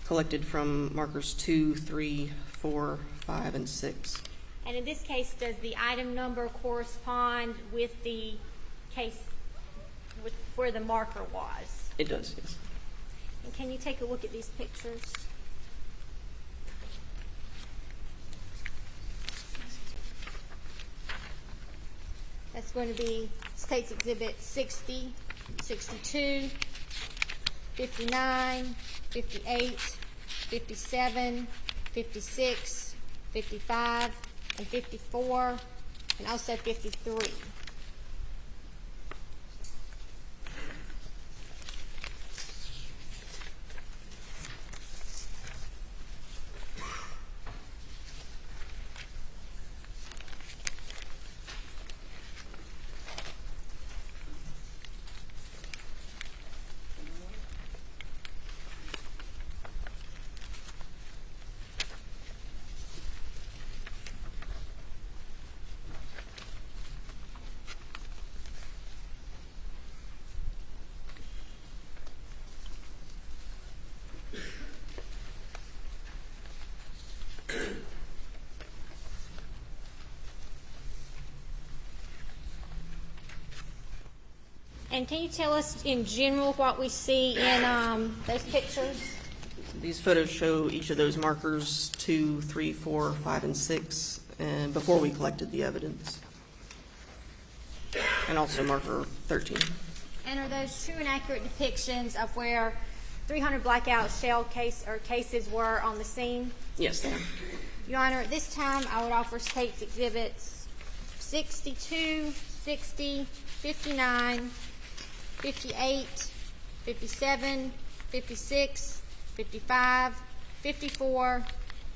collected from markers 2, 3, 4, 5, and 6. And in this case, does the item number correspond with the case with where the marker was? It does, yes. And can you take a look at these pictures? That's going to be State's Exhibit 60, 62, 59, 58, 57, 56, 55, and 54, and also 53. And can you tell us in general what we see in those pictures? These photos show each of those markers 2, 3, 4, 5, and 6, and before we collected the evidence. And also marker 13. And are those true and accurate depictions of where 300 blackout shell cases were on the scene? Yes, they are. Your Honor, at this time I would offer State's Exhibits 62, 60, 59, 58, 57, 56, 55, 54,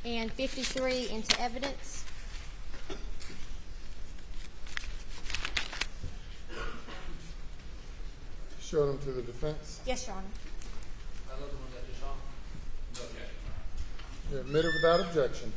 and 53 into evidence. Show them to the defense. Yes, Your Honor. I love the one that you saw. Okay. They're admitted without objection.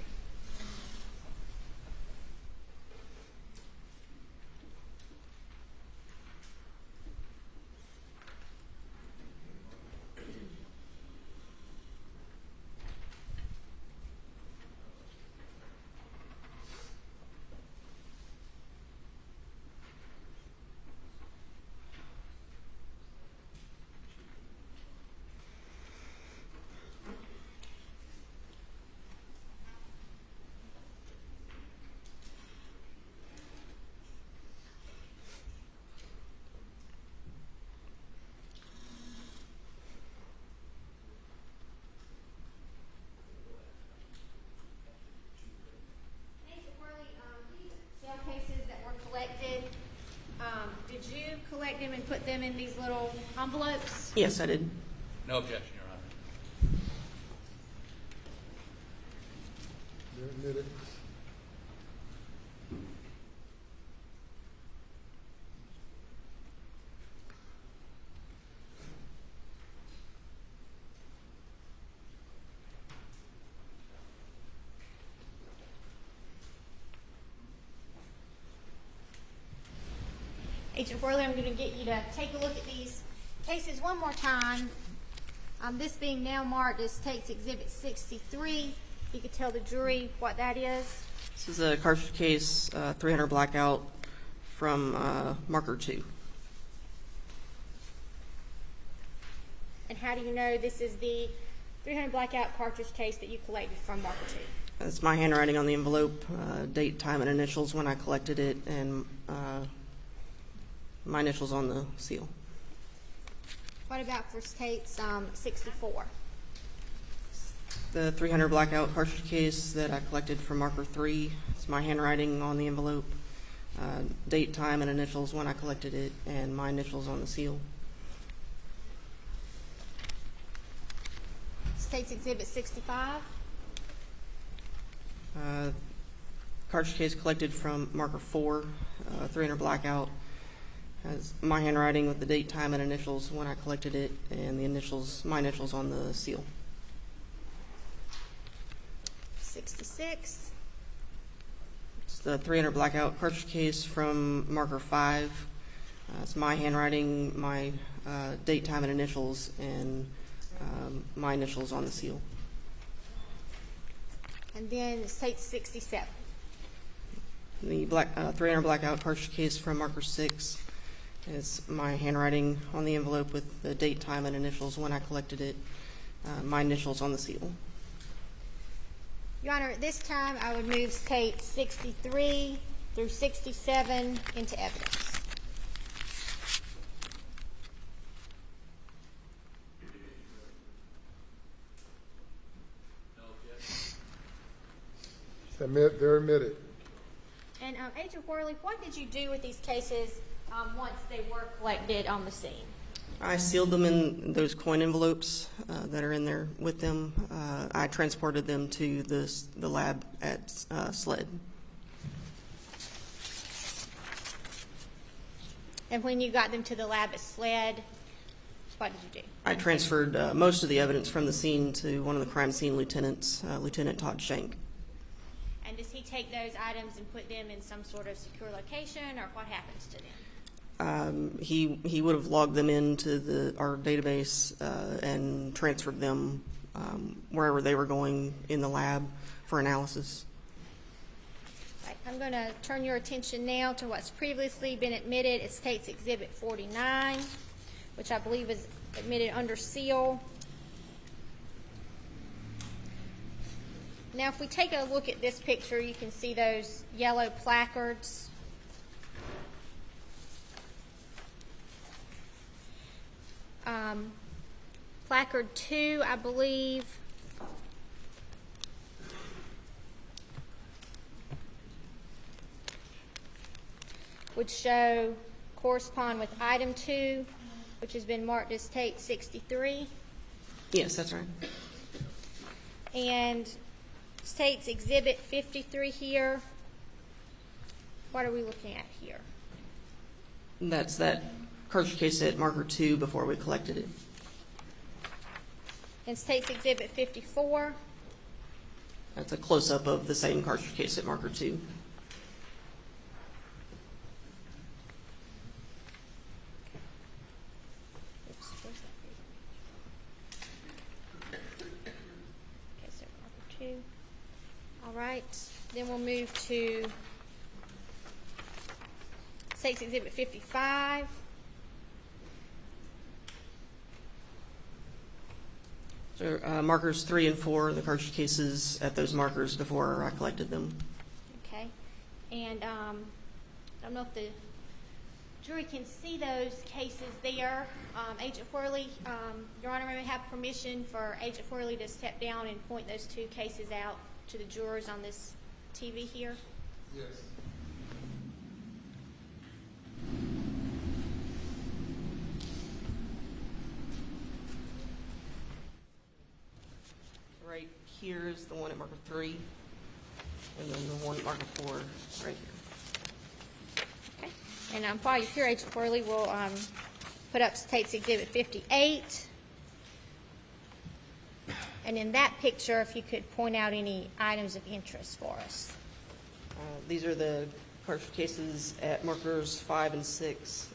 them in these little envelopes? Yes, I did. No objection, Your Honor. They're admitted. Agent Worley, I'm going to get you to take a look at these cases one more time. This being now marked as State's Exhibit 63. You could tell the jury what that is. This is a cartridge case, 300 blackout from marker 2. And how do you know this is the 300 blackout cartridge case that you collected from marker 2? It's my handwriting on the envelope, date, time, and initials when I collected it, and my initials on the seal. What about for State's 64? The 300 blackout cartridge case that I collected from marker 3. It's my handwriting on the envelope, date, time, and initials when I collected it, and my initials on the seal. State's Exhibit 65? Cartridge case collected from marker 4, 300 blackout. Has my handwriting with the date, time, and initials when I collected it, and the initials, my initials on the seal. 66? It's the 300 blackout cartridge case from marker 5. It's my handwriting, my date, time, and initials, and my initials on the seal. And then State's 67? The 300 blackout cartridge case from marker 6. It's my handwriting on the envelope with the date, time, and initials when I collected it, my initials on the seal. Your Honor, at this time, I would move State 63 through 67 into evidence. They're admitted. And Agent Worley, what did you do with these cases once they were collected on the scene? I sealed them in those coin envelopes that are in there with them. I transported them to the lab at SLED. And when you got them to the lab at SLED, what did you do? I transferred most of the evidence from the scene to one of the crime scene lieutenants, Lieutenant Todd Shank. And does he take those items and put them in some sort of secure location, or what happens to them? He would have logged them into our database and transferred them wherever they were going in the lab for analysis. Right. I'm going to turn your attention now to what's previously been admitted at State's Exhibit 49, which I believe is admitted under seal. Now, if we take a look at this picture, you can see those yellow placards. Placard 2, I believe, would correspond with item 2, which has been marked as State 63. Yes, that's right. And State's Exhibit 53 here, what are we looking at here? That's that cartridge case at marker 2 before we collected it. And State's Exhibit 54, That's a close-up of the same cartridge case at marker 2. oops, where's that? Okay, so marker 2. All right, then we'll move to State's Exhibit 55. So markers 3 and 4, the cartridge cases at those markers before I collected them. Okay, and I don't know if the jury can see those cases there. Agent Worley, Your Honor, may I have permission for Agent Worley to step down and point those two cases out to the jurors on this TV here? Yes. here is the one at marker 3, and then the one at marker 4 right here. Okay. And while you're here, Agent Corley will put up State's Exhibit 58. And in that picture, if you could point out any items of interest for us. These are the cartridge cases at markers 5 and 6.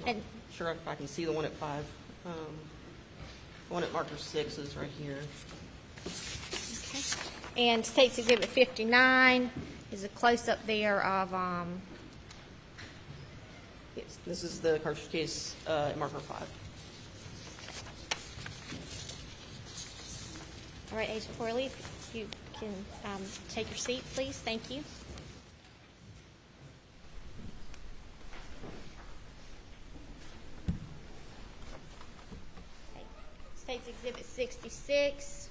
And Sure, if I can see the one at 5. The one at marker 6 is right here. okay. And State's Exhibit 59 is a close-up there of Yes, this is the cartridge case at marker 5. all right, Agent Corley, if you can take your seat, please. Thank you. Okay. State's Exhibit 66.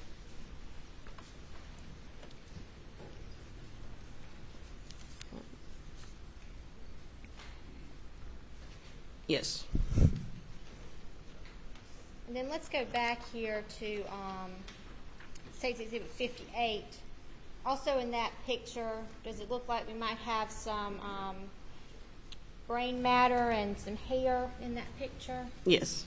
Yes. And then let's go back here to State's Exhibit 58. Also in that picture, does it look like we might have some brain matter and some hair in that picture? Yes.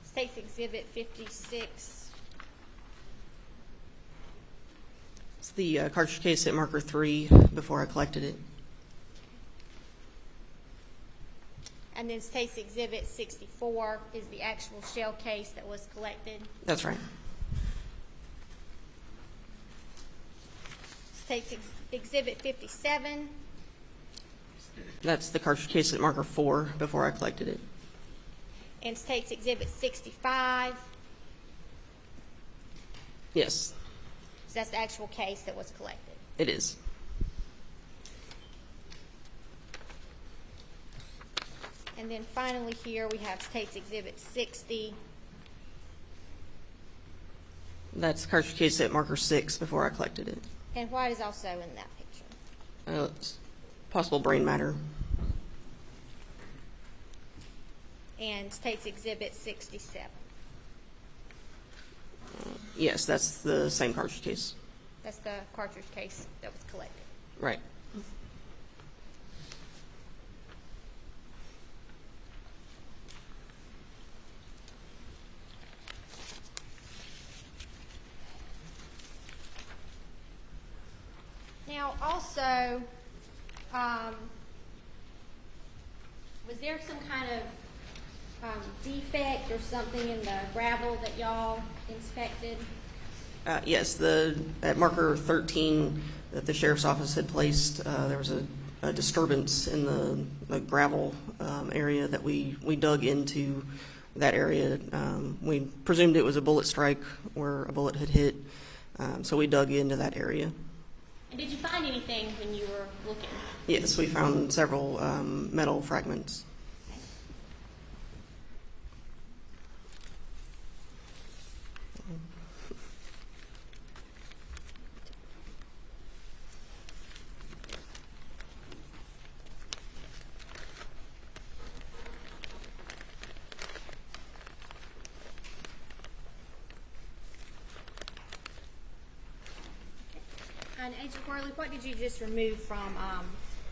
State's Exhibit 56. It's the cartridge case at marker 3 before I collected it. And then State's Exhibit 64 is the actual shell case that was collected. That's right. State's Exhibit 57. That's the cartridge case at marker 4 before I collected it. And State's Exhibit 65. Yes, So that's the actual case that was collected. it is. And then finally here we have State's Exhibit 60. That's the cartridge case at marker 6 before I collected it. And what is also in that picture? It's possible brain matter. And State's Exhibit 67. Yes, that's the same cartridge case. That's the cartridge case that was collected. Right. Now, also, was there some kind of defect or something in the gravel that y'all inspected? Yes, at marker 13 that the sheriff's office had placed, there was a disturbance in the gravel area that we dug into that area. We presumed it was a bullet strike where a bullet had hit, so we dug into that area. And did you find anything when you were looking? Yes, we found several metal fragments. And Agent Corley, what did you just remove from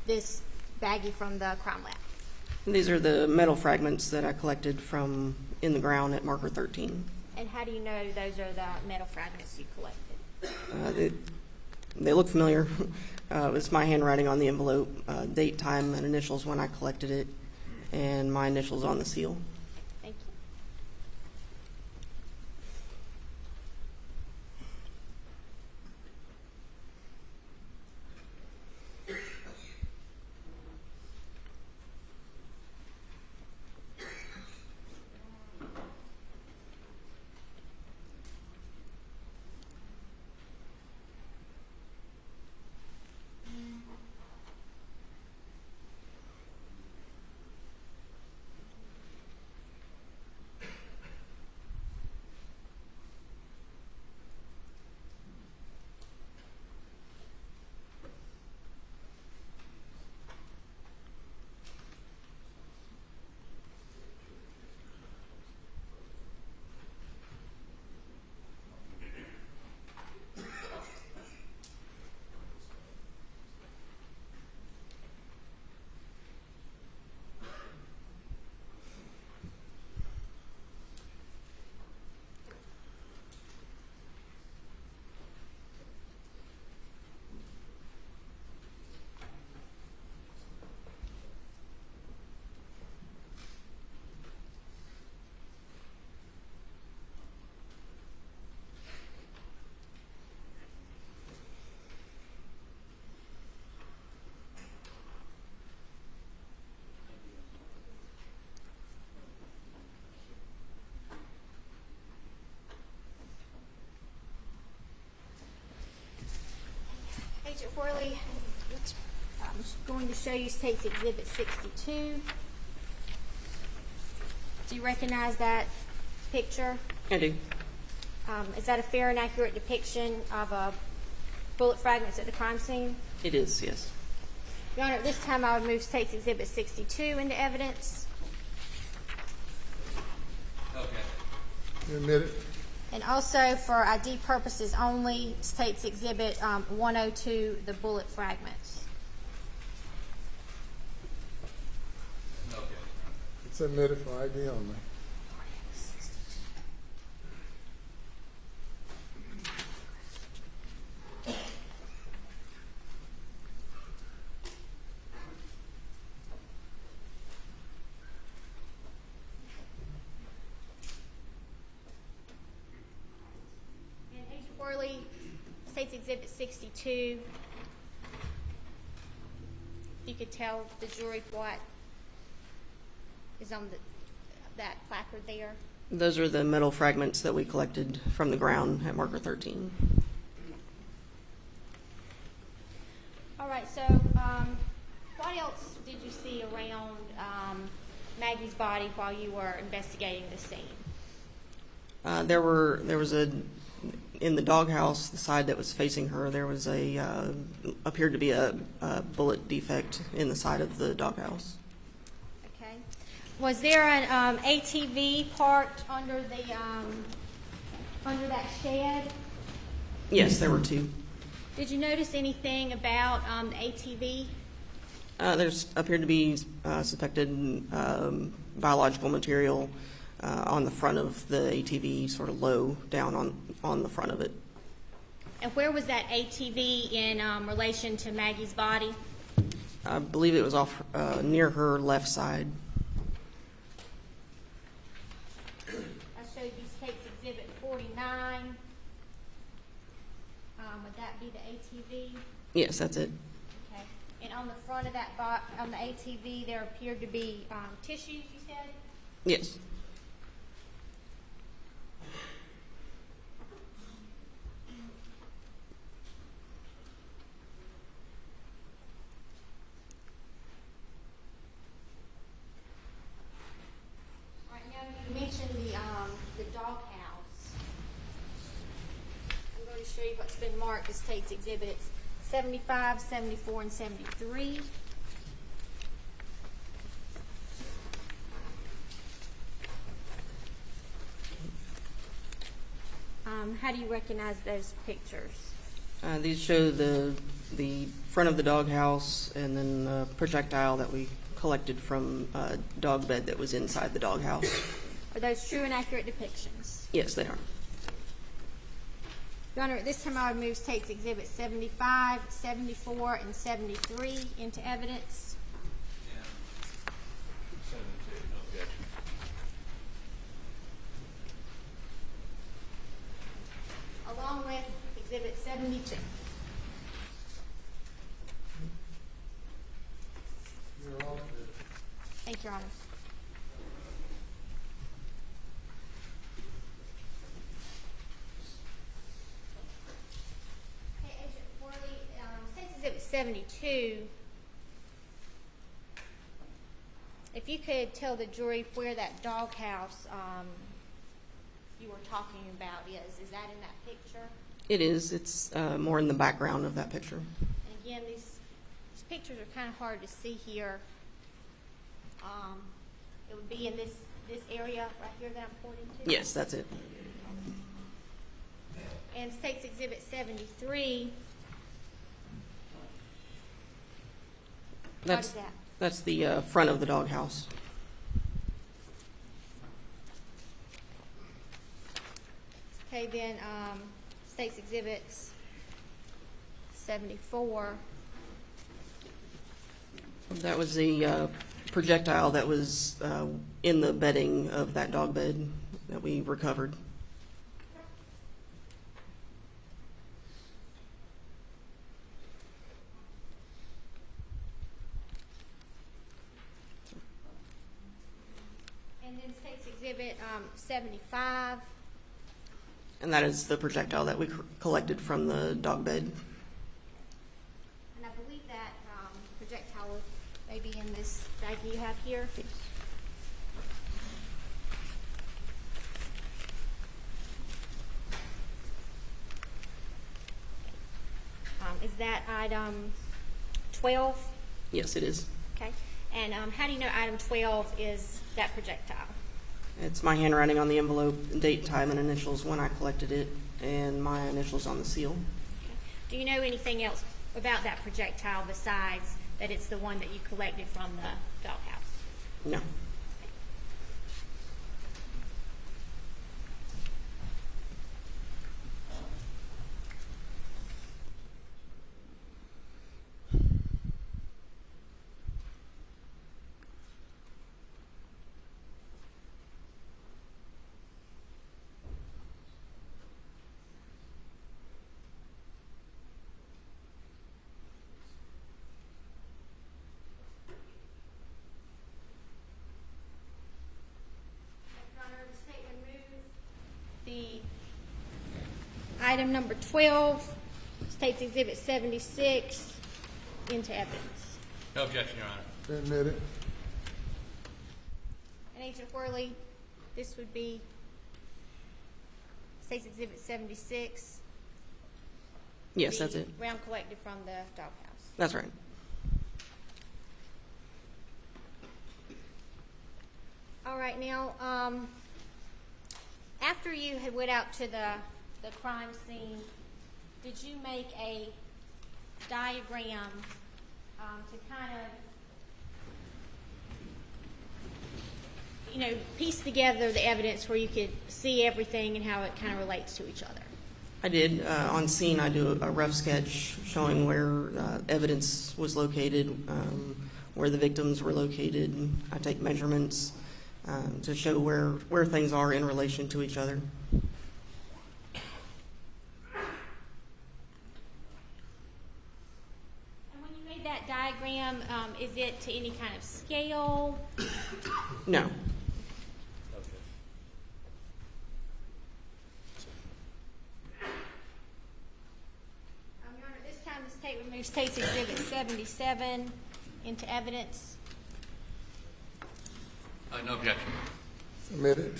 this baggie from the crime lab? These are the metal fragments that I collected from in the ground at marker 13. And how do you know those are the metal fragments you collected? They look familiar. It's my handwriting on the envelope, date, time, and initials when I collected it, and my initials on the seal. Thank you. Worley, I'm going to show you State's Exhibit 62. Do you recognize that picture? I do. Is that a fair and accurate depiction of bullet fragments at the crime scene? It is, yes. Your Honor, at this time I would move State's Exhibit 62 into evidence. Okay. You admit it? And also, for ID purposes only, State's Exhibit 102, the bullet fragments. Okay. It's admitted for ID only. And Agent Worley, State's Exhibit 62, you could tell the jury what is on that placard there. Those are the metal fragments that we collected from the ground at marker 13. All right, so what else did you see around Maggie's body while you were investigating the scene? There was in the doghouse, the side that was facing her, there was appeared to be a bullet defect in the side of the doghouse. Okay. Was there an ATV parked under that shed? Yes, there were two. Did you notice anything about the ATV? There's appeared to be suspected biological material on the front of the ATV, sort of low down on the front of it. And where was that ATV in relation to Maggie's body? I believe it was off near her left side. I showed you State's Exhibit 49. Would that be the ATV? Yes, that's it. Okay. And on the front of that on the ATV, there appeared to be tissues, you said? Yes. All right, now you mentioned the doghouse. I'm going to show you what's been marked as State's Exhibits 75, 74, and 73. How do you recognize those pictures? These show the front of the doghouse and then a projectile that we collected from a dog bed that was inside the doghouse. Are those true and accurate depictions? Yes, they are. Your Honor, at this time I would move State's Exhibit 75, 74, and 73 into evidence. Along with Exhibit 72. You're all clear. Thank you, Your Honor. Okay, Agent Worley, State's Exhibit 72, if you could tell the jury where that doghouse you were talking about is that in that picture? It is. It's more in the background of that picture. And again, these pictures are kind of hard to see here. It would be in this area right here that I'm pointing to? Yes, that's it. And State's Exhibit 73, That's is that? That's the front of the doghouse. Okay, then State's Exhibits 74. That was the projectile that was in the bedding of that dog bed that we recovered. And then State's Exhibit 75. And that is the projectile that we collected from the dog bed. maybe in this bag you have here. Is that item 12? Yes, it is. Okay. And how do you know item 12 is that projectile? It's my handwriting on the envelope, date, time, and initials when I collected it, and my initials on the seal. Okay. Do you know anything else about that projectile besides that it's the one that you collected from the doghouse? No. The item number 12, State's Exhibit 76, into evidence. No objection, Your Honor. Admitted. And Agent Worley, this would be State's Exhibit 76. Yes, that's it. Round collected from the doghouse. That's right. All right, now, after you had went out to the crime scene, did you make a diagram to kind of, piece together the evidence where you could see everything and how it kind of relates to each other? I did. On scene, I do a rough sketch showing where evidence was located, where the victims were located. I take measurements to show where things are in relation to each other. And when you made that diagram, is it to any kind of scale? No. Your Honor, this time the state removes State's Exhibit 77 into evidence. No objection. Submitted.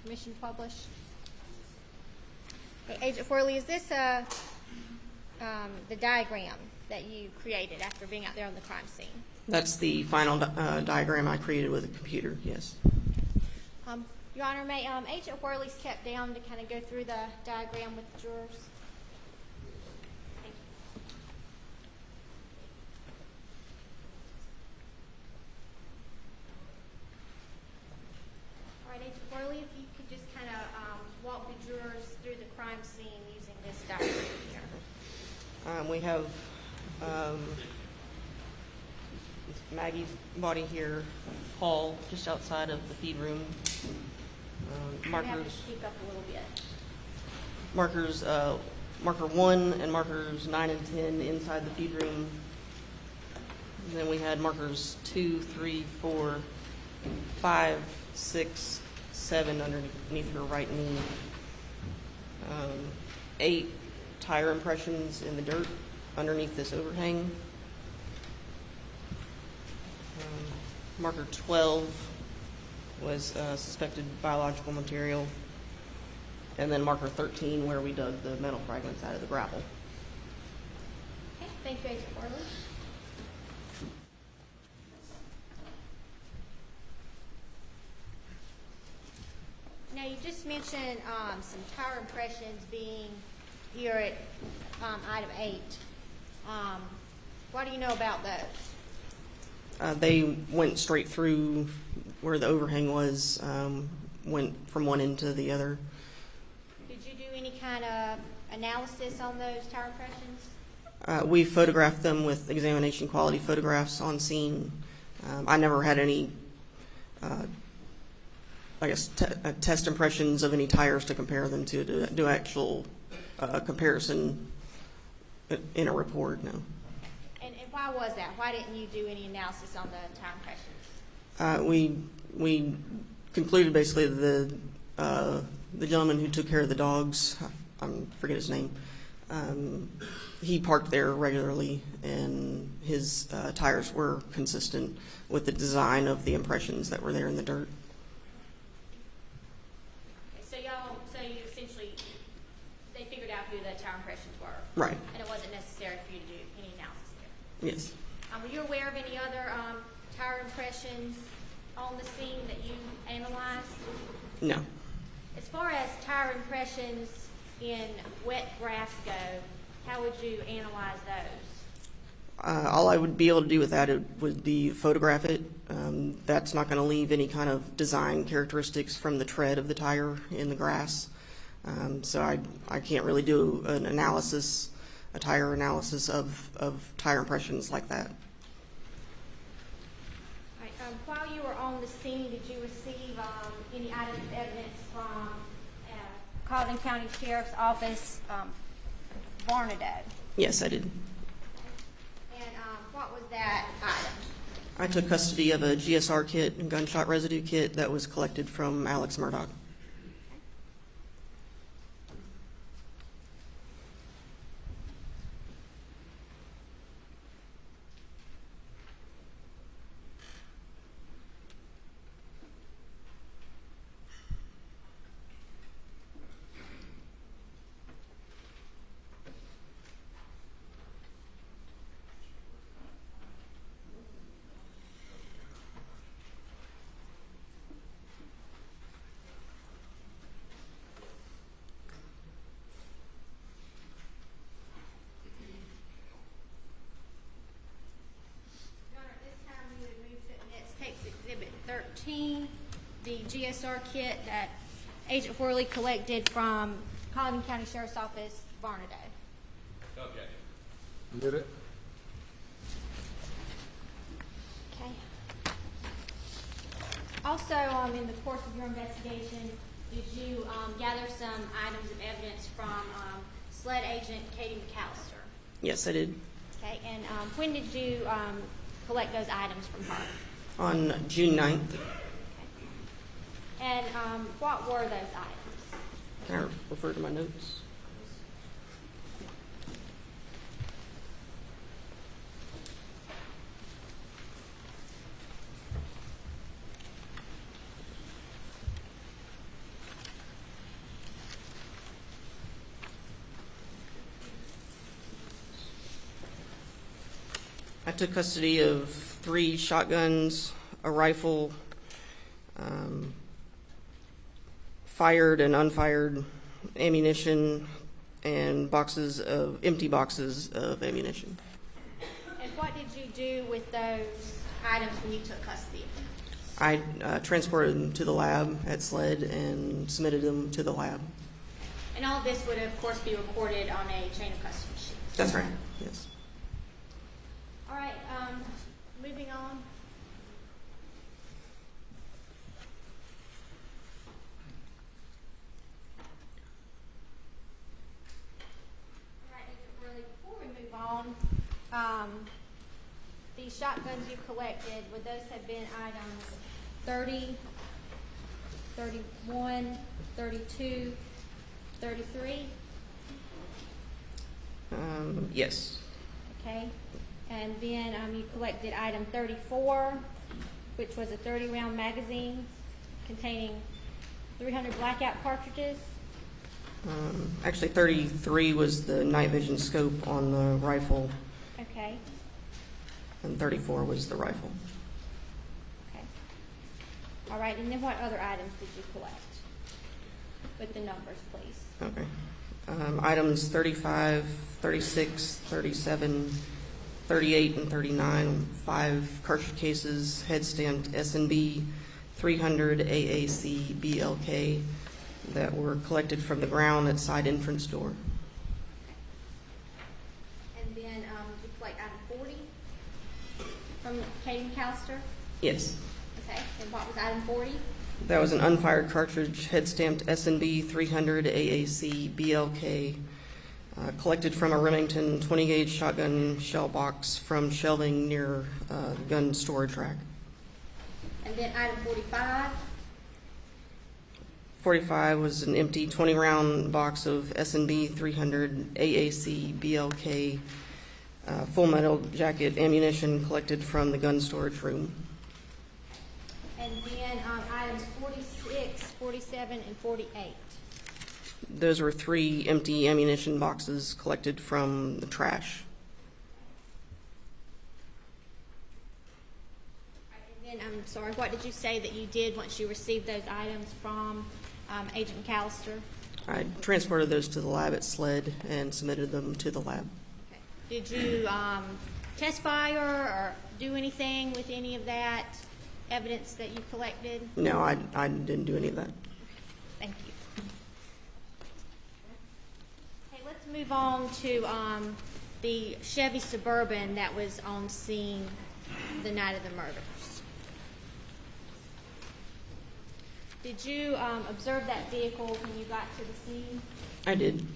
Permission to publish. Okay, Agent Worley, is this the diagram that you created after being out there on the crime scene? That's the final diagram I created with a computer, yes. Your Honor, may Agent Worley step down to kind of go through the diagram with the jurors? Thank you. All right, Agent Worley, if you could just kind of walk the jurors through the crime scene using this diagram here. We have Maggie's body here, Paul just outside of the feed room. You have to Markers, speak up a little bit. marker 1 and markers 9 and 10 inside the feed room. And then we had markers 2, 3, 4, 5, 6, 7 underneath her right knee. 8 tire impressions in the dirt underneath this overhang. Marker 12 was suspected biological material. And then marker 13 where we dug the metal fragments out of the gravel. Okay, thank you, Agent Worley. Now, you just mentioned some tire impressions being here at item 8. What do you know about those? They went straight through where the overhang was, went from one end to the other. Did you do any kind of analysis on those tire impressions? We photographed them with examination quality photographs on scene. I never had any, test impressions of any tires to compare them to do actual comparison in a report, no. And why was that? Why didn't you do any analysis on the tire impressions? We concluded basically the gentleman who took care of the dogs, I forget his name, He parked there regularly, and his tires were consistent with the design of the impressions that were there in the dirt. So you essentially, they figured out who the tire impressions were. Right. And it wasn't necessary for you to do any analysis there. Yes. Were you aware of any other tire impressions on the scene that you analyzed? No. As far as tire impressions in wet grass go, how would you analyze those? All I would be able to do with that would be photograph it. That's not going to leave any kind of design characteristics from the tread of the tire in the grass. So I can't really do an analysis, a tire analysis of tire impressions like that. All right, while you were on the scene, did you receive any items of evidence from Colleton County Sheriff's Office, Murdaugh? Yes, I did. And what was that item? I took custody of a GSR kit and gunshot residue kit that was collected from Alex Murdaugh. Exhibit 13, the GSR kit that Agent Worley collected from Colleton County Sheriff's Office, Murdaugh. Objection. Did it? Okay. Also, in the course of your investigation, did you gather some items of evidence from SLED agent Katie McAllister? Yes, I did. Okay, and when did you collect those items from her? On June 9th. Okay. And what were those items? Can I refer to my notes? I took custody of 3 shotguns, a rifle, fired and unfired ammunition, and empty boxes of ammunition. And what did you do with those items when you took custody of them? I transported them to the lab at SLED and submitted them to the lab. And all of this would, of course, be recorded on a chain of custody sheet. That's right, yes. All right, moving on. All right, Agent Worley, before we move on, these shotguns you collected, would those have been items 30, 31, 32, 33? Yes. Okay, and then you collected item 34, which was a 30-round magazine containing 300 blackout cartridges. Actually, 33 was the night vision scope on the rifle, Okay, and 34 was the rifle. okay. All right, and then what other items did you collect? With the numbers, please. Okay. Items 35, 36, 37, 38, and 39, 5 cartridge cases, head stamped S&B 300 AAC BLK that were collected from the ground at side entrance door. And then did you collect item 40 from Katie McAllister? Yes. Okay, and what was item 40? That was an unfired cartridge, head stamped S&B 300 AAC BLK, collected from a Remington 20-gauge shotgun shell box from shelving near gun storage rack. And then item 45? 45 was an empty 20-round box of S&B 300 AAC BLK full metal jacket ammunition collected from the gun storage room. And then items 46, 47, and 48. Those were 3 empty ammunition boxes collected from the trash. And then, I'm sorry, what did you say that you did once you received those items from Agent McAllister? I transported those to the lab at SLED and submitted them to the lab. Okay. Did you test fire or do anything with any of that evidence that you collected? No, I didn't do any of that. Thank you. Okay, let's move on to the Chevy Suburban that was on scene the night of the murders. Did you observe that vehicle when you got to the scene? I did.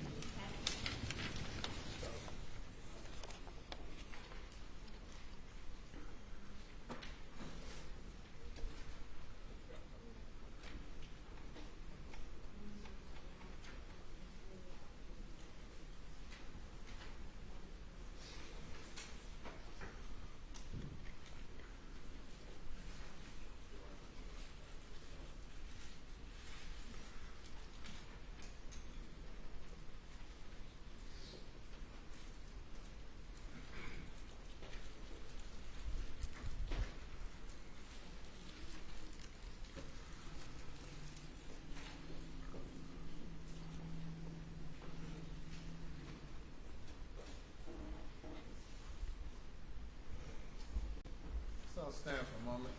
So I'll stand for a moment.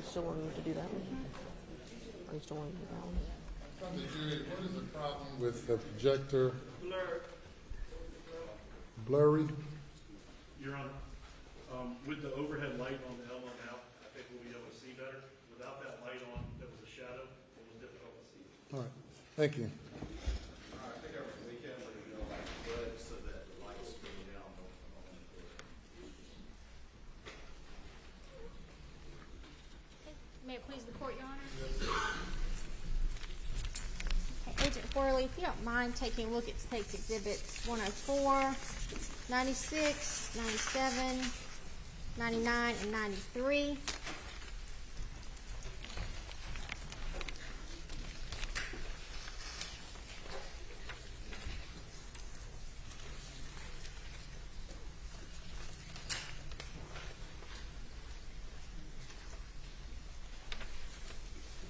Still wanting to do that one? Are you still wanting to do that one? From the jury, what is the problem with the projector? Blurry? Your Honor, With the overhead light on the L on out, I think we'll be able to see better. Without that light on, there was a shadow, it was difficult to see. All right, thank you. All right, I think every weekend we go back to bed so that the lights go down. May it please the court, Your Honor? Okay, Agent Worley, if you don't mind taking a look at State's Exhibits 104, 96, 97, 99, and 93.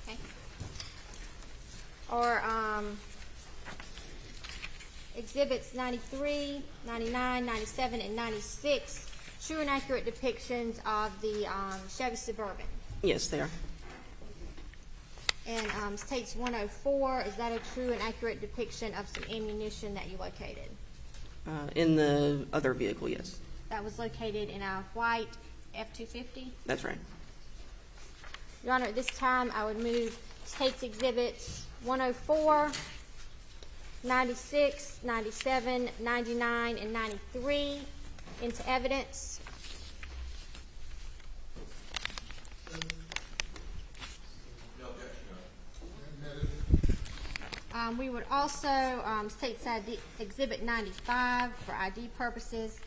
Okay. Or Exhibits 93, 99, 97, and 96, true and accurate depictions of the Chevy Suburban. Yes, they are. And State's 104, is that a true and accurate depiction of some ammunition that you located? In the other vehicle, yes. That was located in a white F-250? That's right. Your Honor, at this time, I would move State's Exhibits 104, 96, 97, 99, and 93 into evidence. No objection, Your Honor. We would also State's Exhibit 95 for ID purposes.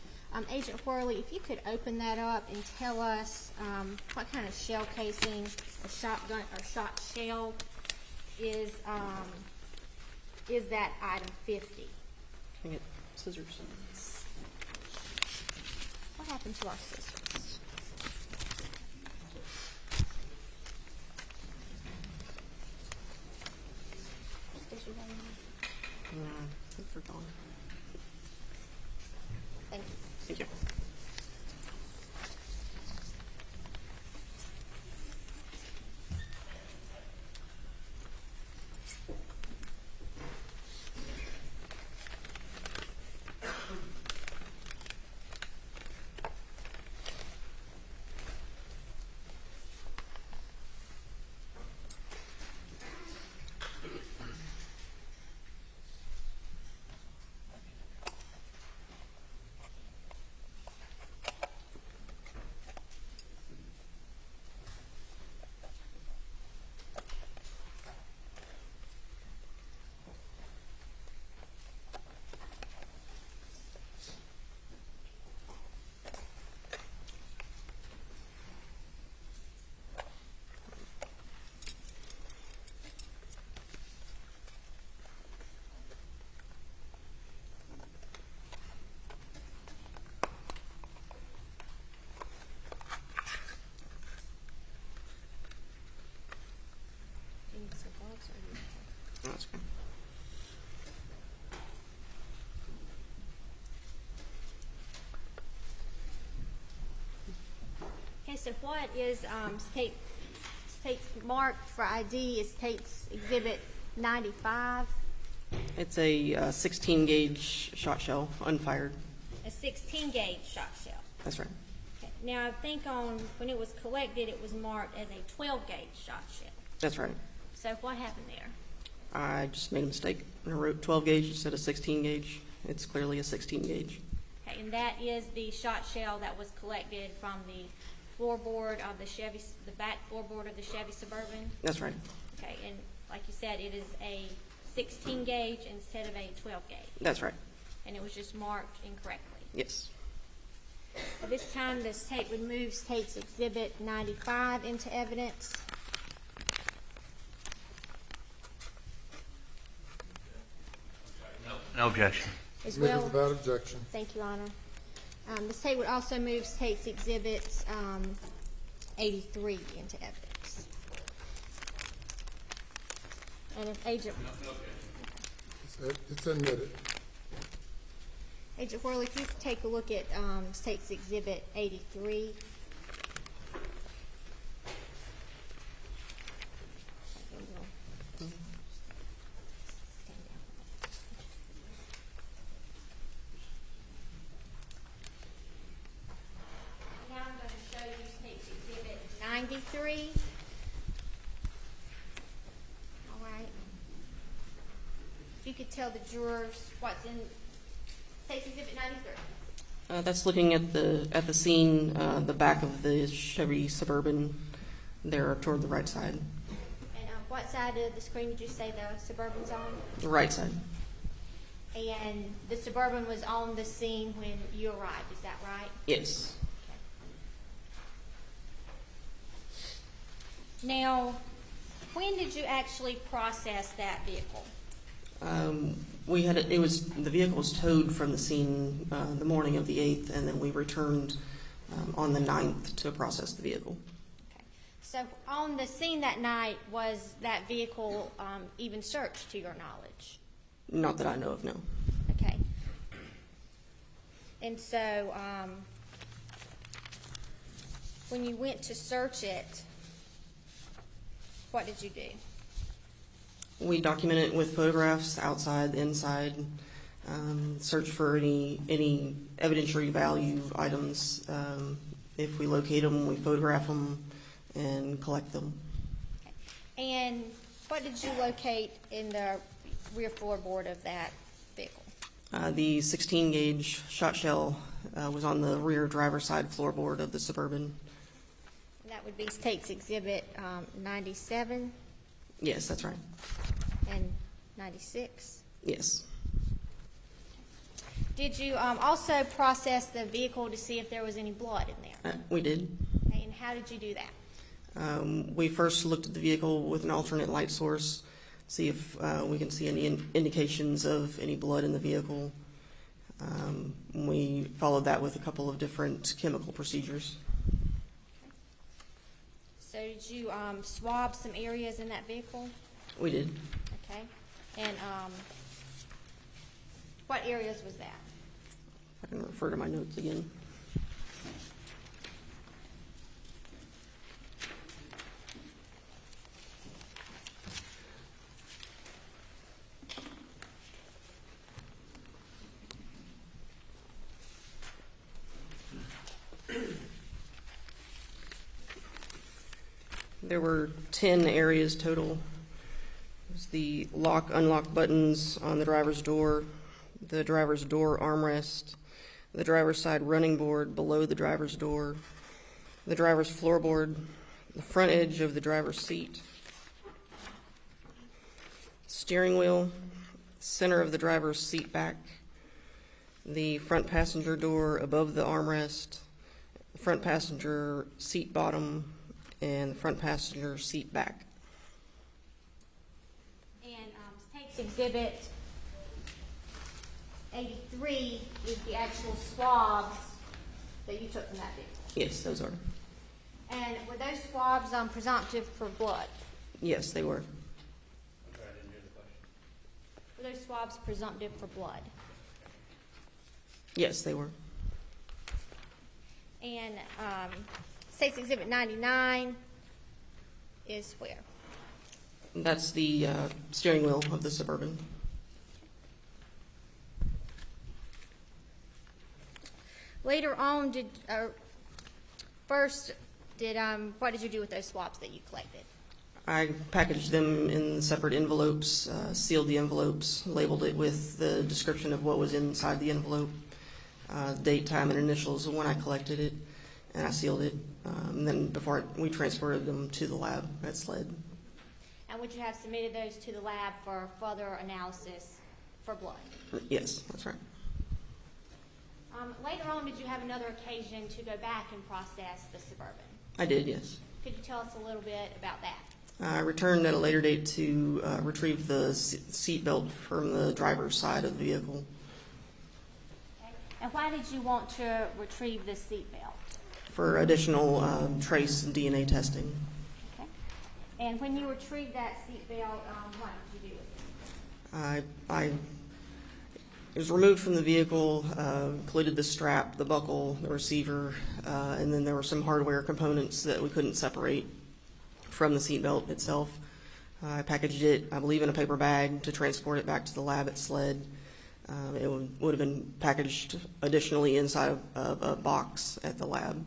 Agent Worley, if you could open that up and tell us what kind of shell casing or shotgun or shot shell is that item 50? Can I get scissors? What happened to our scissors? I think they're gone. Thank you. Thank you. That's good. Okay, so what is State's marked for ID is State's Exhibit 95, It's a 16 gauge shot shell, unfired. a 16 gauge shot shell. That's right. Okay. Now, I think when it was collected, it was marked as a 12 gauge shot shell. That's right. So what happened there? I just made a mistake and I wrote 12 gauge instead of 16 gauge. It's clearly a 16 gauge. Okay, and that is the shot shell that was collected from the floorboard of the Chevy, the back floorboard of the Chevy Suburban. That's right. Okay, and like you said, it is a 16 gauge instead of a 12 gauge. That's right. And it was just marked incorrectly. Yes. At this time, the State would move State's Exhibit 95 into evidence. No objection. As Submitted well. without objection. Thank you, Honor. The State would also move State's Exhibits 83 into evidence. And if Agent It's admitted. Agent Worley, if you could take a look at State's Exhibit 83. could tell the jurors what's in State's Exhibit 93. That's looking at the scene, the back of the Chevy Suburban there toward the right side. And what side of the screen did you say the Suburban's on? The right side. And the Suburban was on the scene when you arrived, is that right? Yes. Now, when did you actually process that vehicle? The vehicle was towed from the scene the morning of the 8th, and then we returned on the 9th to process the vehicle. Okay. So on the scene that night, was that vehicle even searched to your knowledge? Not that I know of, no. Okay. And so when you went to search it, what did you do? We document it with photographs, outside, inside, search for any evidentiary value items. If we locate them, we photograph them and collect them. Okay. And what did you locate in the rear floorboard of that vehicle? The 16-gauge shot shell was on the rear driver's side floorboard of the Suburban. And that would be State's Exhibit 97 Yes, that's right. and 96. Yes. Did you also process the vehicle to see if there was any blood in there? We did. Okay, and how did you do that? We first looked at the vehicle with an alternate light source, see if we can see any indications of any blood in the vehicle. We followed that with a couple of different chemical procedures. So did you swab some areas in that vehicle? We did. Okay. And what areas was that? If I can refer to my notes again. There were 10 areas total. It was the lock, unlock buttons on the driver's door, the driver's door armrest, the driver's side running board below the driver's door, the driver's floorboard, the front edge of the driver's seat, steering wheel, center of the driver's seat back, the front passenger door above the armrest, the front passenger seat bottom, and the front passenger seat back. And State's Exhibit 83 is the actual swabs that you took from that vehicle. Yes, those are. And were those swabs presumptive for blood? Yes, they were. Were those swabs presumptive for blood? Yes, they were. And State's Exhibit 99 is where? That's the steering wheel of the Suburban. Later on, what did you do with those swabs that you collected? I packaged them in separate envelopes, sealed the envelopes, labeled it with the description of what was inside the envelope, date, time, and initials of when I collected it, and I sealed it. And then before we transferred them to the lab at SLED. And would you have submitted those to the lab for further analysis for blood? Yes, that's right. Later on, did you have another occasion to go back and process the Suburban? I did, yes. Could you tell us a little bit about that? I returned at a later date to retrieve the seat belt from the driver's side of the vehicle. Okay. And why did you want to retrieve the seat belt? For additional trace and DNA testing. Okay. And when you retrieved that seat belt, what did you do with it? It was removed from the vehicle, included the strap, the buckle, the receiver, and then there were some hardware components that we couldn't separate from the seatbelt itself. I packaged it, I believe, in a paper bag to transport it back to the lab at SLED. It would have been packaged additionally inside of a box at the lab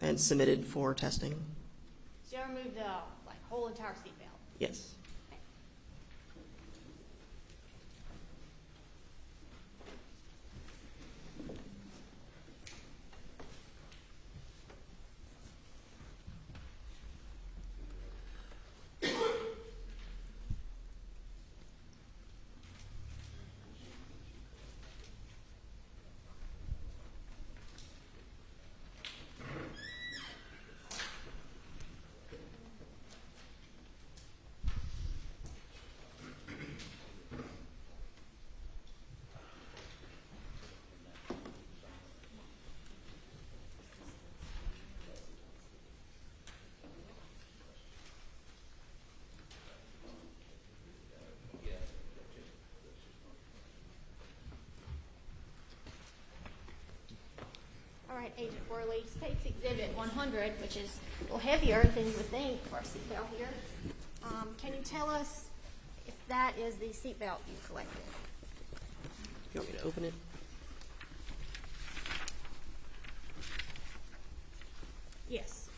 and submitted for testing. So you removed the whole entire seat belt? Yes. State's Exhibit 100, which is a little heavier than you would think for a seatbelt here. Can you tell us if that is the seatbelt you collected? You want me to open it? Yes.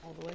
All the way.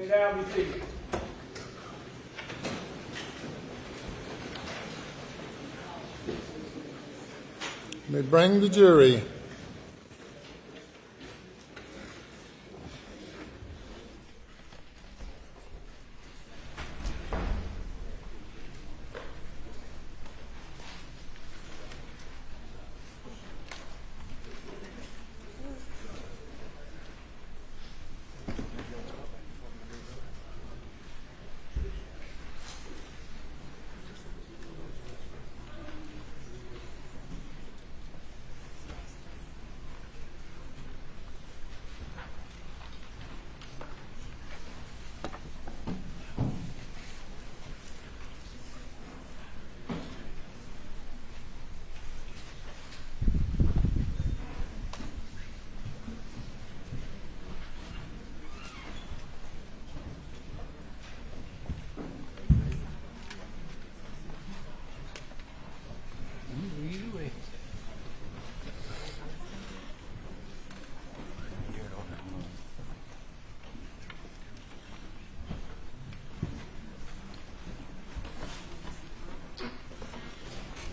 You may now be seated. May bring the jury.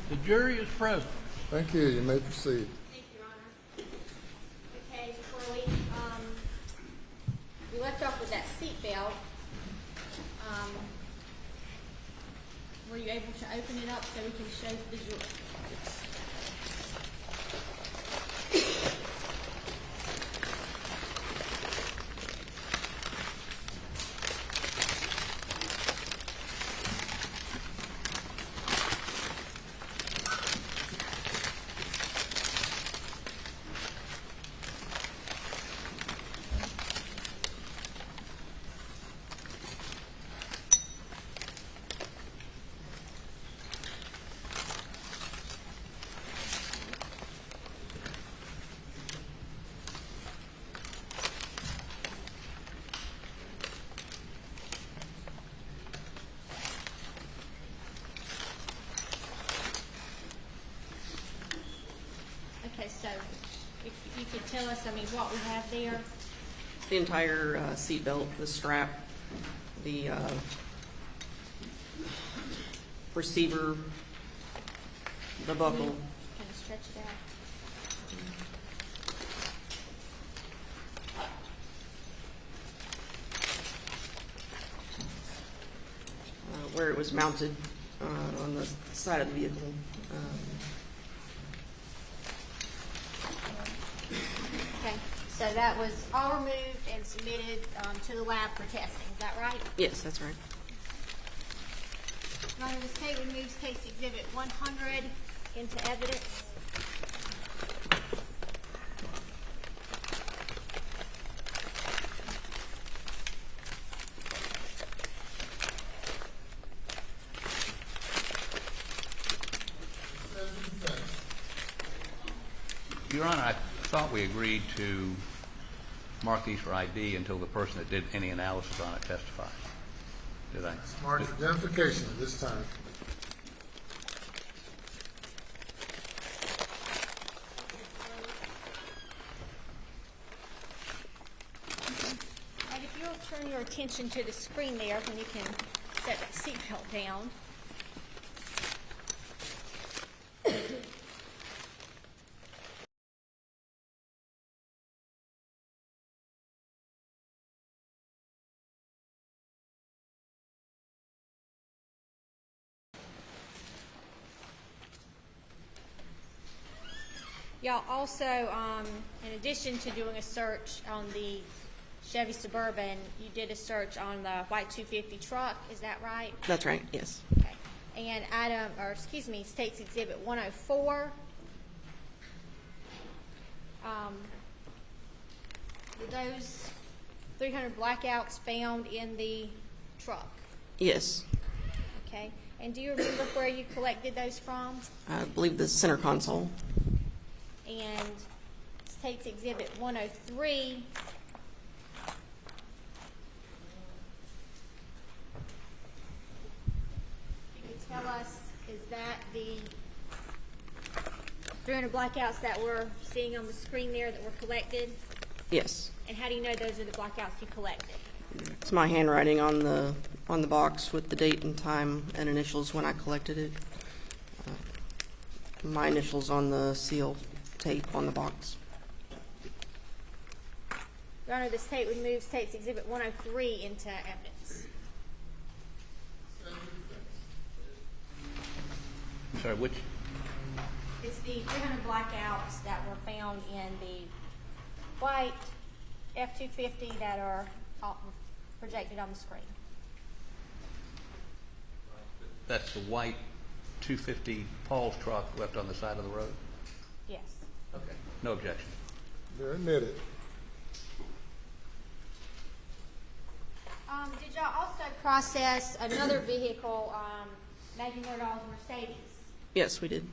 The jury is present. Thank you. You may proceed. Thank you, Your Honor. Okay, before we left off with that seatbelt. Were you able to open it up so we can show the jury? Okay, so if you could tell us, what we have there. The entire seat belt, the strap, the receiver, the buckle. Kind of stretch it out. Where it was mounted on the side of the vehicle. Okay, so that was all removed and submitted to the lab for testing. Is that right? Yes, that's right. Your Honor, this case removes case exhibit 100 into evidence. Your Honor, I thought we agreed to mark these for ID until the person that did any analysis on it testifies. Did I? Mark identification at this time. And if you'll turn your attention to the screen there, when you can set that seatbelt down. Y'all also, in addition to doing a search on the Chevy Suburban, you did a search on the white 250 truck. Is that right? That's right, yes. Okay. And State's Exhibit 104. Were those 300 blackouts found in the truck? Yes. Okay. And do you remember where you collected those from? I believe the center console. And State's Exhibit 103. You could tell us, is that the 300 blackouts that we're seeing on the screen there that were collected? Yes. And how do you know those are the blackouts you collected? It's my handwriting on the box with the date and time and initials when I collected it. My initials on the seal tape on the box. Your Honor, the state would move State's Exhibit 103 into evidence. I'm sorry, which? It's the 300 blackouts that were found in the white F-250 that are projected on the screen. That's the white 250 Paul's truck left on the side of the road? Yes. Okay, no objection. They're admitted. Did y'all also process another vehicle, Maggie Murdaugh's Mercedes? Yes, we did.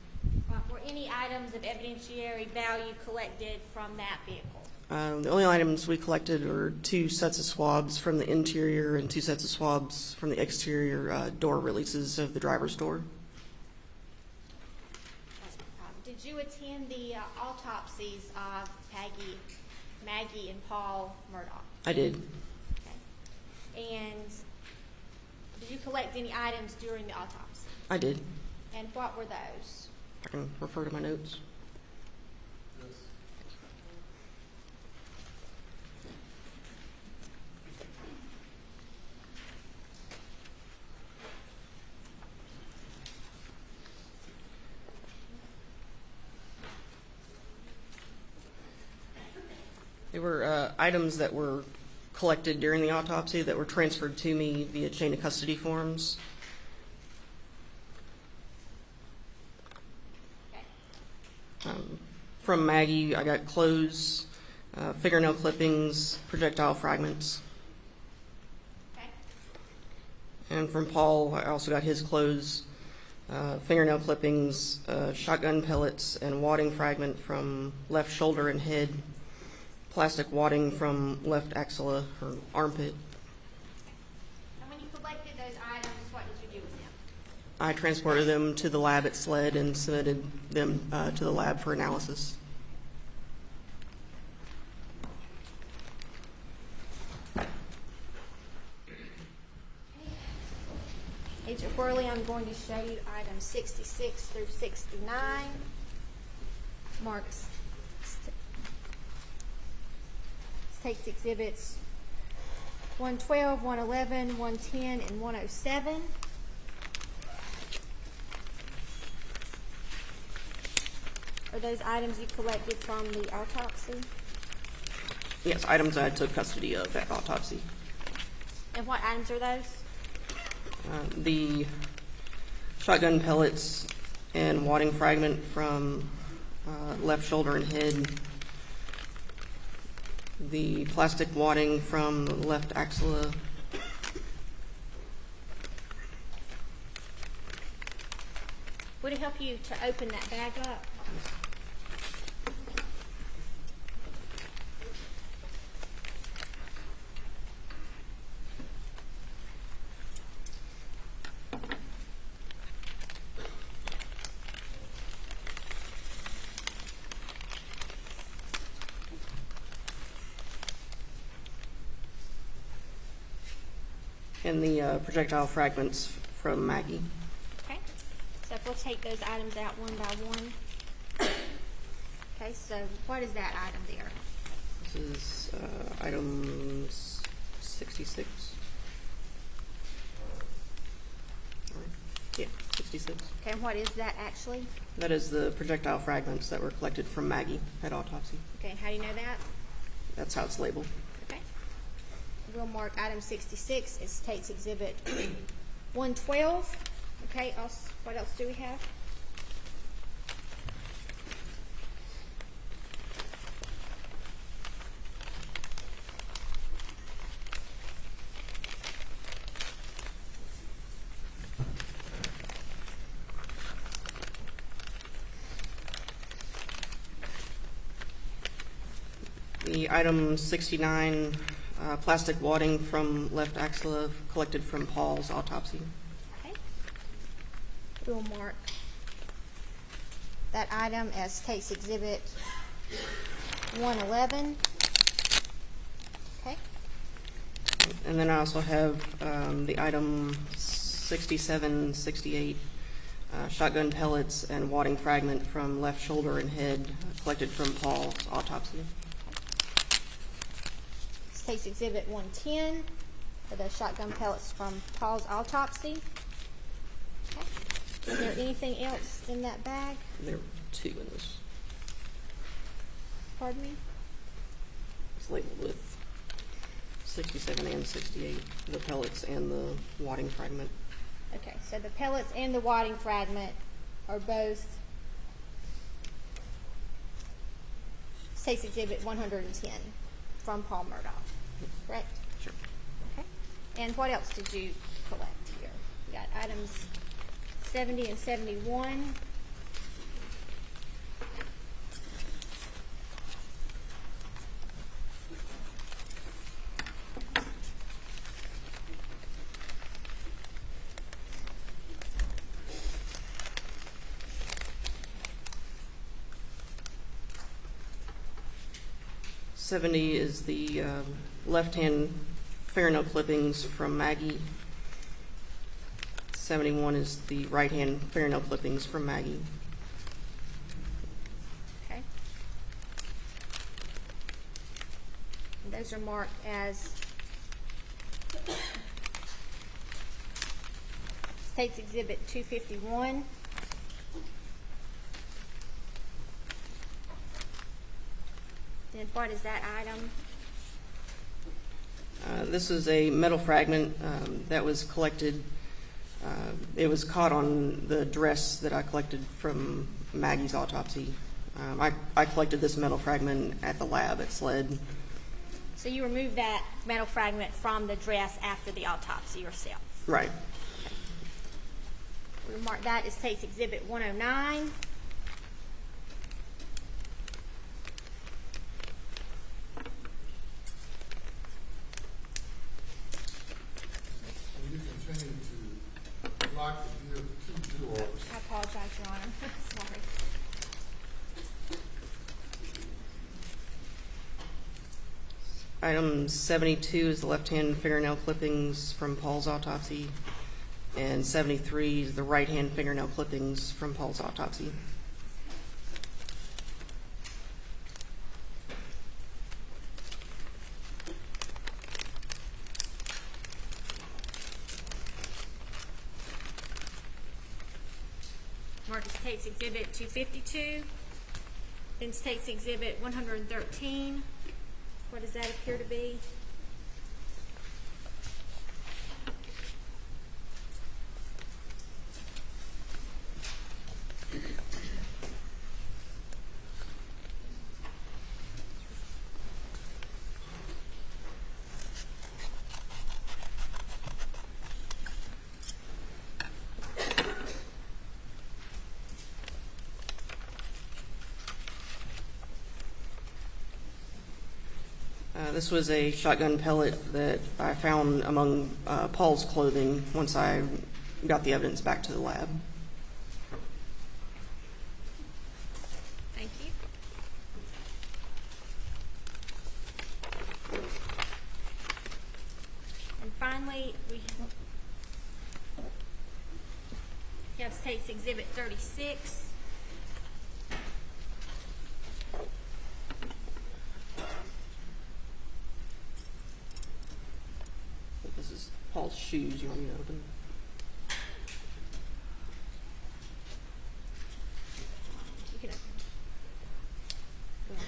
Were any items of evidentiary value collected from that vehicle? The only items we collected were 2 sets of swabs from the interior and 2 sets of swabs from the exterior door releases of the driver's door. Did you attend the autopsies of Maggie and Paul Murdaugh? I did. Okay. And did you collect any items during the autopsy? I did. And what were those? I can refer to my notes. They were items that were collected during the autopsy that were transferred to me via chain of custody forms. From Maggie, I got clothes, fingernail clippings, projectile fragments. Okay. And from Paul, I also got his clothes, fingernail clippings, shotgun pellets, and wadding fragment from left shoulder and head, plastic wadding from left axilla or armpit. And when you collected those items, what did you do with them? I transported them to the lab at SLED and submitted them to the lab for analysis. Agent Worley, I'm going to show you items 66 through 69. Marks takes exhibits 112, 111, 110, and 107. Are those items you collected from the autopsy? Yes, items I took custody of at autopsy. And what items are those? The shotgun pellets and wadding fragment from left shoulder and head, the plastic wadding from left axilla, Would it help you to open that bag up? and the projectile fragments from Maggie. Okay. So if we'll take those items out one by one. Okay, so what is that item there? This is item 66. Yeah, 66. Okay, and what is that actually? That is the projectile fragments that were collected from Maggie at autopsy. Okay, and how do you know that? That's how it's labeled. Okay. We'll mark item 66 as State's Exhibit 112. Okay, what else do we have? The item 69, plastic wadding from left axilla collected from Paul's autopsy. Okay. We'll mark that item as State's Exhibit 111. Okay. And then I also have the item 6768, shotgun pellets and wadding fragment from left shoulder and head collected from Paul's autopsy. This takes Exhibit 110 for the shotgun pellets from Paul's autopsy. Okay. Is there anything else in that bag? There are 2 in this. Pardon me? It's labeled with 67 and 68, the pellets and the wadding fragment. Okay, so the pellets and the wadding fragment are both State's Exhibit 110 from Paul Murdaugh, correct? Sure. Okay. And what else did you collect here? We got items 70 and 71. $70 is the left-hand fingernail clippings from Maggie. 71 is the right-hand fingernail clippings from Maggie. Okay. And those are marked as State's Exhibit 251. And what is that item? This is a metal fragment that was collected. It was caught on the dress that I collected from Maggie's autopsy. I collected this metal fragment at the lab at SLED. So you removed that metal fragment from the dress after the autopsy yourself? Right. We'll mark that as State's Exhibit 109. You continue to lock the deal to 2 drawers. I apologize, Your Honor. Sorry. Item 72 is the left-hand fingernail clippings from Paul's autopsy, and 73 is the right-hand fingernail clippings from Paul's autopsy. Mark as State's Exhibit 252. Then State's Exhibit 113. What does that appear to be? This was a shotgun pellet that I found among Paul's clothing once I got the evidence back to the lab. Thank you. And finally, we have State's Exhibit 36. This is Paul's shoes. You want me to open? You can open. Go ahead.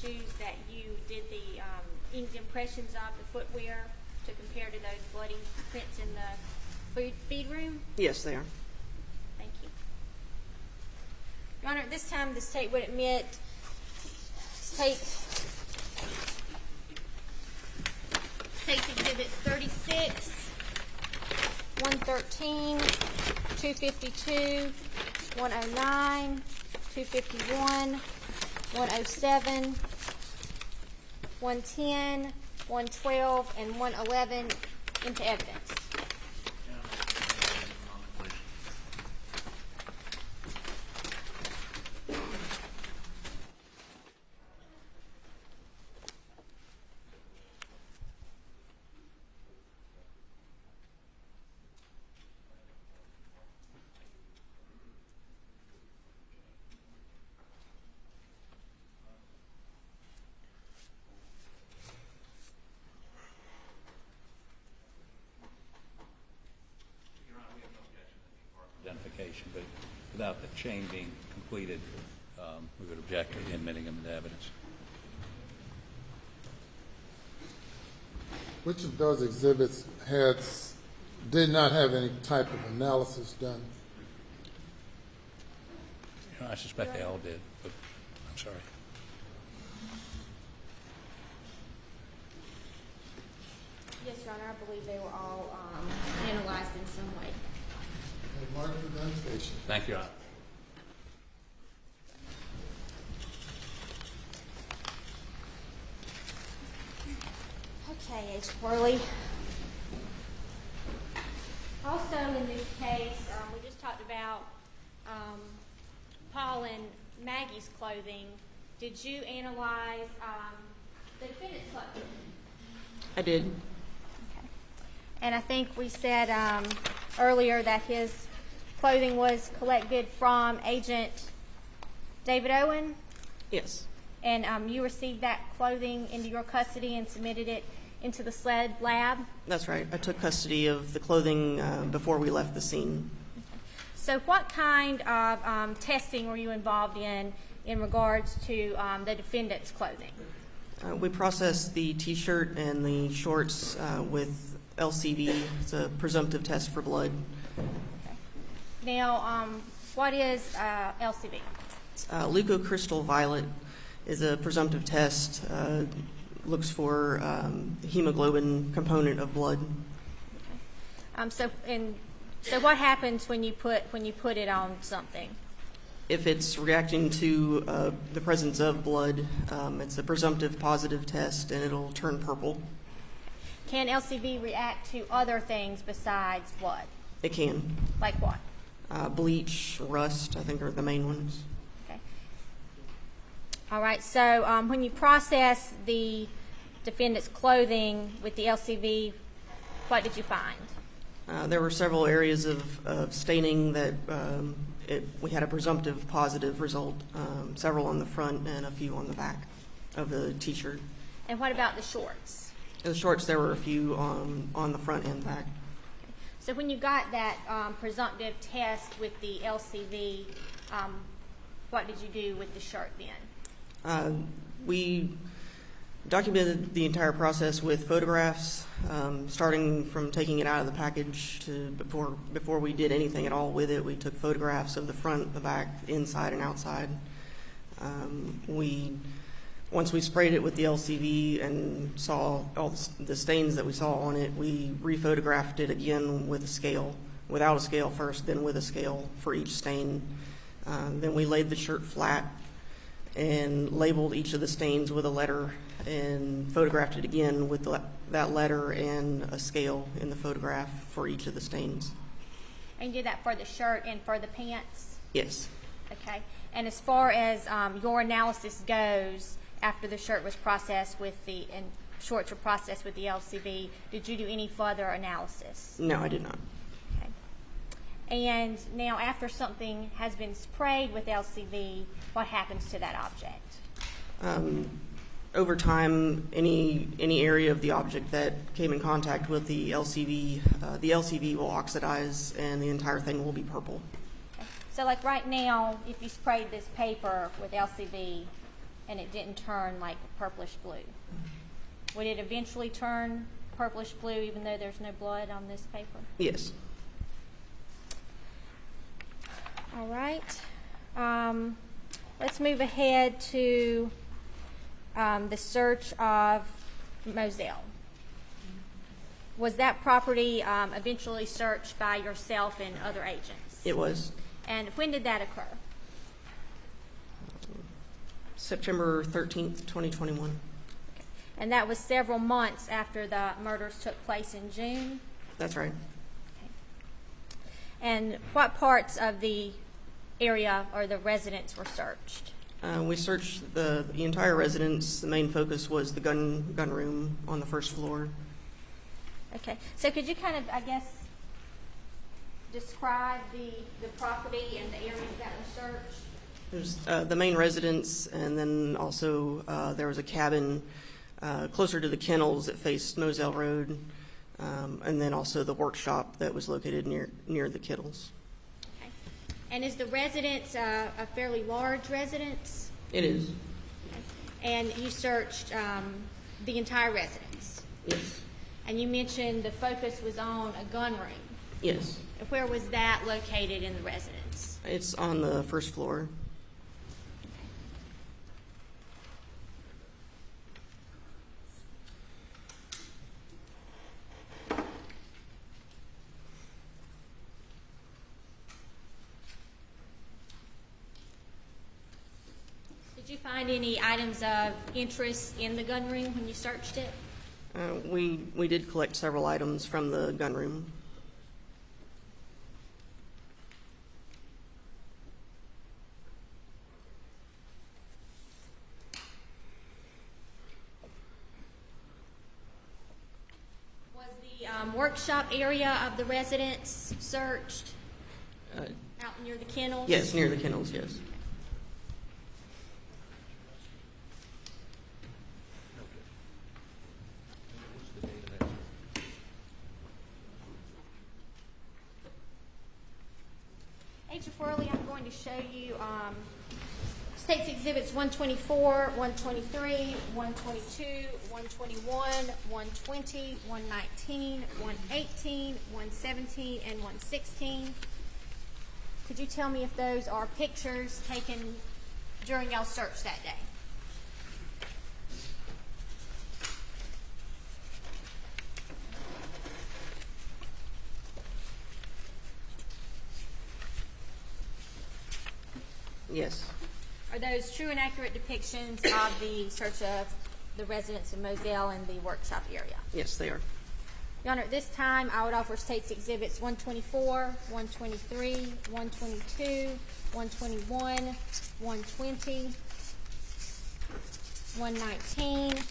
shoes that you did the inked impressions of, the footwear, to compare to those bloody prints in the feed room? Yes, they are. Thank you. Your Honor, at this time, the state would admit takes exhibits 36, 113, 252, 109, 251, 107, 110, 112, and 111 into evidence. Identification, but without the chain being completed, we would object to admitting them into evidence. Which of those exhibits did not have any type of analysis done? You know, I suspect they all did, but I'm sorry. Yes, Your Honor, I believe they were all analyzed in some way. Mark of identification. Thank you, Your Honor. Okay, Agent Worley. Also in this case, we just talked about Paul and Maggie's clothing. Did you analyze the defendant's clothing? I did. Okay. And I think we said earlier that his clothing was collected from Agent David Owen? Yes. And you received that clothing into your custody and submitted it into the SLED lab? That's right. I took custody of the clothing before we left the scene. So what kind of testing were you involved in regards to the defendant's clothing? We processed the T-shirt and the shorts with LCV. It's a presumptive test for blood. Okay. Now, what is LCV? Leucocrystal violet is a presumptive test. Looks for hemoglobin component of blood. Okay. So what happens when you put it on something? If it's reacting to the presence of blood, it's a presumptive positive test, and it'll turn purple. Can LCV react to other things besides blood? It can. Like what? Bleach, rust, I think are the main ones. Okay. All right. So when you process the defendant's clothing with the LCV, what did you find? There were several areas of staining that we had a presumptive positive result, several on the front and a few on the back of the T-shirt. And what about the shorts? The shorts, there were a few on the front and back. So when you got that presumptive test with the LCV, what did you do with the shirt then? We documented the entire process with photographs, starting from taking it out of the package to before we did anything at all with it. We took photographs of the front, the back, inside and outside. Once we sprayed it with the LCV and saw all the stains that we saw on it, we rephotographed it again with a scale, without a scale first, then with a scale for each stain. Then we laid the shirt flat and labeled each of the stains with a letter and photographed it again with that letter and a scale in the photograph for each of the stains. And you did that for the shirt and for the pants? Yes. Okay. And as far as your analysis goes, after the shirt was processed and shorts were processed with the LCV, did you do any further analysis? No, I did not. Okay. And now after something has been sprayed with LCV, what happens to that object? Over time, any area of the object that came in contact with the LCV will oxidize and the entire thing will be purple. Okay. So like right now, if you sprayed this paper with LCV, and it didn't turn like purplish blue. Would it eventually turn purplish blue even though there's no blood on this paper? Yes. All right. Let's move ahead to the search of Moselle. Was that property eventually searched by yourself and other agents? It was. And when did that occur? September 13th, 2021. Okay. And that was several months after the murders took place in June? That's right. Okay. And what parts of the area or the residence were searched? We searched the entire residence. The main focus was the gun room on the first floor. Okay. So could you kind of, I guess, describe the property and the areas that were searched? There's the main residence, and then also there was a cabin closer to the kennels that faced Moselle Road, and then also the workshop that was located near the kennels. Okay. And is the residence a fairly large residence? It is. Okay. And you searched the entire residence? Yes. And you mentioned the focus was on a gun room. Yes. Where was that located in the residence? It's on the first floor. Did you find any items of interest in the gun room when you searched it? We did collect several items from the gun room. Was the workshop area of the residence searched out near the kennels? Yes, near the kennels, yes. Agent Worley, I'm going to show you State's Exhibits 124, 123, 122, 121, 120, 119, 118, 117, and 116. Could you tell me if those are pictures taken during y'all's search that day? Yes. Are those true and accurate depictions of the search of the residence in Moselle and the workshop area? Yes, they are. Your Honor, at this time, I would offer State's Exhibits 124, 123, 122, 121, 120, 119,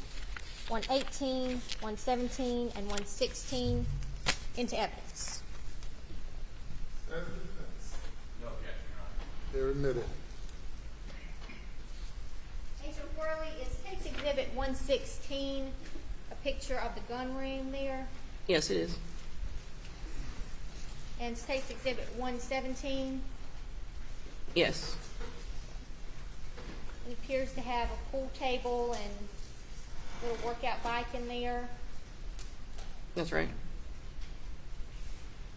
118, 117, and 116 into evidence. As a defense. No objection, Your Honor. They're admitted. Agent Worley, is State's Exhibit 116 a picture of the gun room there? Yes, it is. And State's Exhibit 117? Yes. It appears to have a pool table and a little workout bike in there. That's right.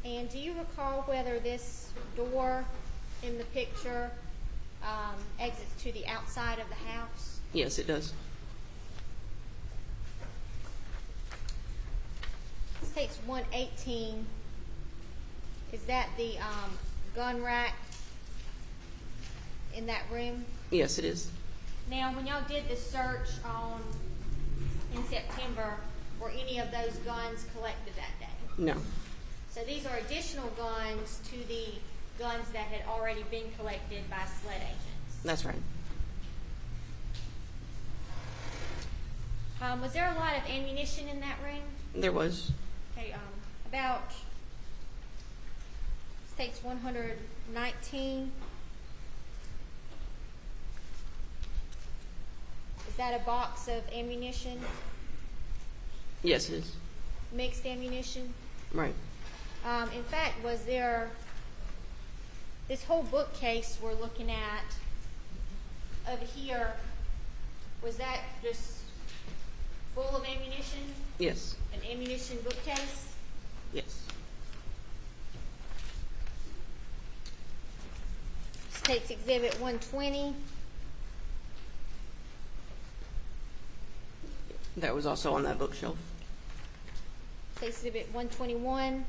And do you recall whether this door in the picture exits to the outside of the house? Yes, it does. State's 118. Is that the gun rack in that room? Yes, it is. Now, when y'all did the search in September, were any of those guns collected that day? No. So these are additional guns to the guns that had already been collected by SLED agents. That's right. Was there a lot of ammunition in that room? There was. Okay, about State's 119. Is that a box of ammunition? Yes, it is. Mixed ammunition? Right. In fact, was there this whole bookcase we're looking at over here? Was that just full of ammunition? Yes. An ammunition bookcase? Yes. State's Exhibit 120. That was also on that bookshelf. State's Exhibit 121.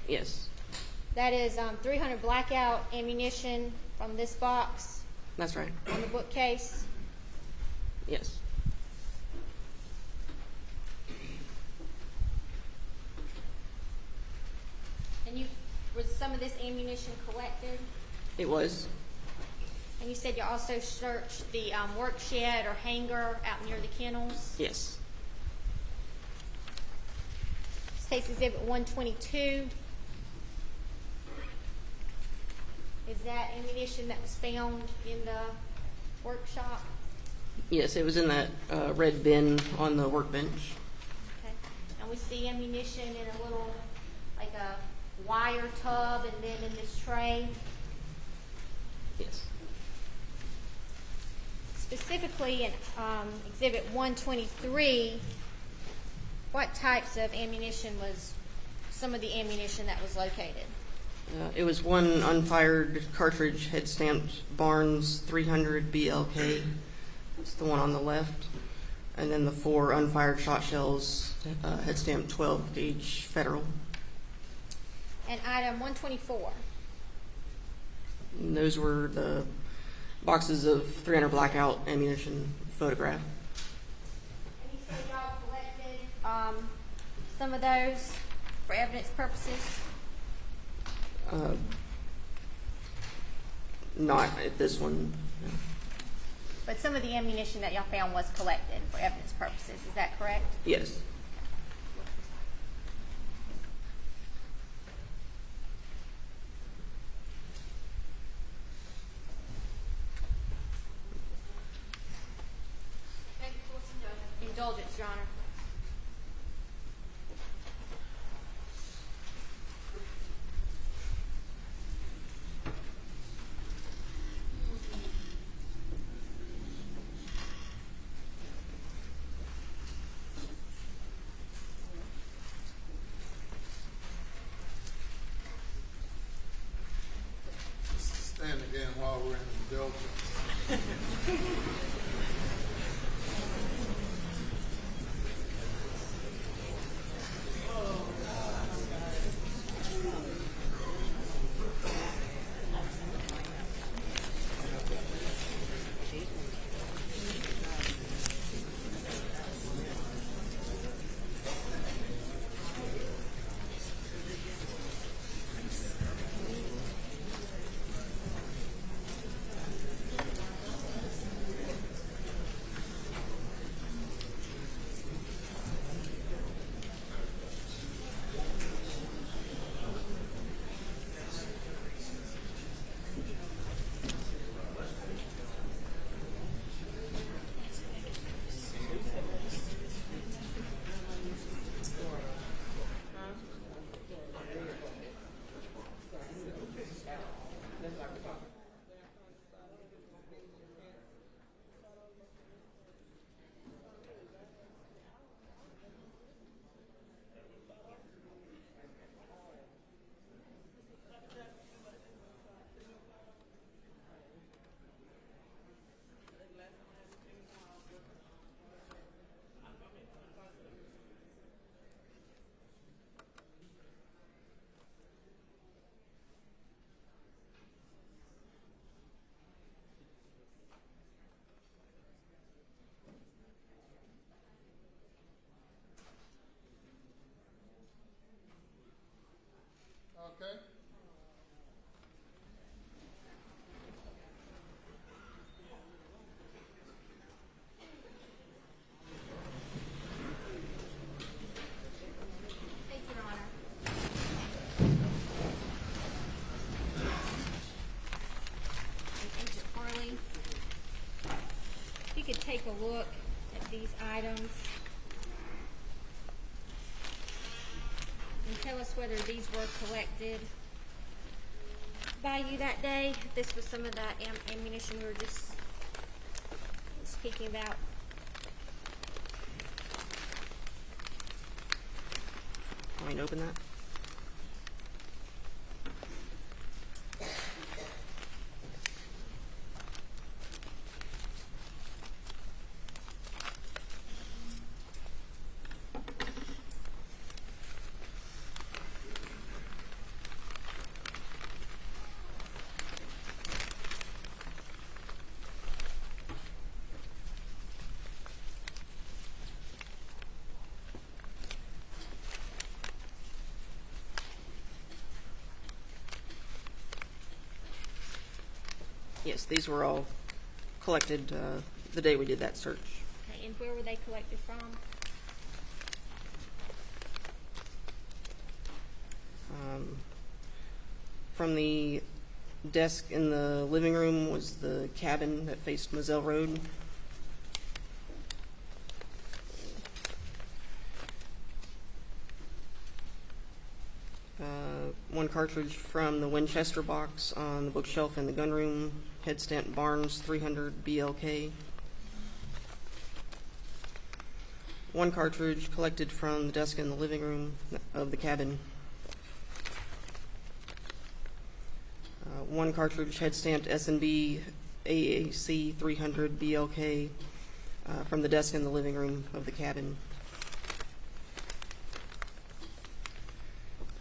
Yes. That is 300 blackout ammunition from this box That's right. on the bookcase. Yes. And was some of this ammunition collected? It was. And you said you also searched the work shed or hangar out near the kennels? Yes. State's Exhibit 122. Is that ammunition that was found in the workshop? Yes, it was in that red bin on the workbench. Okay. And we see ammunition in a little, like a wire tub and then in this tray. Yes. Specifically in Exhibit 123, what types of ammunition was some of the ammunition that was located? It was one unfired cartridge, head stamped Barnes 300 BLK. It's the one on the left. And then the 4 unfired shot shells, head stamped 12 gauge Federal. And item 124. And those were the boxes of 300 blackout ammunition photograph. And you said y'all collected some of those for evidence purposes? Not at this one. No. But some of the ammunition that y'all found was collected for evidence purposes. Is that correct? Yes. Indulgence, Your Honor. Stand again while we're in indulgence. Okay. Thank you, Your Honor. And Agent Harley, if you could take a look at these items and tell us whether these were collected by you that day, if this was some of that ammunition we were just speaking about. Want me to open that? Yes, these were all collected the day we did that search. Okay, and where were they collected from? From the desk in the living room was the cabin that faced Moselle Road. One cartridge from the Winchester box on the bookshelf in the gun room, head stamp Barnes 300 BLK. One cartridge collected from the desk in the living room of the cabin. One cartridge head stamped S&B AAC 300 BLK from the desk in the living room of the cabin.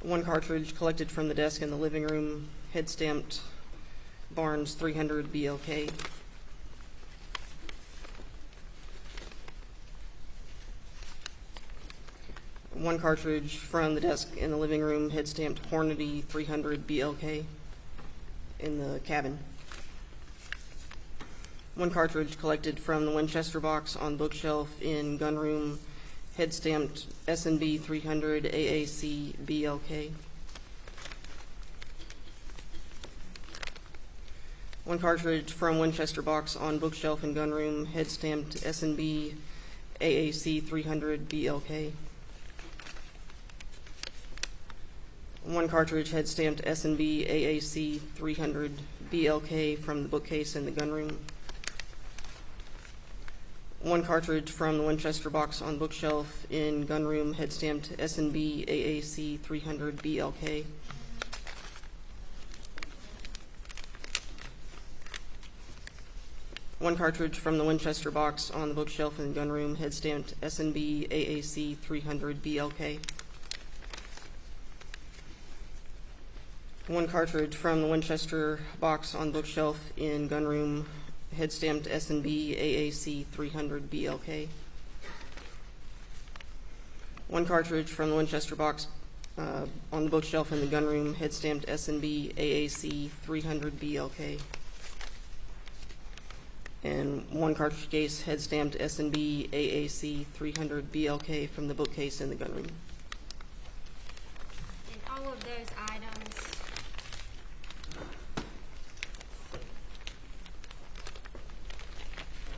One cartridge collected from the desk in the living room, head stamped Barnes 300 BLK. One cartridge from the desk in the living room, head stamped Hornady 300 BLK in the cabin. One cartridge collected from the Winchester box on bookshelf in gun room, head stamped S&B 300 AAC BLK. One cartridge from Winchester box on bookshelf in gun room, head stamped S&B AAC 300 BLK. One cartridge head stamped S&B AAC 300 BLK from the bookcase in the gun room. One cartridge from the Winchester box on bookshelf in gun room, head stamped S&B AAC 300 BLK. One cartridge from the Winchester box on the bookshelf in the gun room, head stamped S&B AAC 300 BLK. One cartridge from the Winchester box on bookshelf in gun room, head stamped S&B AAC 300 BLK. One cartridge from the Winchester box on the bookshelf in the gun room, head stamped S&B AAC 300 BLK. And one cartridge case, head stamped S&B AAC 300 BLK from the bookcase in the gun room. And all of those items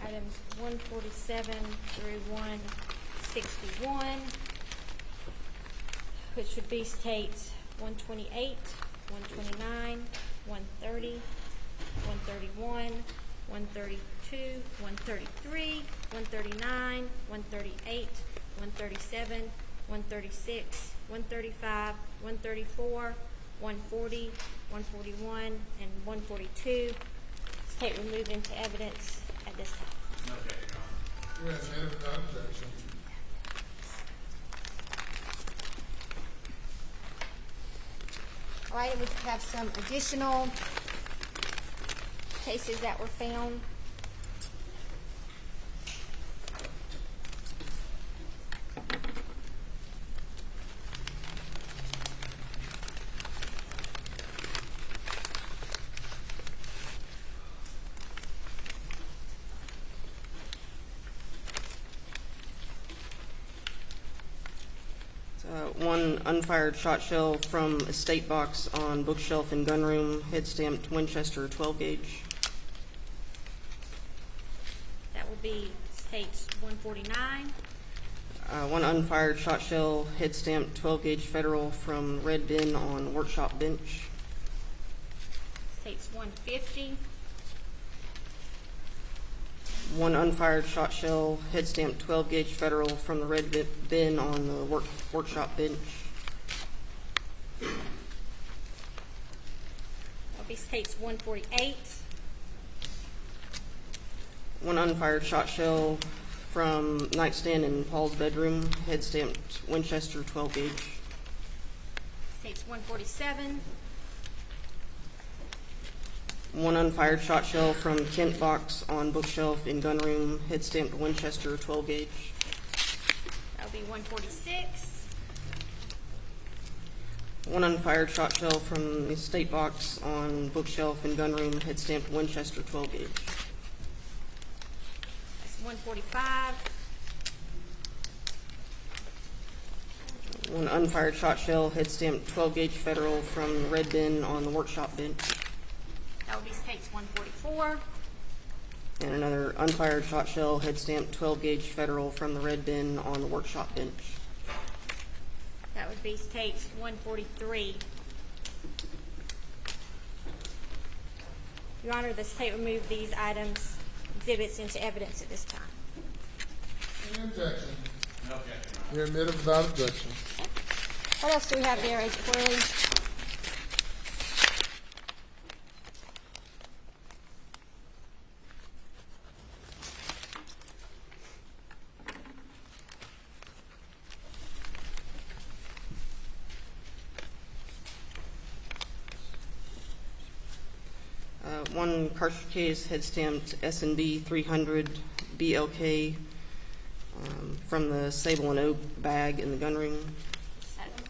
items 147 through 161, which would be states 128, 129, 130, 131, 132, 133, 139, 138, 137, 136, 135, 134, 140, 141, and 142. State will move into evidence at this time. Yes, and without objection. All right, and we have some additional cases that were found. One unfired shot shell from a state box on bookshelf in gun room, head stamped Winchester 12 gauge. That will be states 149, One unfired shot shell, head stamped 12 gauge Federal from red bin on workshop bench. states 150, One unfired shot shell, head stamp 12 gauge Federal from the red bin on the workshop bench. That'll be states 148. One unfired shot shell from nightstand in Paul's bedroom, head stamped Winchester 12 gauge. States 147. One unfired shot shell from Kent box on bookshelf in gunroom, head stamped Winchester 12 gauge. That'll be 146. One unfired shot shell from the state box on bookshelf in gunroom, head stamped Winchester 12 gauge. That's 145. One unfired shot shell, head stamped 12 gauge Federal from the red bin on the workshop bench. That would be states 144. And another unfired shot shell, head stamped 12 gauge Federal from the red bin on the workshop bench. That would be states 143. Your Honor, the state will move these exhibits into evidence at this time. Any objection? No objection. You're admitted without objection. What else do we have there, Agent Worley? One cartridge case, head stamped S&B 300 BLK from the Sable and Oak bag in the gunroom.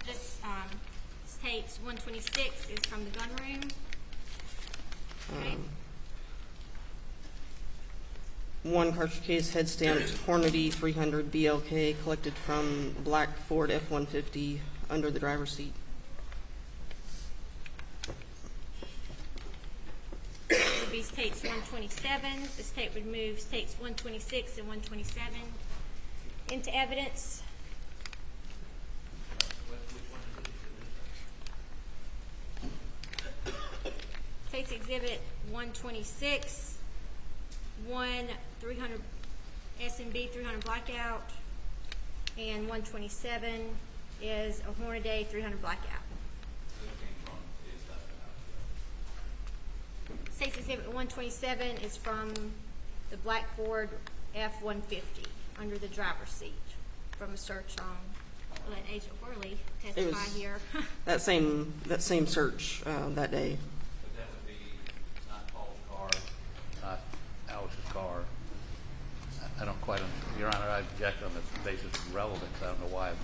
This states 126 is from the gunroom. Okay. One cartridge case, head stamped Hornady 300 BLK collected from black Ford F-150 under the driver's seat. Would be states 127. The state would move states 126 and 127 into evidence. States exhibit 126, 300 S&B 300 blackout, and 127 is a Hornaday 300 blackout. States exhibit 127 is from the black Ford F-150 under the driver's seat from a search on. I'll let Agent Worley testify here. that same search that day. But that would be not Paul's car, not Alex's car. I don't quite understand. Your Honor, I object on the basis of relevance. I don't know why a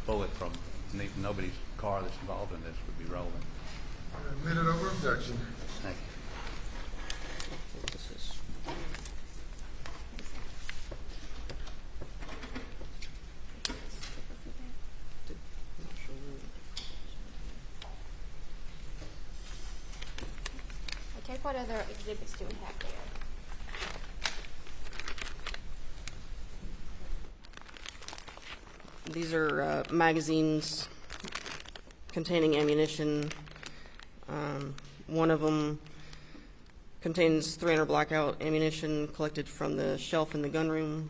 bullet from nobody's car that's involved in this would be relevant. Admitted over objection. Thank you. Okay, what other exhibits do we have there? These are magazines containing ammunition. One of them contains 300 blackout ammunition collected from the shelf in the gunroom,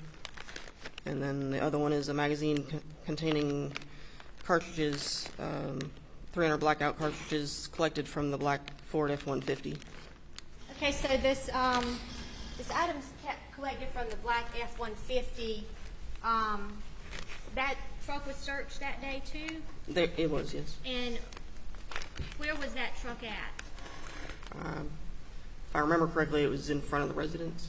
and then the other one is a magazine containing cartridges, 300 blackout cartridges collected from the black Ford F-150. Okay, so this item's collected from the black F-150. That truck was searched that day too? It was, yes. And where was that truck at? If I remember correctly, it was in front of the residence.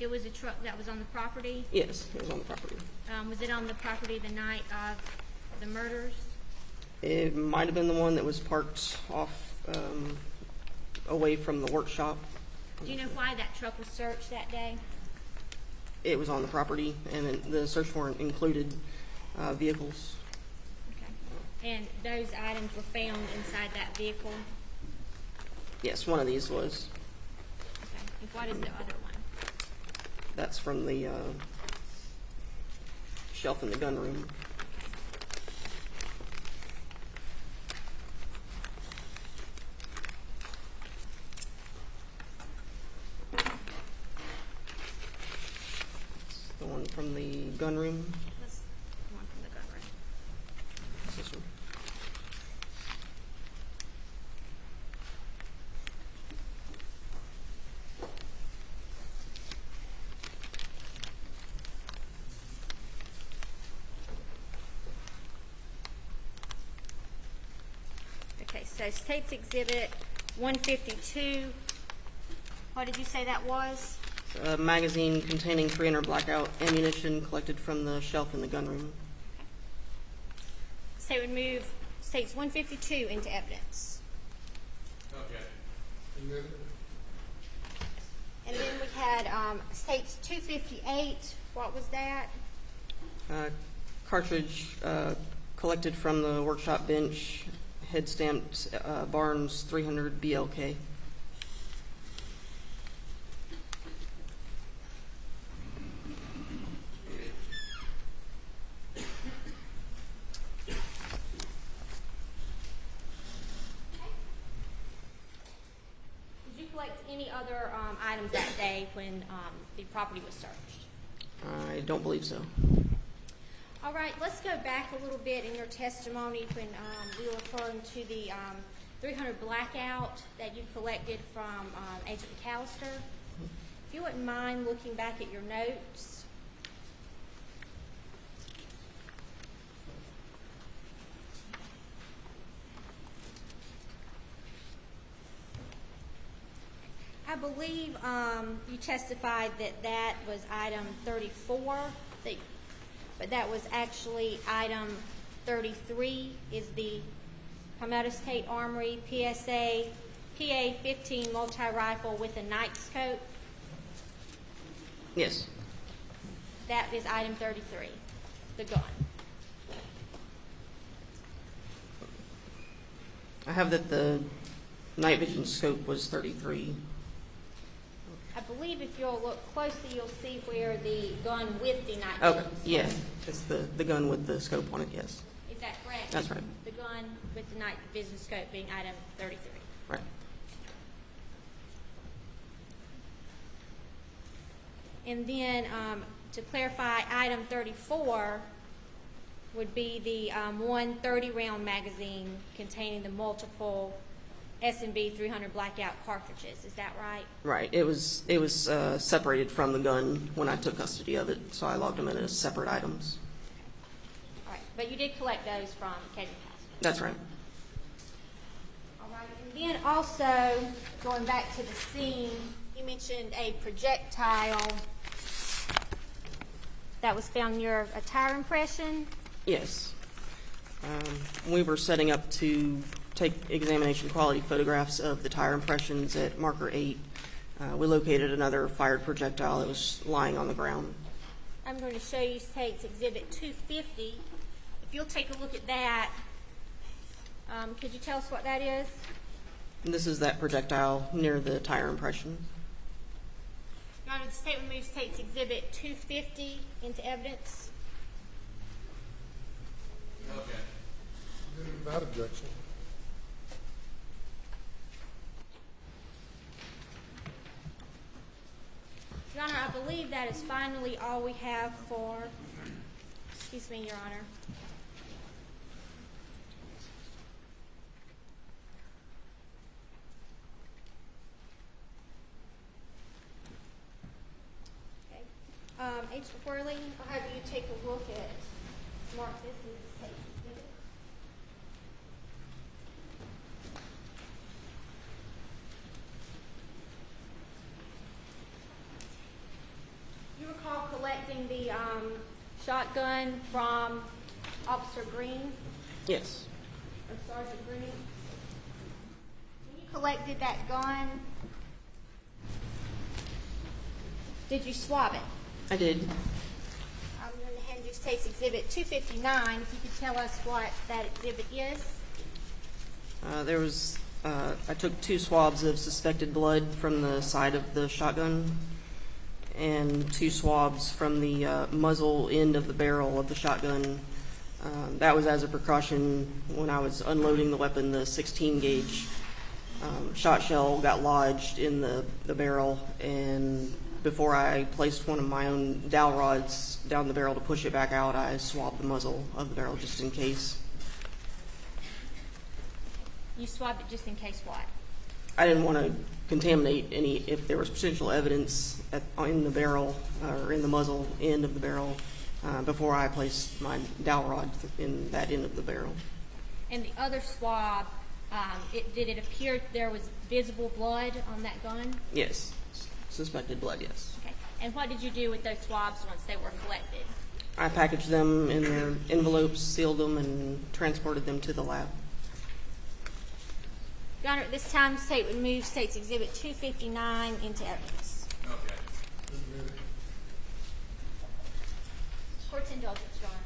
It was a truck that was on the property? Yes, it was on the property. Was it on the property the night of the murders? It might have been the one that was parked off away from the workshop. Do you know why that truck was searched that day? It was on the property, and the search warrant included vehicles. Okay. And those items were found inside that vehicle? Yes, one of these was. Okay. And what is the other one? That's from the shelf in the gunroom. one from the gun room. Let's come on from the gun room. This one. Okay, so State's Exhibit 152. What did you say that was? A magazine containing 300 blackout ammunition collected from the shelf in the gun room. State would move States 152 into evidence. Okay. And then we had States 258. What was that? Cartridge collected from the workshop bench, head stamped Barnes 300 BLK. Did you collect any other items that day when the property was searched? I don't believe so. All right, let's go back a little bit in your testimony when we were referring to the 300 blackout that you collected from Agent McAllister. If you wouldn't mind looking back at your notes. I believe you testified that that was item 34, but that was actually item 33 is the Palmetto State Armory PSA PA-15 multi-rifle with a night scope. Yes. That is item 33, the gun. I have that the night vision scope was 33. I believe if you'll look closely, you'll see where the gun with the night Okay, vision scope. yeah, it's the gun with the scope on it, yes. Is that correct? That's right. The gun with the night vision scope being item 33. Right. And then to clarify, item 34 would be the 130 round magazine containing the multiple S&B 300 blackout cartridges. Is that right? Right. It was separated from the gun when I took custody of it, so I logged them in as separate items. All right. But you did collect those from Katie Pastor. That's right. All right. And then also, going back to the scene, you mentioned a projectile that was found near a tire impression. Yes. We were setting up to take examination quality photographs of the tire impressions at marker 8. We located another fired projectile that was lying on the ground. I'm going to show you State's Exhibit 250. If you'll take a look at that, could you tell us what that is? And this is that projectile near the tire impression. Your Honor, the State will move State's Exhibit 250 into evidence. Okay. Without objection. Your Honor, I believe that is finally all we have for, excuse me, Your Honor. Okay. Agent Whirling, I'll have you take a look at, mark this as State's Exhibit. You recall collecting the shotgun from Officer Green, Yes. or Sergeant Green? When you collected that gun, did you swab it? I did. I'm going to hand you State's Exhibit 259, if you could tell us what that exhibit is. I took 2 swabs of suspected blood from the side of the shotgun and 2 swabs from the muzzle end of the barrel of the shotgun. That was as a precaution when I was unloading the weapon. The 16 gauge shot shell got lodged in the barrel, and before I placed one of my own dowel rods down the barrel to push it back out, I swabbed the muzzle of the barrel just in case. You swabbed it just in case what? I didn't want to contaminate any, if there was potential evidence in the barrel or in the muzzle end of the barrel before I placed my dowel rod in that end of the barrel. And the other swab, did it appear there was visible blood on that gun? Yes. Suspected blood, yes. Okay. And what did you do with those swabs once they were collected? I packaged them in their envelopes, sealed them, and transported them to the lab. Your Honor, at this time, the state would move State's Exhibit 259 into evidence. Okay. Court's indulgence, Your Honor.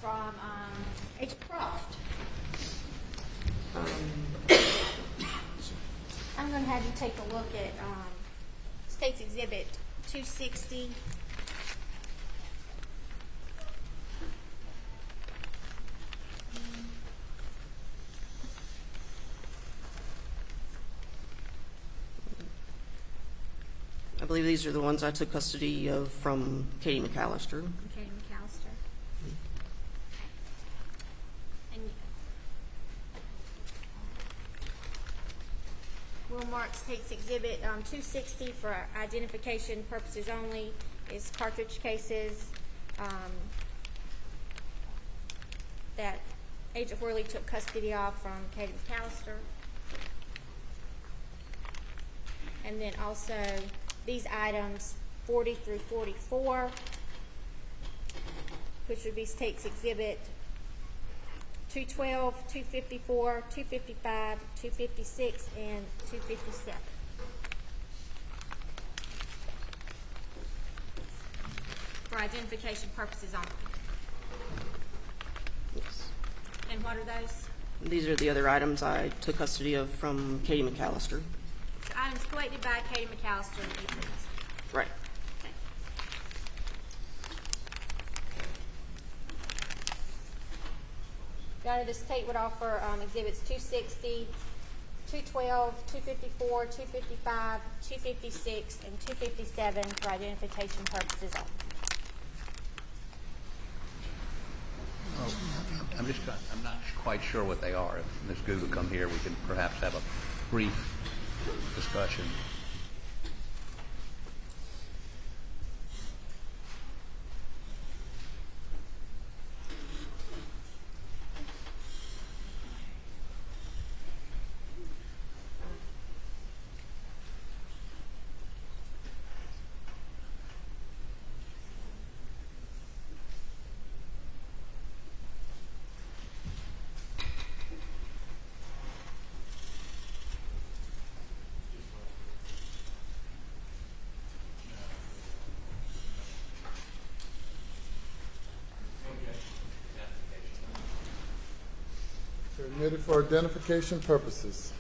From Agent Croft. I'm going to have you take a look at State's Exhibit 260. I believe these are the ones I took custody of from Katie McAllister. Katie McAllister. And Will Marks takes Exhibit 260 for identification purposes only. Is cartridge cases that Agent Worley took custody of from Katie McAllister. And then also these items 40 through 44, which would be State's Exhibit 212, 254, 255, 256, and 257. For identification purposes only. Yes. And what are those? These are the other items I took custody of from Katie McAllister. So items collected by Katie McAllister and Agent Wilson. Right. Okay. Your Honor, the state would offer Exhibits 260, 212, 254, 255, 256, and 257 for identification purposes only. I'm not quite sure what they are. If Ms. Gu would come here, we can perhaps have a brief discussion. Admitted for identification purposes.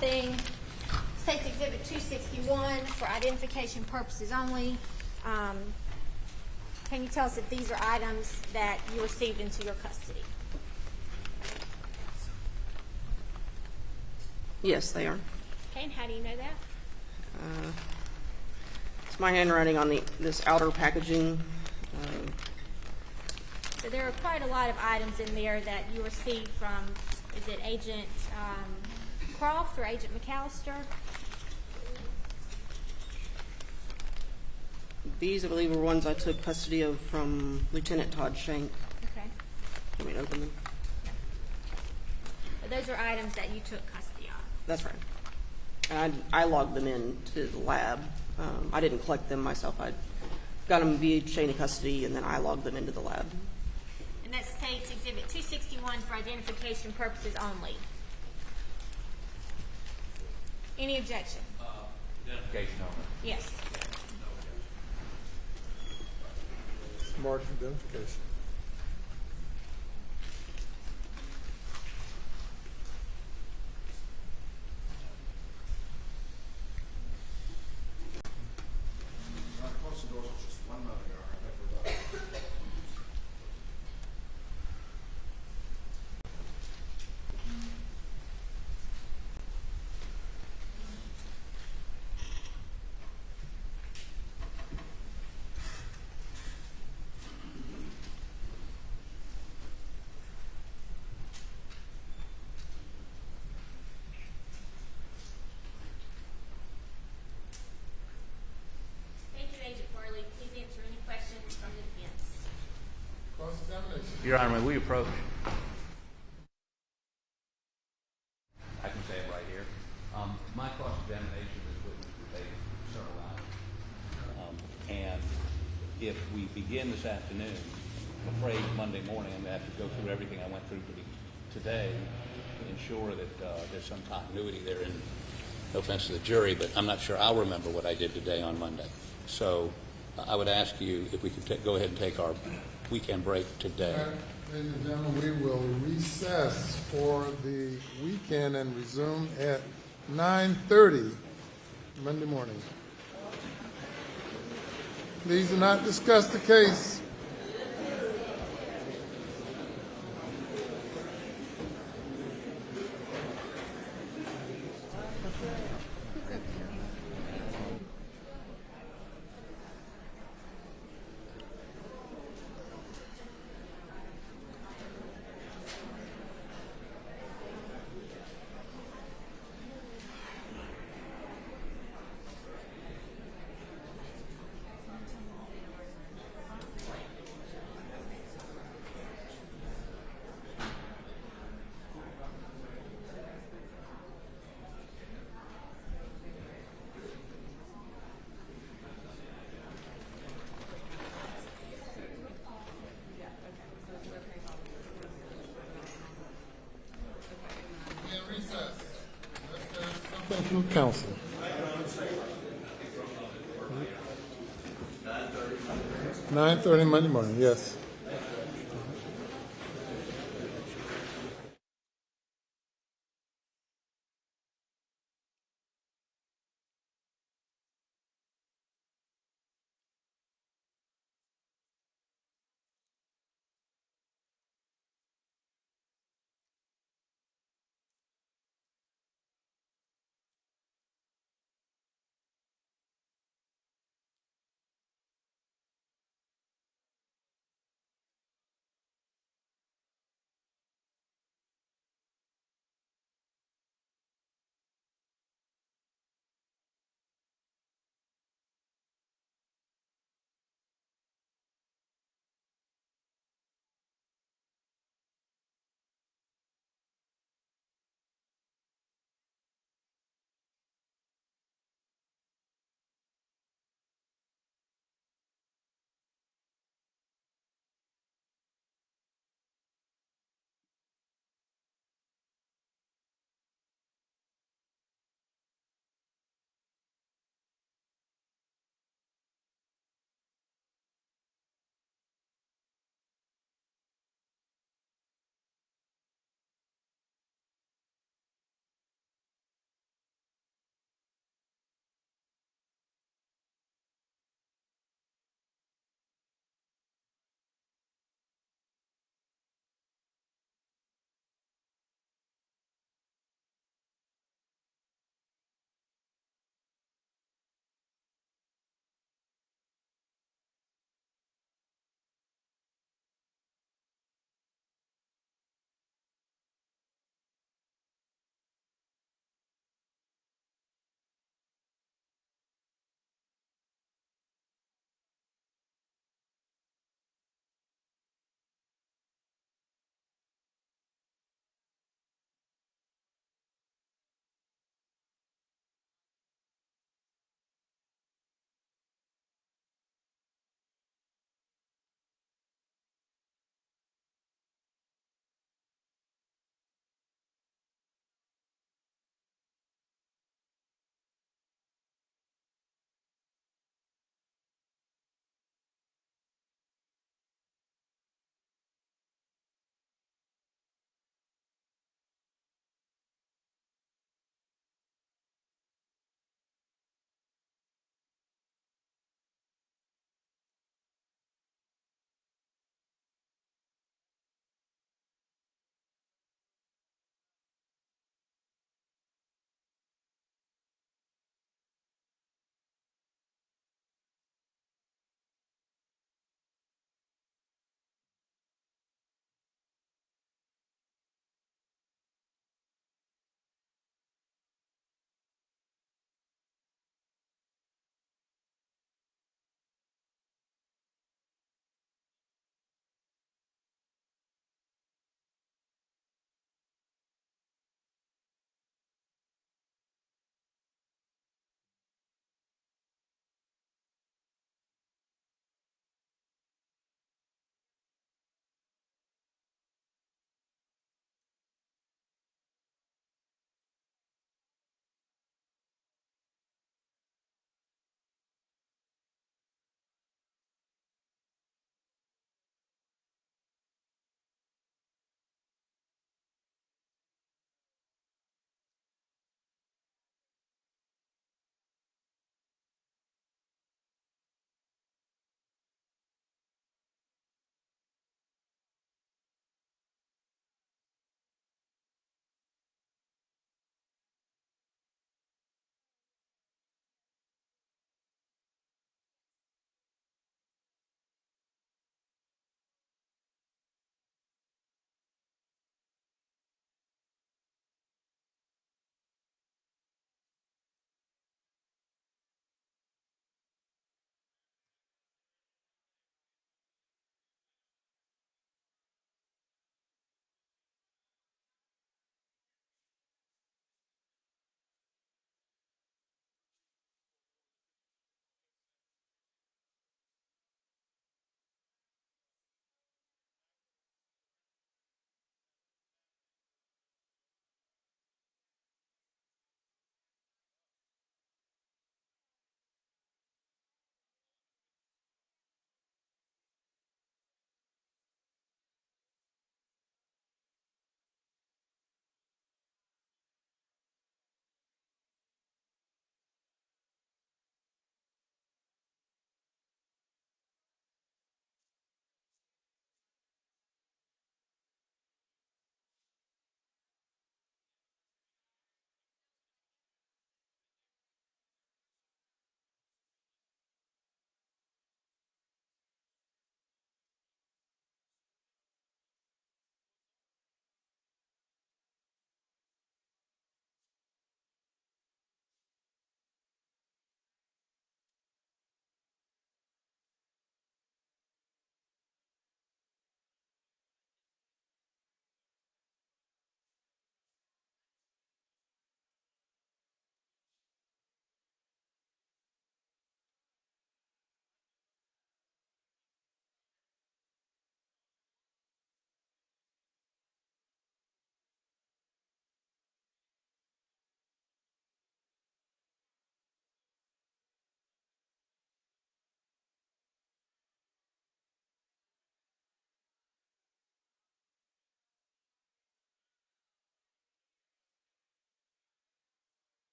thing, State's Exhibit 261 for identification purposes only. Can you tell us if these are items that you received into your custody? Yes, they are. Okay, and how do you know that? It's my handwriting on this outer packaging. So there are quite a lot of items in there that you received from, is it Agent Croft or Agent McAllister? These, I believe, were ones I took custody of from Lieutenant Todd Shank. Okay. Let me open them. But those are items that you took custody of. That's right. And I logged them in to the lab. I didn't collect them myself. I got them via chain of custody, and then I logged them into the lab. And that's State's Exhibit 261 for identification purposes only. Any objection? Identification only. Yes. Marked identification. Close the doors, just 1 moment, Your Honor. I think we're done. Thank you, Agent Farley. Please answer any questions from the defense. Cross-examination. Your Honor, may we approach? I can say it right here. My cross-examination is witness will take several hours. And if we begin this afternoon, I'm afraid Monday morning I'm going to have to go through everything I went through today to ensure that there's some continuity there. And no offense to the jury, but I'm not sure I'll remember what I did today on Monday. So I would ask you if we could go ahead and take our weekend break today. All right, ladies and gentlemen, we will recess for the weekend and resume at 9:30 Monday morning. Please do not discuss the case. From council. 9:30 Monday morning, yes.